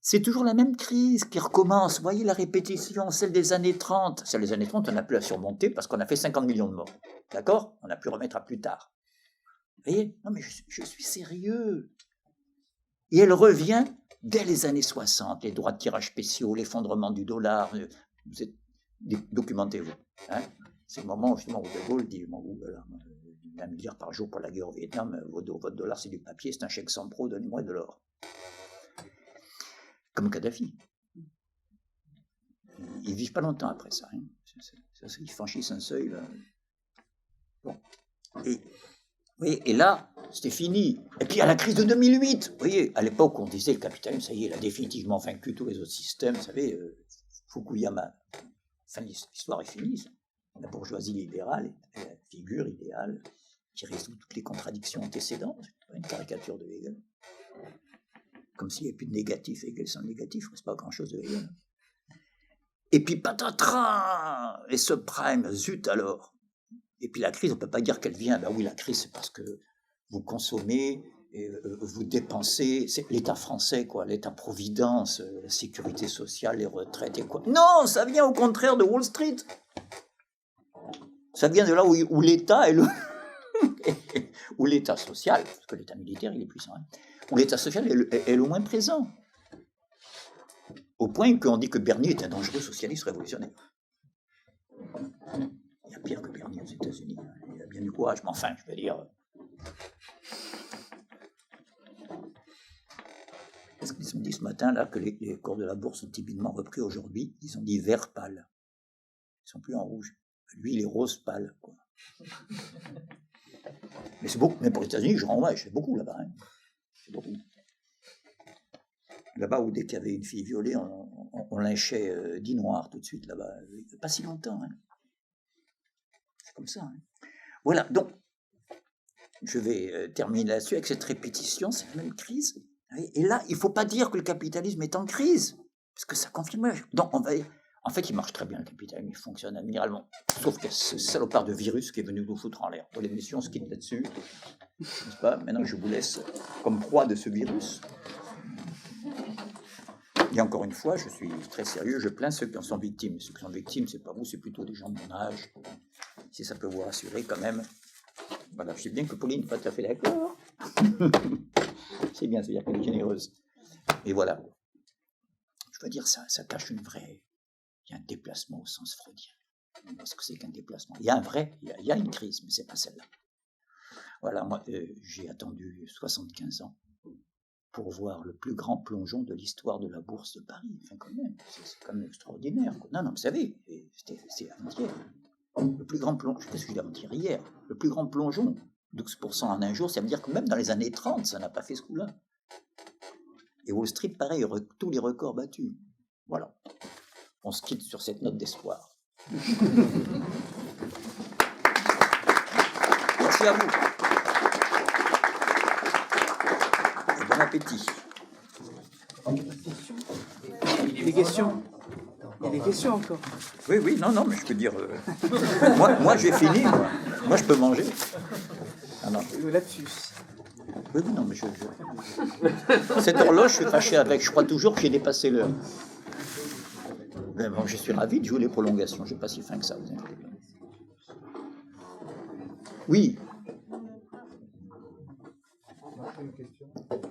C'est toujours la même crise qui recommence. Vous voyez la répétition, celle des années 30. Celle des années 30, on n'a plus à surmonter parce qu'on a fait 50 millions de morts. D'accord? On a pu remettre à plus tard. Vous voyez? Non, mais je suis sérieux. Et elle revient dès les années 60, les droits de tirage spéciaux, l'effondrement du dollar. Vous êtes documentez-vous. Hein, c'est le moment justement où De Gaulle dit 1 milliard par jour pour la guerre au Vietnam, votre dollar c'est du papier, c'est un chèque sans pro, donnez-moi de l'or. Comme Kadhafi. Ils vivent pas longtemps après ça. Hein. Ils franchissent un seuil. Là. Bon. Et là, c'était fini. Et puis à la crise de 2008, vous voyez, à l'époque on disait le capitalisme, ça y est, il a définitivement vaincu tous les autres systèmes, vous savez, Fukuyama. Enfin, l'histoire est finie. Ça. La bourgeoisie libérale est la figure idéale qui résout toutes les contradictions antécédentes. Une caricature de Hegel. Comme s'il n'y avait plus de négatif. Hegel sans négatif, c'est pas grand-chose de Hegel. Et puis patatras, et subprime, zut alors. Et puis la crise, on ne peut pas dire qu'elle vient. Ben oui, la crise, c'est parce que vous consommez, et, vous dépensez. C'est l'État français, quoi, l'État-providence, la sécurité sociale, les retraites et quoi. Non, ça vient au contraire de Wall Street. Ça vient de là où l'État est le... où l'État social, parce que l'État militaire, il est puissant, hein, où l'État social est le moins présent. Au point qu'on dit que Bernier est un dangereux socialiste révolutionnaire. Il y a pire que Bernier aux États-Unis. Il a bien du courage, mais enfin, je veux dire... Est-ce qu'ils ont dit ce matin là que les cours de la bourse sont timidement repris aujourd'hui? Ils ont dit vert pâle. Ils sont plus en rouge. Lui, il est rose pâle, quoi. Mais c'est beaucoup, même pour les États-Unis, je rends hommage, c'est beaucoup là-bas. Hein. C'est beaucoup. Là-bas, où dès qu'il y avait une fille violée, on lynchait 10 noirs tout de suite là-bas. Pas si longtemps. Hein. C'est comme ça. Hein. Voilà, donc, je vais terminer là-dessus avec cette répétition, cette même crise. Et là, il ne faut pas dire que le capitalisme est en crise, parce que ça confirme. Donc, en fait, il marche très bien, le capitalisme, il fonctionne admiralement. Sauf qu'il y a ce salopard de virus qui est venu nous foutre en l'air. Pour l'émission, on se quitte là-dessus. N'est-ce pas? Maintenant, je vous laisse comme proie de ce virus. Et encore une fois, je suis très sérieux, je plains ceux qui en sont victimes. Ceux qui sont victimes, c'est pas vous, c'est plutôt des gens de mon âge. Si ça peut vous rassurer quand même. Voilà, je sais bien que Pauline n'est pas tout à fait d'accord. C'est bien, c'est-à-dire qu'elle est généreuse. Et voilà. Je veux dire, ça cache une vraie... Il y a un déplacement au sens freudien. Qu'est-ce que c'est qu'un déplacement? Il y a un vrai, il y a une crise, mais c'est pas celle-là. Voilà, moi, j'ai attendu 75 ans pour voir le plus grand plongeon de l'histoire de la bourse de Paris. Enfin, quand même, c'est quand même extraordinaire. Quoi. Non, vous savez, c'est avant-hier. Le plus grand plongeon, qu'est-ce que je dis avant-hier? Hier, le plus grand plongeon, 12% en un jour, ça veut dire que même dans les années 30, ça n'a pas fait ce coup-là. Et Wall Street, pareil, tous les records battus. Voilà. On se quitte sur cette note d'espoir. Merci à vous. Et bon appétit. Des questions? Il y a des questions encore. Oui, non, mais je peux dire... moi, j'ai fini, moi. Moi, je peux manger. Ah, non. Le lapsus. Oui, non, mais cette horloge, je suis fâché avec. Je crois toujours que j'ai dépassé l'heure. Mais bon, je suis ravi de jouer les prolongations. Je n'ai pas si faim que ça, vous inquiétez pas. Oui.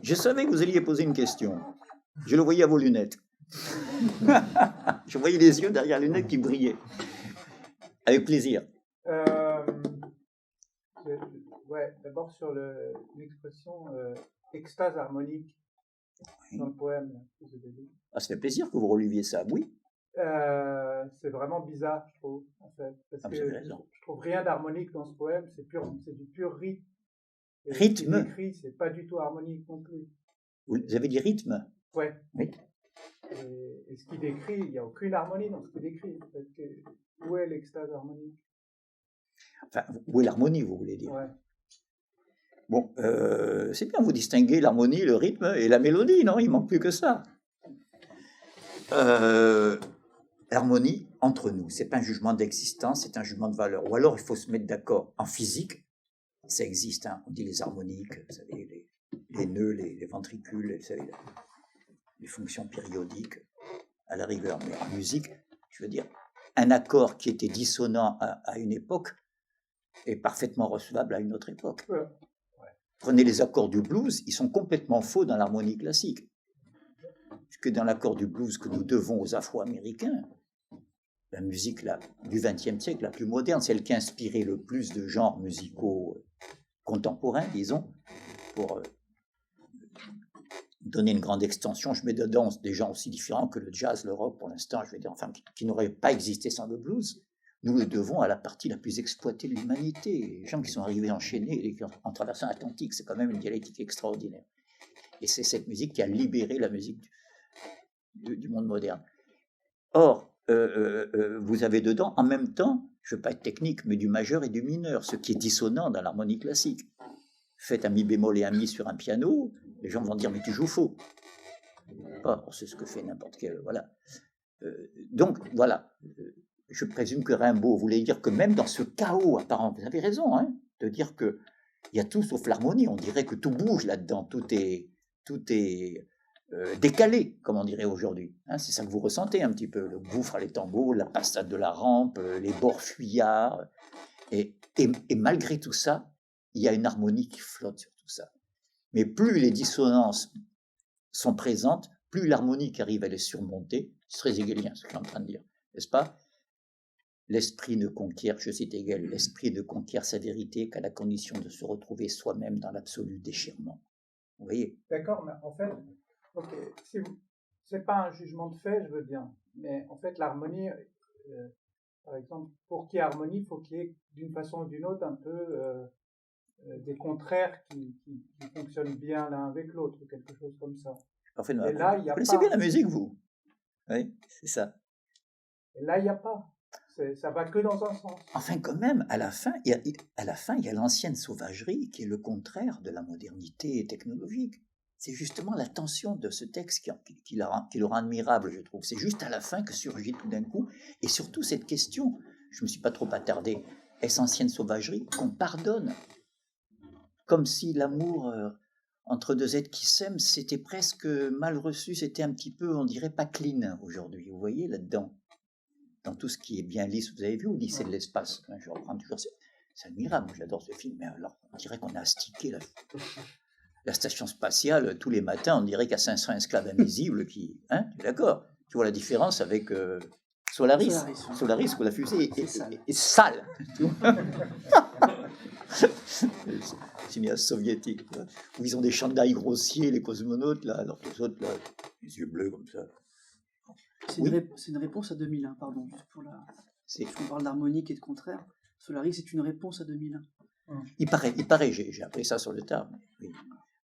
Je savais que vous alliez poser une question. Je le voyais à vos lunettes. Je voyais les yeux derrière les lunettes qui brillaient. Avec plaisir. Ouais, d'abord sur l'expression extase harmonique dans le poème. Ah, ça fait plaisir que vous reliviez ça, oui. C'est vraiment bizarre, je trouve, en fait. Parce que je trouve rien d'harmonique dans ce poème, c'est du pur rythme. Et rythme. Écrit, c'est pas du tout harmonique non plus. Vous avez dit rythme? Ouais. Oui. Et ce qu'il décrit, il n'y a aucune harmonie dans ce qu'il décrit. En fait, où est l'extase harmonique? Enfin, où est l'harmonie, vous voulez dire? Ouais. Bon, c'est bien, vous distinguez l'harmonie, le rythme et la mélodie, non? Il manque plus que ça. L'harmonie entre nous, c'est pas un jugement d'existence, c'est un jugement de valeur. Ou alors il faut se mettre d'accord. En physique, ça existe, hein. On dit les harmoniques, vous savez, les nœuds, les ventricules, vous savez, les fonctions périodiques, à la rigueur. Mais en musique, je veux dire, un accord qui était dissonant à une époque est parfaitement recevable à une autre époque. Ouais. Prenez les accords du blues, ils sont complètement faux dans l'harmonie classique. Puisque dans l'accord du blues que nous devons aux Afro-Américains, la musique du XXe siècle, la plus moderne, celle qui a inspiré le plus de genres musicaux contemporains, disons, pour donner une grande extension. Je mets dedans des gens aussi différents que le jazz, le rock, pour l'instant, je vais dire, enfin, qui n'auraient pas existé sans le blues. Nous le devons à la partie la plus exploitée de l'humanité. Les gens qui sont arrivés enchaînés en traversant l'Atlantique, c'est quand même une dialectique extraordinaire. Et c'est cette musique qui a libéré la musique du monde moderne. Or, vous avez dedans, en même temps, je ne veux pas être technique, mais du majeur et du mineur, ce qui est dissonant dans l'harmonie classique. Faites un mi bémol et un mi sur un piano, les gens vont dire, mais tu joues faux. C'est ce que fait n'importe quel, voilà. Donc, voilà. Je présume que Rimbaud voulait dire que même dans ce chaos apparent, vous avez raison, hein, de dire qu'il y a tout sauf l'harmonie. On dirait que tout bouge là-dedans, tout est décalé, comme on dirait aujourd'hui. Hein, c'est ça que vous ressentez un petit peu, le gouffre à l'étambot, la passade de la rampe, les bords fuyards. Et malgré tout ça, il y a une harmonie qui flotte sur tout ça. Mais plus les dissonances sont présentes, plus l'harmonie qui arrive à les surmonter, c'est très hegelien ce que je suis en train de dire, n'est-ce pas? L'esprit ne conquiert, je cite Hegel, l'esprit ne conquiert sa vérité qu'à la condition de se retrouver soi-même dans l'absolu déchirement. Vous voyez? D'accord, mais en fait, ok, c'est pas un jugement de fait, je veux bien, mais en fait, l'harmonie, par exemple, pour qu'il y ait harmonie, il faut qu'il y ait d'une façon ou d'une autre un peu des contraires qui fonctionnent bien l'un avec l'autre, ou quelque chose comme ça. Parfaitement. Et là, il n'y a vous connaissez pas. bien la musique, vous? Oui, c'est ça. Et là, il n'y a pas. Ça va que dans un sens. Enfin, quand même, à la fin, il y a l'ancienne sauvagerie qui est le contraire de la modernité technologique. C'est justement la tension de ce texte qui le rend admirable, je trouve. C'est juste à la fin que surgit tout d'un coup, et surtout cette question, je ne me suis pas trop attardé, est-ce ancienne sauvagerie qu'on pardonne? Comme si l'amour entre deux êtres qui s'aiment, c'était presque mal reçu, c'était un petit peu, on dirait, pas clean aujourd'hui. Vous voyez là-dedans? Dans tout ce qui est bien lisse, vous avez vu Odyssée de l'espace? Je reprends toujours, c'est admirable, j'adore ce film, mais alors on dirait qu'on a astiqué la station spatiale tous les matins, on dirait qu'il y a 500 esclaves invisibles qui... Hein, d'accord? Tu vois la différence avec Solaris, où la fusée est sale. Cinéaste soviétique, où ils ont des chandails grossiers, les cosmonautes, là, alors que les autres, là, les yeux bleus comme ça. C'est une réponse à 2001, pardon. On parle d'harmonique et de contraire. Solaris, c'est une réponse à 2001. Il paraît, j'ai appris ça sur le tard. Oui.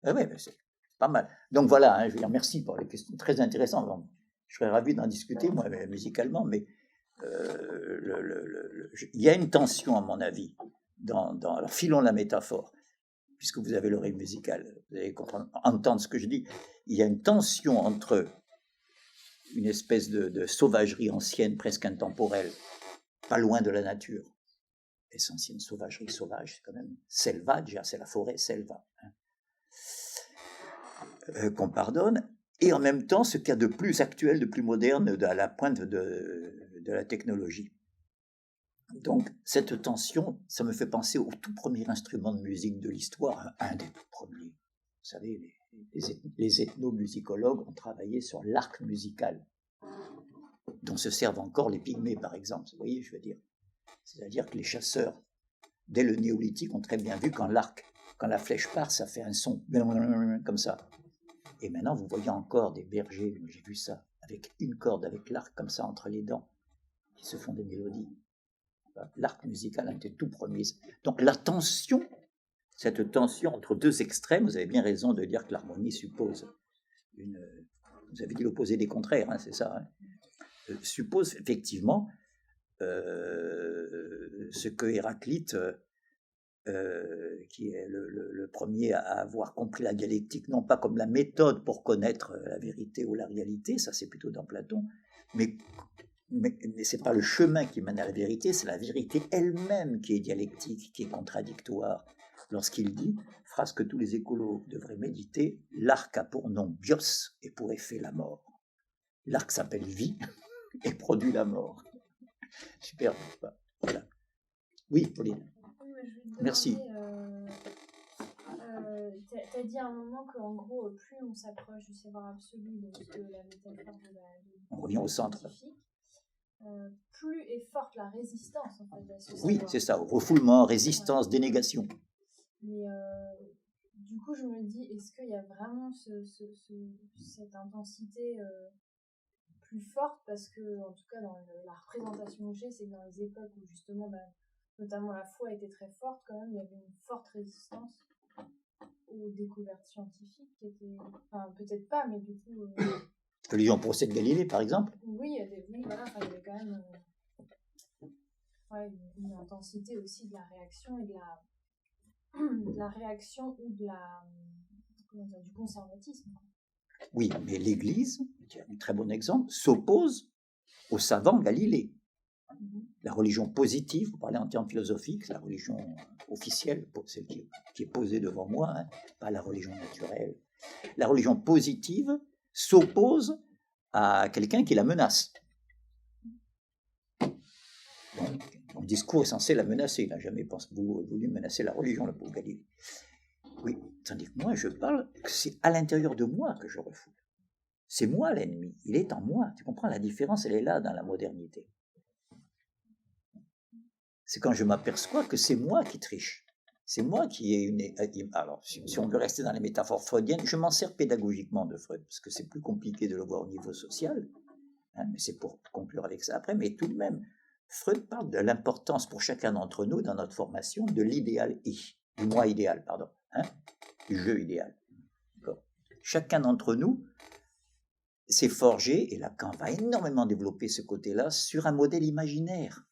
Ouais, c'est pas mal. Donc voilà, hein, je veux dire, merci pour les questions très intéressantes. Je serais ravi d'en discuter, moi, musicalement, mais il y a une tension, à mon avis, alors filons la métaphore, puisque vous avez l'oreille musicale, vous allez entendre ce que je dis. Il y a une tension entre une espèce de sauvagerie ancienne, presque intemporelle, pas loin de la nature. Et c'est une sauvagerie sauvage, c'est quand même selvaggia, c'est la forêt selva, hein, qu'on pardonne, et en même temps ce qu'il y a de plus actuel, de plus moderne, à la pointe de la technologie. Donc cette tension, ça me fait penser au tout premier instrument de musique de l'histoire, un des tout premiers. Vous savez, les ethnomusicologues ont travaillé sur l'arc musical, dont se servent encore les pygmées, par exemple. Vous voyez, je veux dire. C'est-à-dire que les chasseurs, dès le néolithique, ont très bien vu quand la flèche part, ça fait un son comme ça. Et maintenant, vous voyez encore des bergers, j'ai vu ça, avec une corde, avec l'arc comme ça entre les dents, qui se font des mélodies. L'arc musical a été tout premier. Donc la tension, cette tension entre deux extrêmes, vous avez bien raison de dire que l'harmonie suppose vous avez dit l'opposé des contraires, hein, c'est ça, hein, suppose effectivement ce que Héraclite, qui est le premier à avoir compris la dialectique, non pas comme la méthode pour connaître la vérité ou la réalité, ça c'est plutôt dans Platon, mais ce n'est pas le chemin qui mène à la vérité, c'est la vérité elle-même qui est dialectique, qui est contradictoire. Lorsqu'il dit, phrase que tous les écolos devraient méditer, l'arc a pour nom bios et pour effet la mort. L'arc s'appelle vie et produit la mort. Super, voilà. Oui, Pauline. Merci. Tu as dit à un moment qu'en gros, plus on s'approche du savoir absolu de la métaphore on revient au centre. Plus est forte la résistance en fait, à ce savoir. Oui, c'est ça, refoulement, résistance, ouais. Dénégation. Mais du coup, je me dis, est-ce qu'il y a vraiment cette intensité plus forte? Parce que, en tout cas, dans la représentation que j'ai, c'est que dans les époques où justement, notamment la foi était très forte, quand même, il y avait une forte résistance aux découvertes scientifiques qui étaient, enfin, peut-être pas, mais du coup. Religion procès de Galilée, par exemple. Oui, voilà, il y avait quand même une intensité aussi de la réaction et de la réaction ou de du conservatisme. Oui, mais l'Église, qui est un très bon exemple, s'oppose au savant Galilée. La religion positive, vous parlez en termes philosophiques, la religion officielle, celle qui est posée devant moi, hein, pas la religion naturelle. La religion positive s'oppose à quelqu'un qui la menace. Donc, mon discours est censé la menacer, il n'a jamais voulu menacer la religion, le pauvre Galilée. Oui, tandis que moi, je parle que c'est à l'intérieur de moi que je refoule. C'est moi l'ennemi, il est en moi. Tu comprends, la différence, elle est là dans la modernité. C'est quand je m'aperçois que c'est moi qui triche. C'est moi qui ai une... Alors, si on veut rester dans les métaphores freudiennes, je m'en sers pédagogiquement de Freud, parce que c'est plus compliqué de le voir au niveau social, hein, mais c'est pour conclure avec ça après, mais tout de même, Freud parle de l'importance pour chacun d'entre nous, dans notre formation, de l'idéal I, du moi idéal, pardon, hein, du jeu idéal. D'accord. Chacun d'entre nous s'est forgé, et Lacan va énormément développer ce côté-là, sur un modèle imaginaire.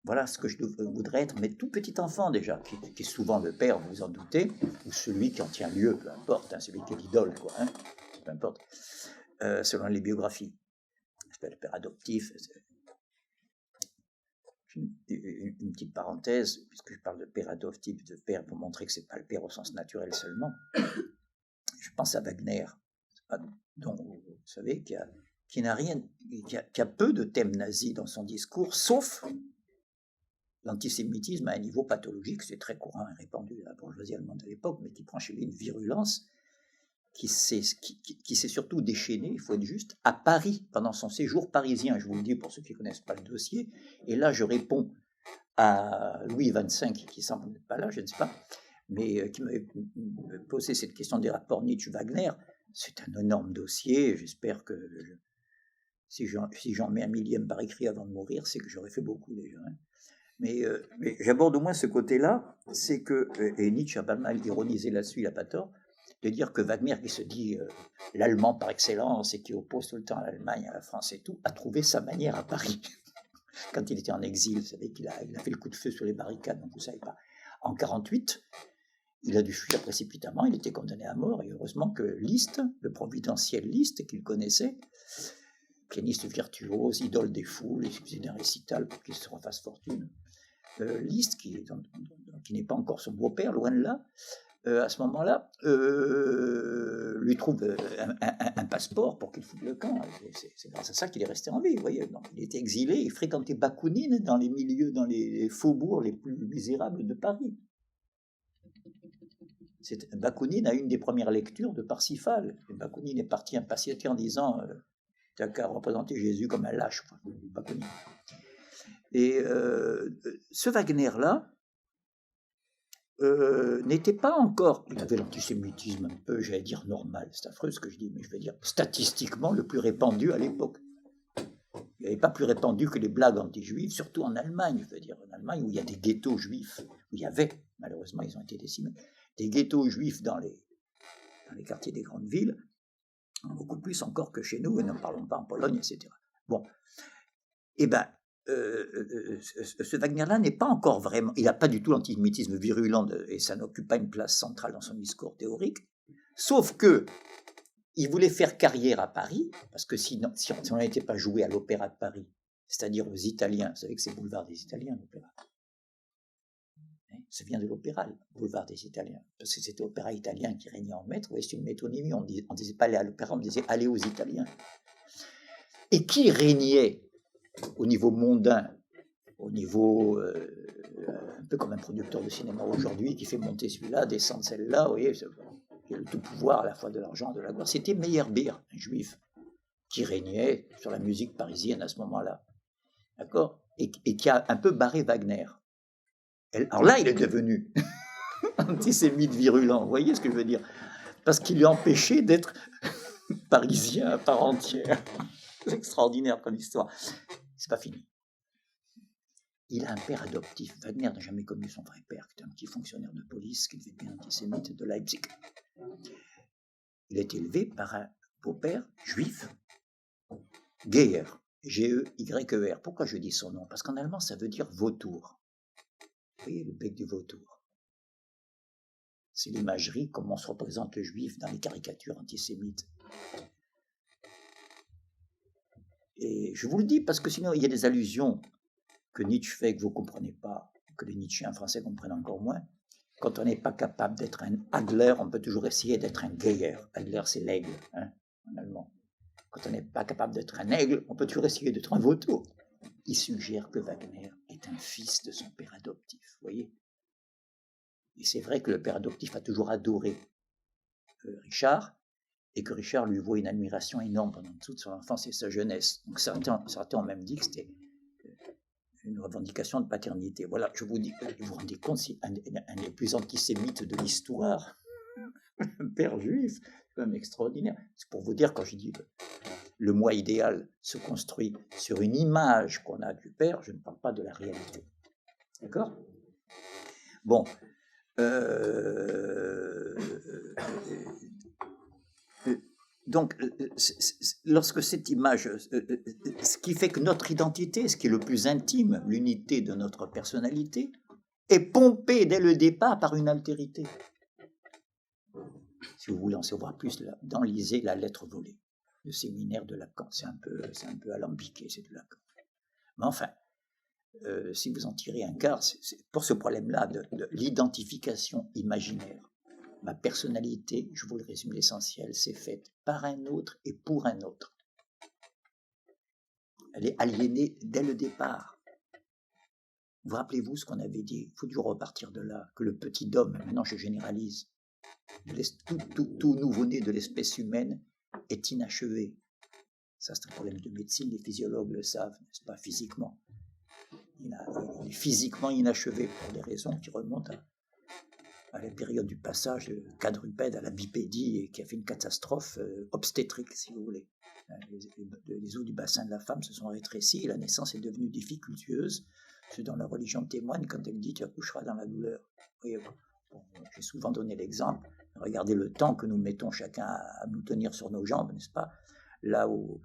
Voilà ce que je voudrais être, mais tout petit enfant déjà, qui est souvent le père, vous vous en doutez, ou celui qui en tient lieu, peu importe, hein, celui qui est l'idole, quoi, hein, peu importe, selon les biographies. Le père adoptif. Une petite parenthèse, puisque je parle de père adoptif, de père, pour montrer que ce n'est pas le père au sens naturel seulement. Je pense à Wagner, dont vous savez, qui a peu de thèmes nazis dans son discours, sauf l'antisémitisme à un niveau pathologique, c'est très courant et répandu dans la bourgeoisie allemande de l'époque, mais qui prend chez lui une virulence qui s'est surtout déchaîné, il faut être juste, à Paris, pendant son séjour parisien, je vous le dis pour ceux qui ne connaissent pas le dossier, et là je réponds à Louis XXV, qui semble n'être pas là, je ne sais pas, mais qui m'avait posé cette question des rapports Nietzsche-Wagner. C'est un énorme dossier, j'espère que si j'en mets un millième par écrit avant de mourir, c'est que j'aurais fait beaucoup déjà, hein. Mais j'aborde au moins ce côté-là, c'est que, et Nietzsche a pas mal ironisé là-dessus, il n'a pas tort, de dire que Wagner, qui se dit l'allemand par excellence et qui oppose tout le temps à l'Allemagne, à la France et tout, a trouvé sa manière à Paris. Quand il était en exil, vous savez qu'il a fait le coup de feu sur les barricades, donc vous ne savez pas. En 1948, il a dû fuir précipitamment, il était condamné à mort, et heureusement que Liszt, le providentiel Liszt qu'il connaissait, pianiste virtuose, idole des foules, il faisait des récitals pour qu'il se refasse fortune. Liszt, qui n'est pas encore son beau-père, loin de là, à ce moment-là, lui trouve un passeport pour qu'il foute le camp. C'est grâce à ça qu'il est resté en vie, vous voyez. Donc, il était exilé, il fréquentait Bakounine dans les milieux, dans les faubourgs les plus misérables de Paris. Bakounine a une des premières lectures de Parsifal. Bakounine est parti impatienté en disant t'as qu'à représenter Jésus comme un lâche, Bakounine. Et ce Wagner-là n'était pas encore, il avait l'antisémitisme un peu, j'allais dire normal, c'est affreux ce que je dis, mais je vais dire statistiquement le plus répandu à l'époque. Il n'y avait pas plus répandu que les blagues anti-juives, surtout en Allemagne, je veux dire, en Allemagne où il y a des ghettos juifs, où il y avait, malheureusement ils ont été décimés, des ghettos juifs dans les quartiers des grandes villes, beaucoup plus encore que chez nous, et n'en parlons pas en Pologne, etc. Bon, eh bien, ce Wagner-là n'est pas encore vraiment, il n'a pas du tout l'antisémitisme virulent, et ça n'occupe pas une place centrale dans son discours théorique, sauf que il voulait faire carrière à Paris, parce que si on n'était pas joué à l'Opéra de Paris, c'est-à-dire aux Italiens, vous savez que c'est boulevard des Italiens, l'opéra. Ça vient de l'opéra, le boulevard des Italiens, parce que c'était l'opéra italien qui régnait en maître. C'est une métonymie, on ne disait pas aller à l'opéra, on disait aller aux Italiens. Et qui régnait au niveau mondain, au niveau un peu comme un producteur de cinéma aujourd'hui qui fait monter celui-là, descendre celle-là, vous voyez, qui a le tout pouvoir à la fois de l'argent et de la gloire. C'était Meyerbeer, un juif, qui régnait sur la musique parisienne à ce moment-là, d'accord, et qui a un peu barré Wagner. Alors là, il est devenu antisémite virulent, vous voyez ce que je veux dire, parce qu'il lui a empêché d'être parisien à part entière. C'est extraordinaire comme histoire. C'est pas fini. Il a un père adoptif. Wagner n'a jamais connu son vrai père, qui était un petit fonctionnaire de police, qui était bien antisémite de Leipzig. Il a été élevé par un beau-père juif, Geyer, G-E-Y-E-R. Pourquoi je dis son nom? Parce qu'en allemand, ça veut dire vautour. Vous voyez, le bec du vautour. C'est l'imagerie, comment on se représente le juif dans les caricatures antisémites. Et je vous le dis parce que sinon, il y a des allusions que Nietzsche fait que vous ne comprenez pas, que les Nietzschéens français comprennent encore moins. Quand on n'est pas capable d'être un Adler, on peut toujours essayer d'être un Geyer. Adler, c'est l'aigle, hein, en allemand. Quand on n'est pas capable d'être un aigle, on peut toujours essayer d'être un vautour. Il suggère que Wagner est un fils de son père adoptif, vous voyez. Et c'est vrai que le père adoptif a toujours adoré Richard, et que Richard lui voit une admiration énorme pendant toute son enfance et sa jeunesse. Donc certains ont même dit que c'était une revendication de paternité. Voilà, je vous dis, vous vous rendez compte, c'est un des plus antisémites de l'histoire, un père juif, c'est quand même extraordinaire. C'est pour vous dire, quand je dis le moi idéal se construit sur une image qu'on a du père, je ne parle pas de la réalité. D'accord ? Bon. Donc, lorsque cette image, ce qui fait que notre identité, ce qui est le plus intime, l'unité de notre personnalité, est pompée dès le départ par une altérité. Si vous voulez en savoir plus, lisez La lettre volée, le séminaire de Lacan. C'est un peu alambiqué, c'est de Lacan. Mais enfin, si vous en tirez un quart, c'est pour ce problème-là de l'identification imaginaire. Ma personnalité, je vous le résume l'essentiel, c'est faite par un autre et pour un autre. Elle est aliénée dès le départ. Vous rappelez-vous ce qu'on avait dit? Il faut toujours repartir de là, que le petit homme, maintenant je généralise, tout nouveau-né de l'espèce humaine est inachevé. Ça, c'est un problème de médecine, les physiologues le savent, n'est-ce pas, physiquement. Il est physiquement inachevé pour des raisons qui remontent à la période du passage de quadrupède à la bipédie et qui a fait une catastrophe obstétrique, si vous voulez. Les os du bassin de la femme se sont rétrécis et la naissance est devenue difficultueuse. Ce dont la religion témoigne quand elle dit « tu accoucheras dans la douleur ». J'ai souvent donné l'exemple. Regardez le temps que nous mettons chacun à nous tenir sur nos jambes, n'est-ce pas? Là où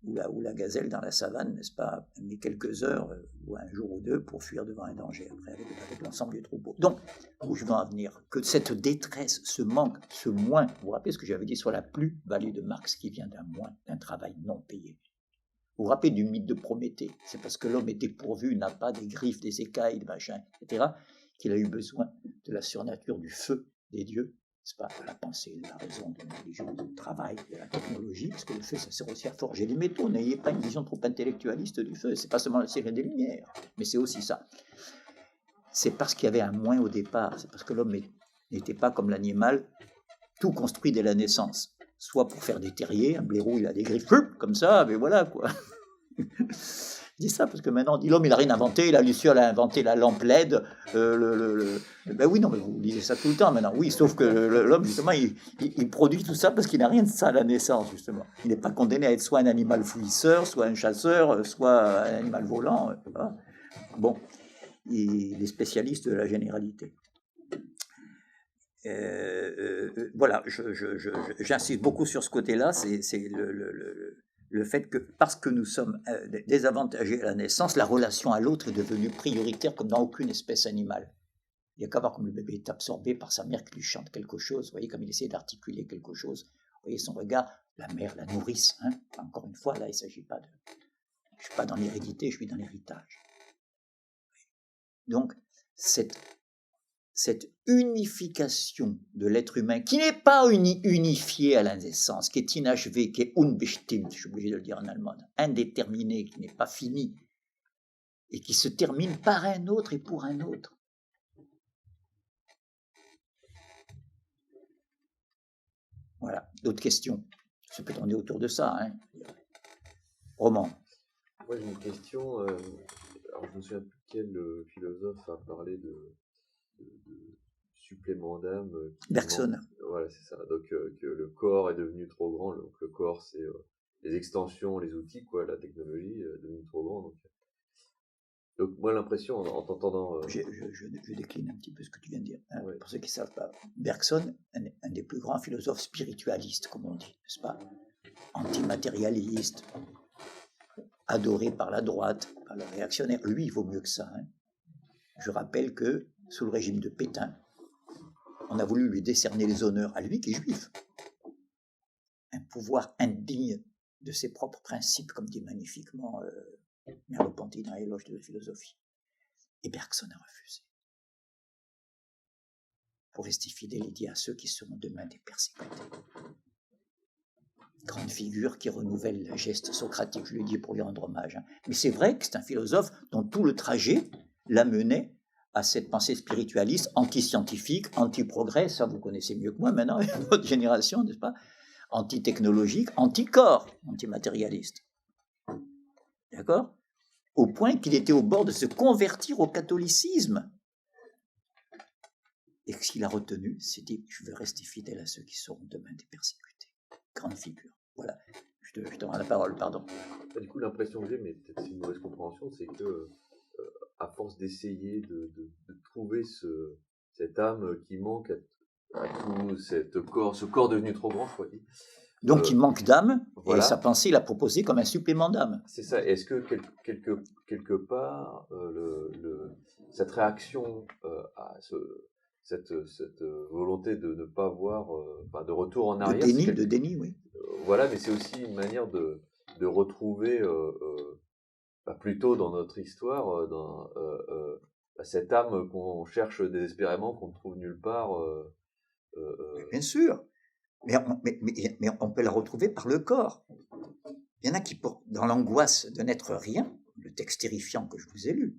la gazelle dans la savane, n'est-ce pas, met quelques heures ou un jour ou deux pour fuir devant un danger, après avec l'ensemble du troupeau. Donc, où je veux en venir, que cette détresse, ce manque, ce moins, vous vous rappelez ce que j'avais dit sur la plus-value de Marx qui vient d'un moins, d'un travail non payé. Vous vous rappelez du mythe de Prométhée? C'est parce que l'homme est dépourvu, n'a pas des griffes, des écailles, des machins, etc., qu'il a eu besoin de la surnature du feu des dieux. C'est pas la pensée, la raison, de la religion, du travail, de la technologie, parce que le feu, ça sert aussi à forger les métaux. N'ayez pas une vision trop intellectualiste du feu. C'est pas seulement la série des Lumières, mais c'est aussi ça. C'est parce qu'il y avait un moins au départ. C'est parce que l'homme n'était pas comme l'animal, tout construit dès la naissance. Soit pour faire des terriers, un blaireau, il a des griffes, comme ça, mais voilà, quoi. Je dis ça parce que maintenant, l'homme, il n'a rien inventé. La Luciole a inventé la lampe LED. Ben oui, non, mais vous lisez ça tout le temps maintenant. Oui, sauf que l'homme, justement, il produit tout ça parce qu'il n'a rien de ça à la naissance, justement. Il n'est pas condamné à être soit un animal fouisseur, soit un chasseur, soit un animal volant. Voilà. Bon, il est spécialiste de la généralité. Voilà, j'insiste beaucoup sur ce côté-là, c'est le fait que, parce que nous sommes désavantagés à la naissance, la relation à l'autre est devenue prioritaire comme dans aucune espèce animale. Il n'y a qu'à voir comme le bébé est absorbé par sa mère qui lui chante quelque chose, vous voyez, comme il essaie d'articuler quelque chose, vous voyez son regard, la mère, la nourrice, hein. Encore une fois, là, il ne s'agit pas de... Je ne suis pas dans l'hérédité, je suis dans l'héritage. Donc, cette unification de l'être humain, qui n'est pas unifié à la naissance, qui est inachevé, qui est unbestimmt, je suis obligé de le dire en allemand, indéterminé, qui n'est pas fini, et qui se termine par un autre et pour un autre. Voilà, d'autres questions. Ça peut tourner autour de ça. Hein. Roman. Moi, j'ai une question. Alors, je me souviens plus quel philosophe a parlé de supplément d'âme. Bergson. Voilà, c'est ça. Donc, que le corps est devenu trop grand. Donc, le corps, c'est les extensions, les outils, quoi, la technologie est devenue trop grand. Donc moi, l'impression, en t'entendant... Je décline un petit peu ce que tu viens de dire. Hein, ouais. Pour ceux qui ne savent pas, Bergson, un des plus grands philosophes spiritualistes, comme on dit, n'est-ce pas? Antimatérialiste, adoré par la droite, par le réactionnaire. Lui, il vaut mieux que ça. Hein. Je rappelle que, sous le régime de Pétain, on a voulu lui décerner les honneurs à lui qui est juif. Un pouvoir indigne de ses propres principes, comme dit magnifiquement Merleau-Ponty dans l'éloge de la philosophie. Et Bergson a refusé. Pour rester fidèle, il dit à ceux qui seront demain des persécutés. Grande figure qui renouvelle le geste socratique, je le dis pour lui rendre hommage. Hein. Mais c'est vrai que c'est un philosophe dont tout le trajet l'amenait à cette pensée spiritualiste, anti-scientifique, anti-progrès, ça vous connaissez mieux que moi maintenant, votre génération, n'est-ce pas? Anti-technologique, anti-corps, anti-matérialiste. D'accord? Au point qu'il était au bord de se convertir au catholicisme. Et ce qu'il a retenu, c'est dit, je veux rester fidèle à ceux qui seront demain des persécutés. Grande figure. Voilà. Je te rends la parole, pardon. Du coup, l'impression que j'ai, mais peut-être c'est une mauvaise compréhension, c'est que à force d'essayer de trouver cette âme qui manque à tout ce corps devenu trop grand, je crois. Donc il manque d'âme, voilà. Et sa pensée l'a proposé comme un supplément d'âme. C'est ça. Est-ce que quelque part, cette réaction à cette volonté de ne pas voir, de retour en arrière, de déni, oui. Voilà, mais c'est aussi une manière de retrouver, plutôt dans notre histoire, cette âme qu'on cherche désespérément, qu'on ne trouve nulle part. Bien sûr. Mais on peut la retrouver par le corps. Il y en a qui, dans l'angoisse de n'être rien, le texte terrifiant que je vous ai lu,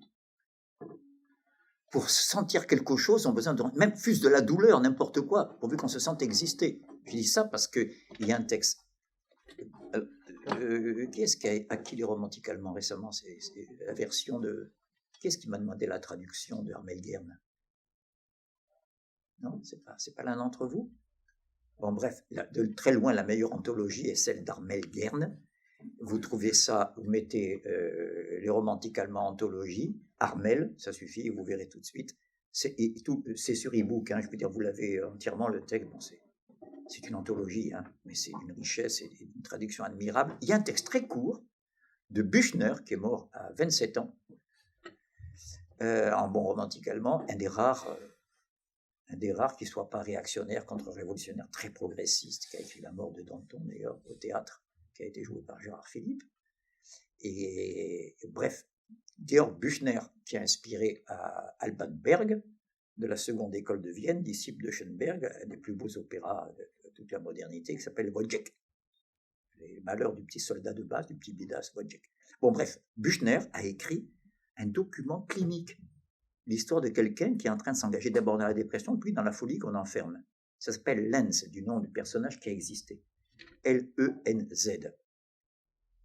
pour sentir quelque chose, ont besoin même fût-ce de la douleur, n'importe quoi, pourvu qu'on se sente exister. Je dis ça parce qu'il y a un texte. Qui est-ce qui a acquis les romantiques allemands récemment? C'est la version de... Qui est-ce qui m'a demandé la traduction de Armel Gern? Non, c'est pas l'un d'entre vous? Bon, bref, de très loin, la meilleure anthologie est celle d'Armel Gern. Vous trouvez ça, vous mettez les romantiques allemands anthologie, Armel, ça suffit, vous verrez tout de suite. C'est sur e-book, hein, je veux dire, vous l'avez entièrement, le texte. Bon, c'est une anthologie, hein, mais c'est d'une richesse et d'une traduction admirable. Il y a un texte très court de Büchner, qui est mort à 27 ans, en bon romantique allemand, un des rares qui ne soit pas réactionnaire, contre-révolutionnaire, très progressiste, qui a écrit La mort de Danton, d'ailleurs, au théâtre, qui a été joué par Gérard Philippe. Et bref, Georg Büchner, qui a inspiré à Alban Berg, de la seconde école de Vienne, disciple de Schoenberg, un des plus beaux opéras de toute la modernité, qui s'appelle Wojciech. Les malheurs du petit soldat de base, du petit bidas Wojciech. Bon, bref, Büchner a écrit un document clinique, l'histoire de quelqu'un qui est en train de s'engager d'abord dans la dépression, puis dans la folie qu'on enferme. Ça s'appelle Lenz, du nom du personnage qui a existé. L-E-N-Z.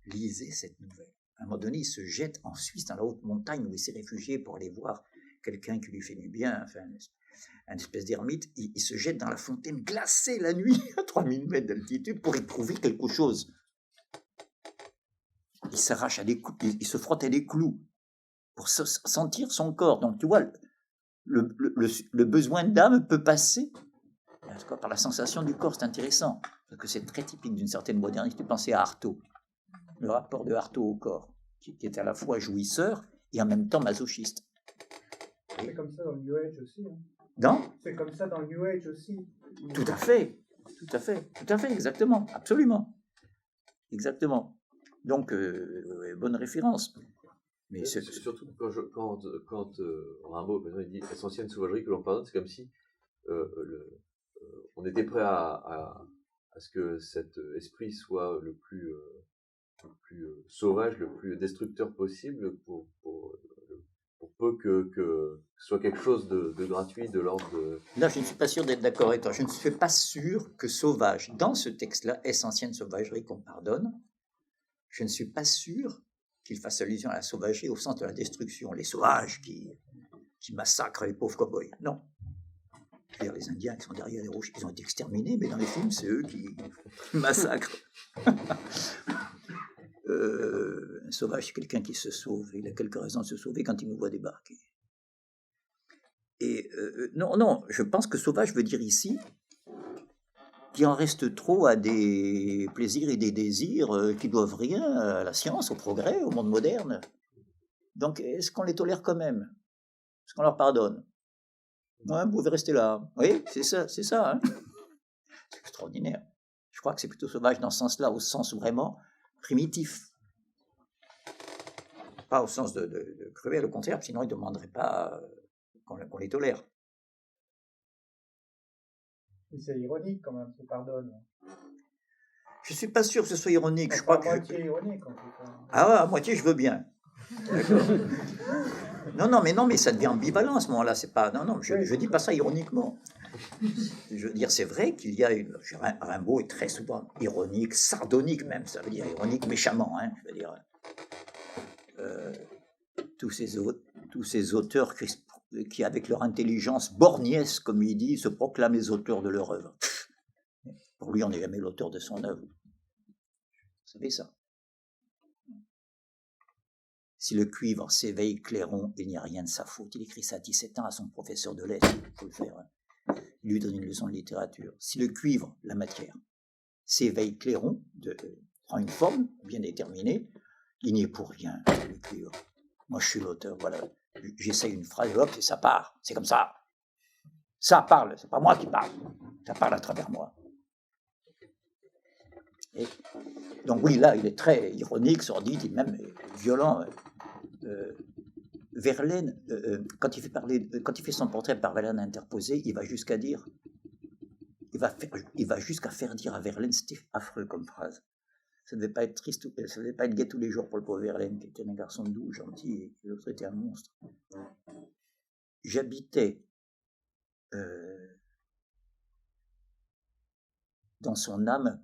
Lisez cette nouvelle. À un moment donné, il se jette en Suisse, dans la haute montagne, où il s'est réfugié pour aller voir quelqu'un qui lui fait du bien, enfin, un espèce d'ermite. Il se jette dans la fontaine glacée la nuit, à 3000 mètres d'altitude, pour y trouver quelque chose. Il s'arrache à des clous, il se frotte à des clous, pour sentir son corps. Donc, tu vois, le besoin d'âme peut passer Par la sensation du corps, c'est intéressant, parce que c'est très typique d'une certaine modernité. Pensez à Artaud, le rapport de Artaud au corps, qui est à la fois jouisseur et en même temps masochiste. C'est comme ça dans le New Age aussi. Hein. Non ? C'est comme ça dans le New Age aussi. Tout à fait, exactement, absolument. Exactement. Donc, bonne référence. Mais surtout quand Rimbaud, par exemple, il dit « essentielle sauvagerie que l'on pardonne », c'est comme si on était prêt à ce que cet esprit soit le plus sauvage, le plus destructeur possible pour peu que ce soit quelque chose de gratuit, de l'ordre de... Là, je ne suis pas sûr d'être d'accord avec toi. Je ne suis pas sûr que sauvage, dans ce texte-là, essentielle sauvagerie qu'on pardonne, je ne suis pas sûr qu'il fasse allusion à la sauvagerie au sens de la destruction, les sauvages qui massacrent les pauvres cow-boys. Non. C'est-à-dire les Indiens qui sont derrière les rochers, ils ont été exterminés, mais dans les films, c'est eux qui massacrent. Un sauvage, c'est quelqu'un qui se sauve. Il a quelques raisons de se sauver quand il nous voit débarquer. Et non, je pense que sauvage veut dire ici qu'il en reste trop à des plaisirs et des désirs qui doivent rien à la science, au progrès, au monde moderne. Donc, est-ce qu'on les tolère quand même ? Est-ce qu'on leur pardonne ? Ouais, vous pouvez rester là. Oui, c'est ça. Hein. C'est extraordinaire. Je crois que c'est plutôt sauvage dans ce sens-là, au sens vraiment primitif. Pas au sens de crever, au contraire, sinon ils ne demanderaient pas qu'on les tolère. C'est ironique quand même, ce pardonne. Je ne suis pas sûr que ce soit ironique. Enfin, je crois à moitié ironique en tout cas. Ah ouais, à moitié je veux bien. D'accord. Non, mais ça devient ambivalent à ce moment-là. C'est pas, non, je dis pas ça ironiquement. Je veux dire, c'est vrai qu'il y a Rimbaud est très souvent ironique, sardonique même. Ça veut dire ironique méchamment. Hein, je veux dire, tous ces auteurs qui, avec leur intelligence borgnesse, comme il dit, se proclament les auteurs de leur œuvre. Pour lui, on n'est jamais l'auteur de son œuvre. Vous savez ça ? Si le cuivre s'éveille clairon, il n'y a rien de sa faute. Il écrit ça à 17 ans à son professeur de lettres. Il faut le faire. Hein. Il lui donne une leçon de littérature. Si le cuivre, la matière, s'éveille clairon, prend une forme bien déterminée, il n'y est pour rien, le cuivre. Moi, je suis l'auteur, voilà. J'essaye une phrase, hop, et ça part. C'est comme ça. Ça parle, c'est pas moi qui parle. Ça parle à travers moi. Et donc oui, là, il est très ironique, sordide, et même violent. Verlaine, quand il fait son portrait par Verlaine interposé, il va jusqu'à dire, il va jusqu'à faire dire à Verlaine, c'était affreux comme phrase. Ça ne devait pas être triste, ça ne devait pas être gai tous les jours pour le pauvre Verlaine, qui était un garçon doux, gentil, et l'autre était un monstre. J'habitais dans son âme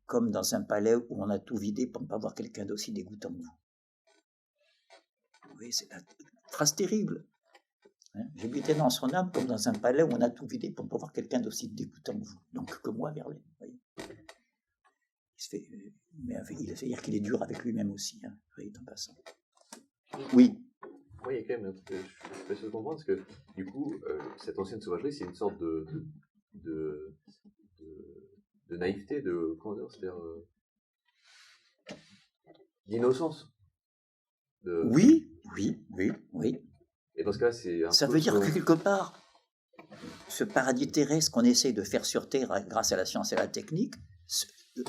comme dans un palais où on a tout vidé pour ne pas voir quelqu'un d'aussi dégoûtant que vous. Oui, c'est une phrase terrible. Hein, j'habitais dans son âme comme dans un palais où on a tout vidé pour ne pas voir quelqu'un d'aussi dégoûtant que vous. Donc que moi, Verlaine. Il fait dire qu'il est dur avec lui-même aussi, hein, en passant. Oui. Oui, il y a quand même un truc que je ne suis pas sûr de comprendre, parce que du coup, cette ancienne sauvagerie, c'est une sorte de naïveté, comment dire, c'est-à-dire d'innocence. Oui. Et dans ce cas, c'est ça veut dire que quelque part, ce paradis terrestre qu'on essaie de faire sur Terre grâce à la science et à la technique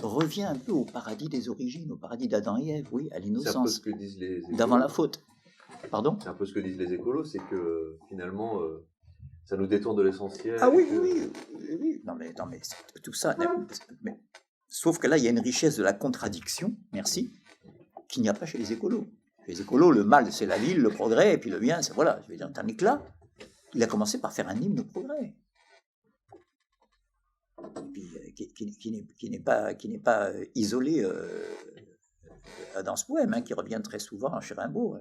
revient un peu au paradis des origines, au paradis d'Adam et Ève, oui, à l'innocence. C'est un peu ce que disent les écolos. D'avant la faute. Pardon ? C'est un peu ce que disent les écolos, c'est que finalement, ça nous détourne de l'essentiel. Ah oui. Non mais tout ça. Mais, sauf que là, il y a une richesse de la contradiction, merci, qu'il n'y a pas chez les écolos. Chez les écolos, le mal, c'est la ville, le progrès, et puis le bien, c'est voilà. Je veux dire, tandis que là, il a commencé par faire un hymne de progrès. Et puis, qui n'est pas isolé dans ce poème, hein, qui revient très souvent chez Rimbaud.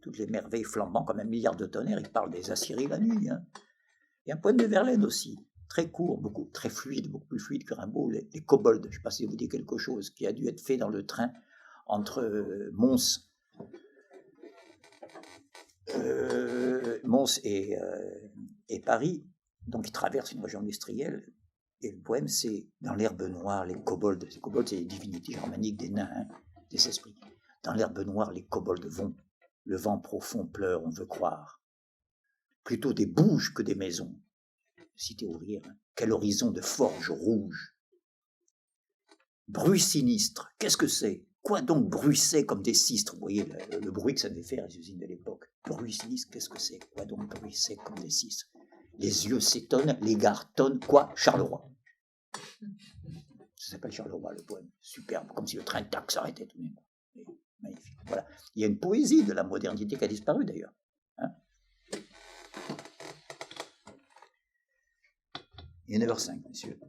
Toutes les merveilles flambant comme un milliard de tonnerres, il parle des Assyries la nuit. Hein. Il y a un poème de Verlaine aussi, très court, très fluide, beaucoup plus fluide que Rimbaud, les kobolds, je ne sais pas si vous dites quelque chose, qui a dû être fait dans le train entre Mons et Paris. Donc il traverse une région industrielle, et le poème c'est dans l'herbe noire, les kobolds. Les kobolds c'est les divinités germaniques des nains, hein, des esprits. Dans l'herbe noire, les kobolds vont. Le vent profond pleure, on veut croire. Plutôt des bouges que des maisons. Cité ouvrière, hein. Quel horizon de forges rouges. Bruit sinistre, qu'est-ce que c'est? Quoi donc bruisser comme des sistres? Vous voyez le bruit que ça devait faire les usines de l'époque. Bruit sinistre, qu'est-ce que c'est? Quoi donc bruisser comme des sistres? Les yeux s'étonnent, l'égard tonne, quoi? Charleroi. Ça s'appelle Charleroi, le poème. Superbe, comme si le train de taxe s'arrêtait tout d'un coup. Magnifique. Voilà. Il y a une poésie de la modernité qui a disparu d'ailleurs. Hein, il est 9h05, monsieur.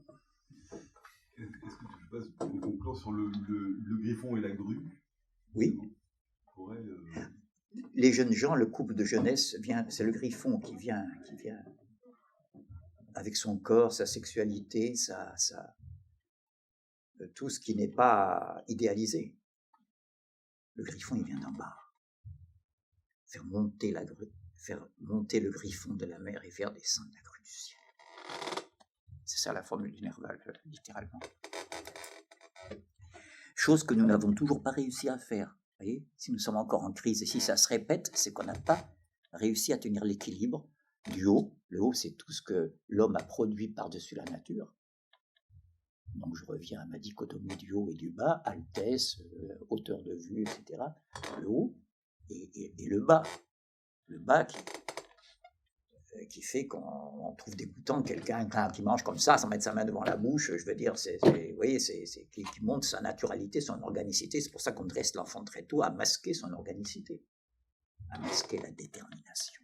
Est-ce que tu passes pour conclure sur le griffon et la grue? Oui. Pourrait, Les jeunes gens, le couple de jeunesse, c'est le griffon qui vient avec son corps, sa sexualité, tout ce qui n'est pas idéalisé. Le griffon, il vient d'en bas. Faire monter le griffon de la mer et faire descendre la grue du ciel. C'est ça la formule du Nerval, littéralement. Chose que nous n'avons toujours pas réussi à faire. Vous voyez, si nous sommes encore en crise et si ça se répète, c'est qu'on n'a pas réussi à tenir l'équilibre du haut. Le haut, c'est tout ce que l'homme a produit par-dessus la nature. Donc je reviens à ma dichotomie du haut et du bas, altesse, hauteur de vue, etc. Le haut et le bas. Le bas qui fait qu'on trouve dégoûtant quelqu'un qui mange comme ça, sans mettre sa main devant la bouche. Je veux dire, vous voyez, qui montre sa naturalité, son organicité. C'est pour ça qu'on dresse l'enfant très tôt à masquer son organicité, à masquer la détermination.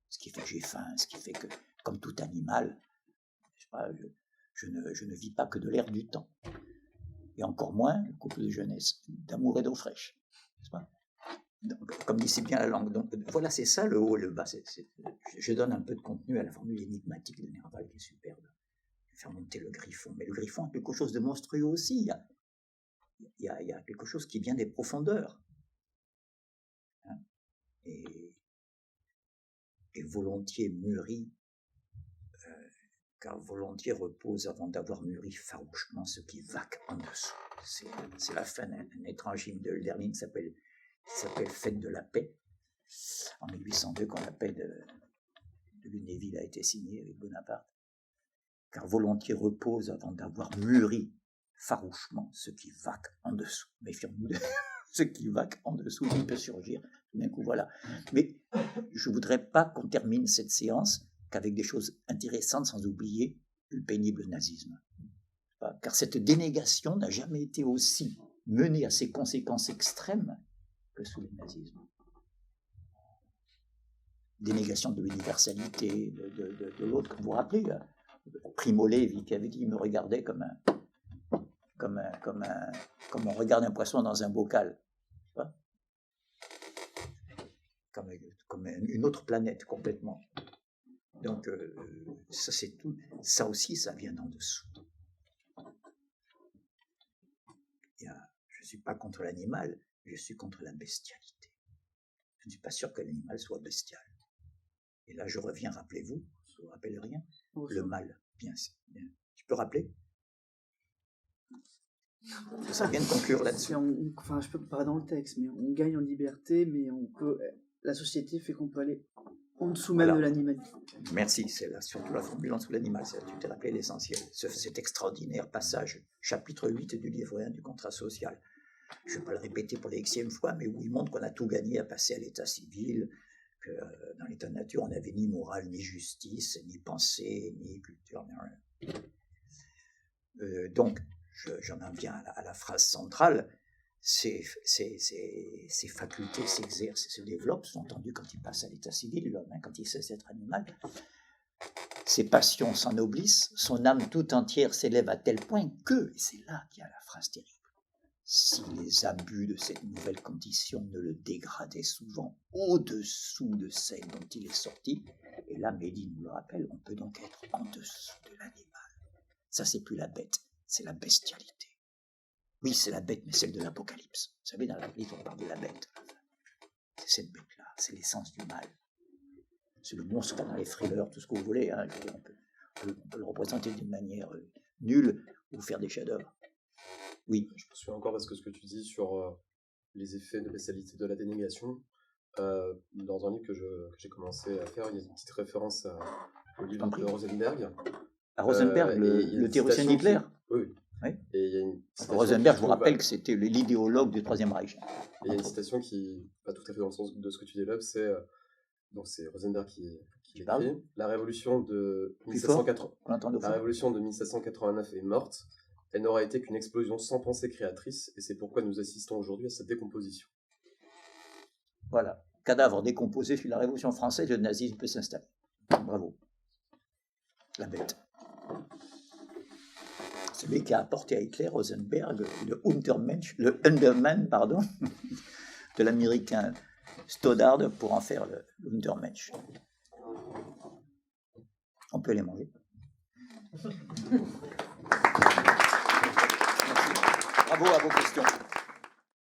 Ce qui fait que j'ai faim, ce qui fait que, comme tout animal, je sais pas, je ne vis pas que de l'air du temps. Et encore moins le couple de jeunesse, d'amour et d'eau fraîche. N'est-ce pas? Donc, comme dit si bien la langue. Donc, voilà, c'est ça le haut et le bas. Je donne un peu de contenu à la formule énigmatique de Nerval qui est superbe. Faire monter le griffon. Mais le griffon a quelque chose de monstrueux aussi. Il y a quelque chose qui vient des profondeurs. Hein? Et volontiers mûri, car volontiers repose avant d'avoir mûri farouchement ce qui vaque en dessous. C'est la fin d'un étrange hymne de Hölderlin qui s'appelle Fête de la paix, en 1802, quand la paix de Lunéville a été signée avec Bonaparte. Car volontiers repose avant d'avoir mûri farouchement ce qui vaque en dessous. Méfions-nous de ce qui vaque en dessous, il peut surgir. D'un coup, voilà. Mais je ne voudrais pas qu'on termine cette séance qu'avec des choses intéressantes, sans oublier le pénible nazisme. Car cette dénégation n'a jamais été aussi menée à ses conséquences extrêmes que sous le nazisme. Dénégation de l'universalité, de l'autre, comme vous vous rappelez, Primo Levi qui avait dit, il me regardait comme on regarde un poisson dans un bocal, comme une autre planète complètement. Donc ça c'est tout, ça aussi ça vient d'en dessous. Je ne suis pas contre l'animal, je suis contre la bestialité. Je ne suis pas sûr que l'animal soit bestial. Et là je reviens, rappelez-vous, je ne vous rappelle rien, le mal, bien. Tu peux rappeler? Ça vient de conclure là-dessus. Enfin, je peux pas dans le texte, mais on gagne en liberté, mais la société fait qu'on peut aller en dessous même de l'animalité. Merci, c'est là, surtout la formule en dessous de l'animal, tu t'es rappelé l'essentiel. Cet extraordinaire passage, chapitre 8 du livre 1 du contrat social. Je ne vais pas le répéter pour la xème fois, mais où il montre qu'on a tout gagné à passer à l'état civil, que dans l'état de nature, on n'avait ni morale, ni justice, ni pensée, ni culture, ni rien. Donc, j'en en viens à la phrase centrale. Ces facultés s'exercent et se développent, sont entendues quand il passe à l'état civil, l'homme, quand il cesse d'être animal. Ses passions s'ennoblissent, son âme tout entière s'élève à tel point que, et c'est là qu'il y a la phrase terrible, si les abus de cette nouvelle condition ne le dégradaient souvent au-dessous de celle dont il est sorti, et là Méline nous le rappelle, on peut donc être en dessous de l'animal. Ça, c'est plus la bête, c'est la bestialité. Oui, c'est la bête, mais celle de l'Apocalypse. Vous savez, dans la Bible, on parle de la bête. C'est cette bête-là, c'est l'essence du mal. C'est le monstre qu'il y a dans les thrillers, tout ce que vous voulez. Hein. On peut le représenter d'une manière nulle ou faire des chefs-d'œuvre. Oui. Je me souviens encore parce que ce que tu dis sur les effets de bestialité de la dénégation, dans un livre que j'ai commencé à faire, il y a une petite référence au livre de Rosenberg. À Rosenberg, le théoricien d'Hitler. Oui. Oui. Et il y a une Rosenberg, je vous rappelle que c'était l'idéologue du Troisième Reich. Et il y a une citation qui va tout à fait dans le sens de ce que tu développes, c'est donc c'est Rosenberg qui écrit la révolution de 1789 est morte. Elle n'aura été qu'une explosion sans pensée créatrice, et c'est pourquoi nous assistons aujourd'hui à sa décomposition. Voilà, cadavre décomposé sur la Révolution française, le nazisme peut s'installer. Bravo. La bête. Celui qui a apporté à Hitler, Rosenberg, le Underman, de l'américain Stoddard pour en faire le Untermensch. On peut les manger. Bravo à vos questions.